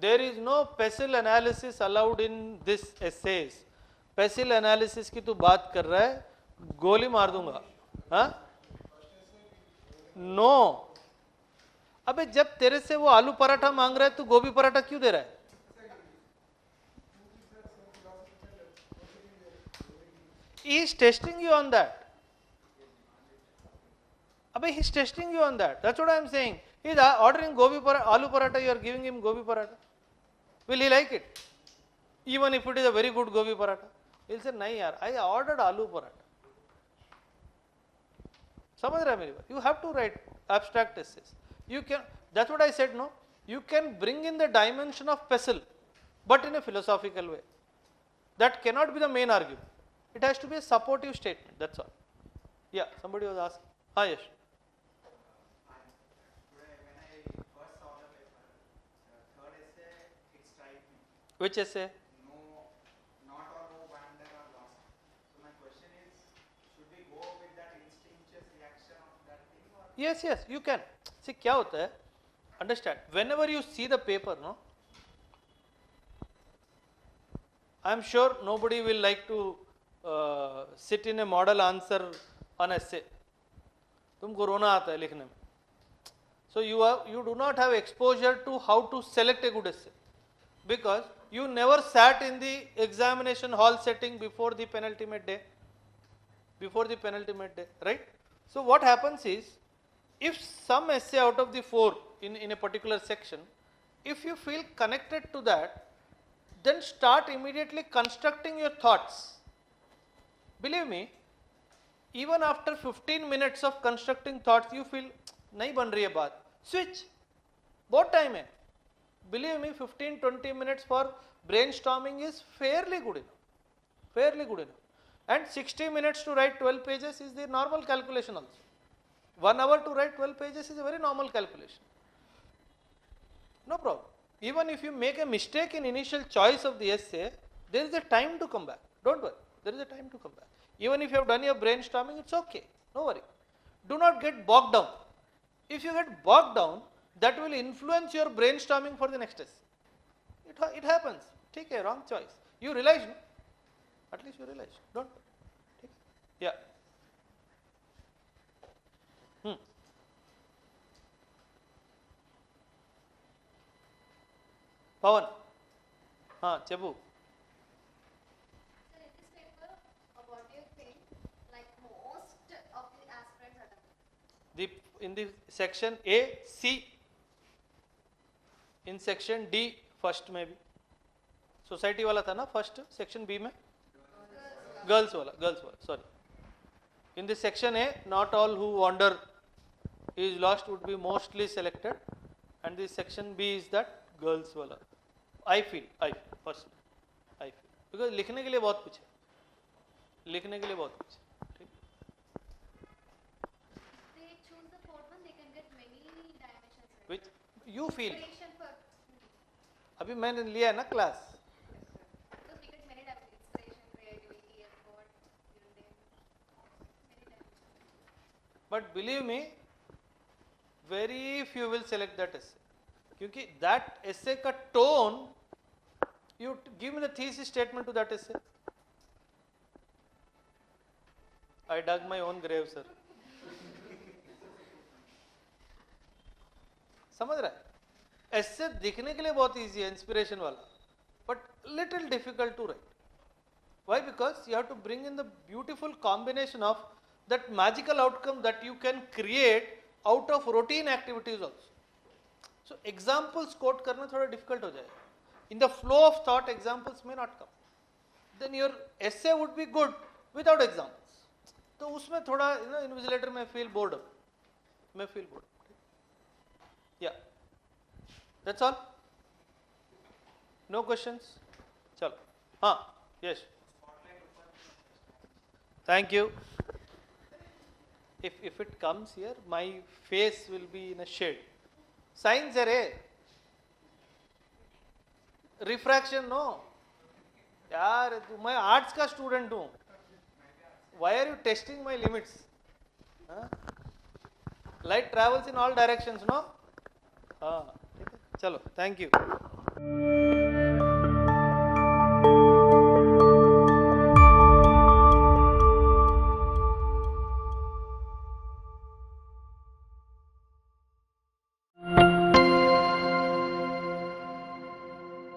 There is no PECIL analysis allowed in this essays. PECIL analysis की तू बात कर रहा है, गोली मार दूंगा. हाँ? No. अबे जब तेरे से वो आलू पराठा मांग रहा है, तू गोभी पराठा क्यों दे रहा है? He is testing you on that. Abhi, he is testing you on that. That's what I am saying. He is ordering gobi paratha, aloo paratha, you are giving him gobi paratha. Will he like it? Even if it is a very good gobi paratha. He will say, nahi yaar, I ordered aloo paratha. समझ रहा है मेरी बात? You have to write abstract essays. You can, that's what I said, no? You can bring in the dimension of PECIL, but in a philosophical way. That cannot be the main argument. It has to be a supportive statement, that's all. Yeah, somebody was asking. Ah, yes. Today when I first saw the paper, third essay, it struck me. Which essay? No, not or no, wonder or lost. So my question is, should we go with that instinctual reaction of that thing or? Yes, yes, you can. See, क्या होता है? Understand, whenever you see the paper, no? I am sure nobody will like to sit in a model answer on essay. तुमको रोना आता है लिखने में. So you do not have exposure to how to select a good essay, because you never sat in the examination hall setting before the penultimate day. Right? So what happens is, if some essay out of the 4 in a particular section, if you feel connected to that, then start immediately constructing your thoughts. Believe me, even after 15 minutes of constructing thoughts, you feel नहीं बन रही है बात. Switch. बहुत time है. Believe me, 15-20 minutes for brainstorming is fairly good enough. And 60 minutes to write 12 pages is the normal calculation also. 1 hour to write 12 pages is a very normal calculation. No problem. Even if you make a mistake in initial choice of the essay, there is a time to come back. Don't worry. There is a time to come back. Even if you have done your brainstorming, it's okay. No worry. Do not get bogged down. If you get bogged down, that will influence your brainstorming for the next essay. It happens. Take a wrong choice. You realize, no? At least you realize. Don't. Take. Yeah. Pawan. हाँ चेबू. Sir, in this paper, what do you think, like most of the aspirants attempt? In the section A, C. In section D, first में भी. Society वाला था ना first, section B में. Girls वाला. Sorry. In the section A, not all who wander is lost would be mostly selected, and the section B is that girls वाला. I feel first. I feel because लिखने के लिए बहुत कुछ है. ठीक. They choose the fourth one, they can get many dimensions. Right? Which you feel. Inspiration for. अभी मैंने लिया है ना class. So we get many dimensions. Inspiration, creativity, effort, building, many dimensions. But believe me, very few will select that essay. क्योंकि that essay का tone, you give me the thesis statement to that essay. I dug my own grave, sir. समझ रहा है? essay दिखने के लिए बहुत easy है, inspiration वाला, but little difficult to write. Why? Because you have to bring in the beautiful combination of that magical outcome that you can create out of routine activities also. So examples quote करना थोड़ा difficult हो जाएगा. In the flow of thought, examples may not come. Then your essay would be good without examples. तो उसमें थोड़ा invigilator में feel bored, या that's all. No questions. चलो. हाँ, yes, thank you. If it comes here, my face will be in a shade. Science है रे. Refraction no. यार मैं आर्ट्स का स्टूडेंट हूँ. Why are you testing my limits? Light travels in all directions, no? हाँ, ठीक है. चलो, thank you.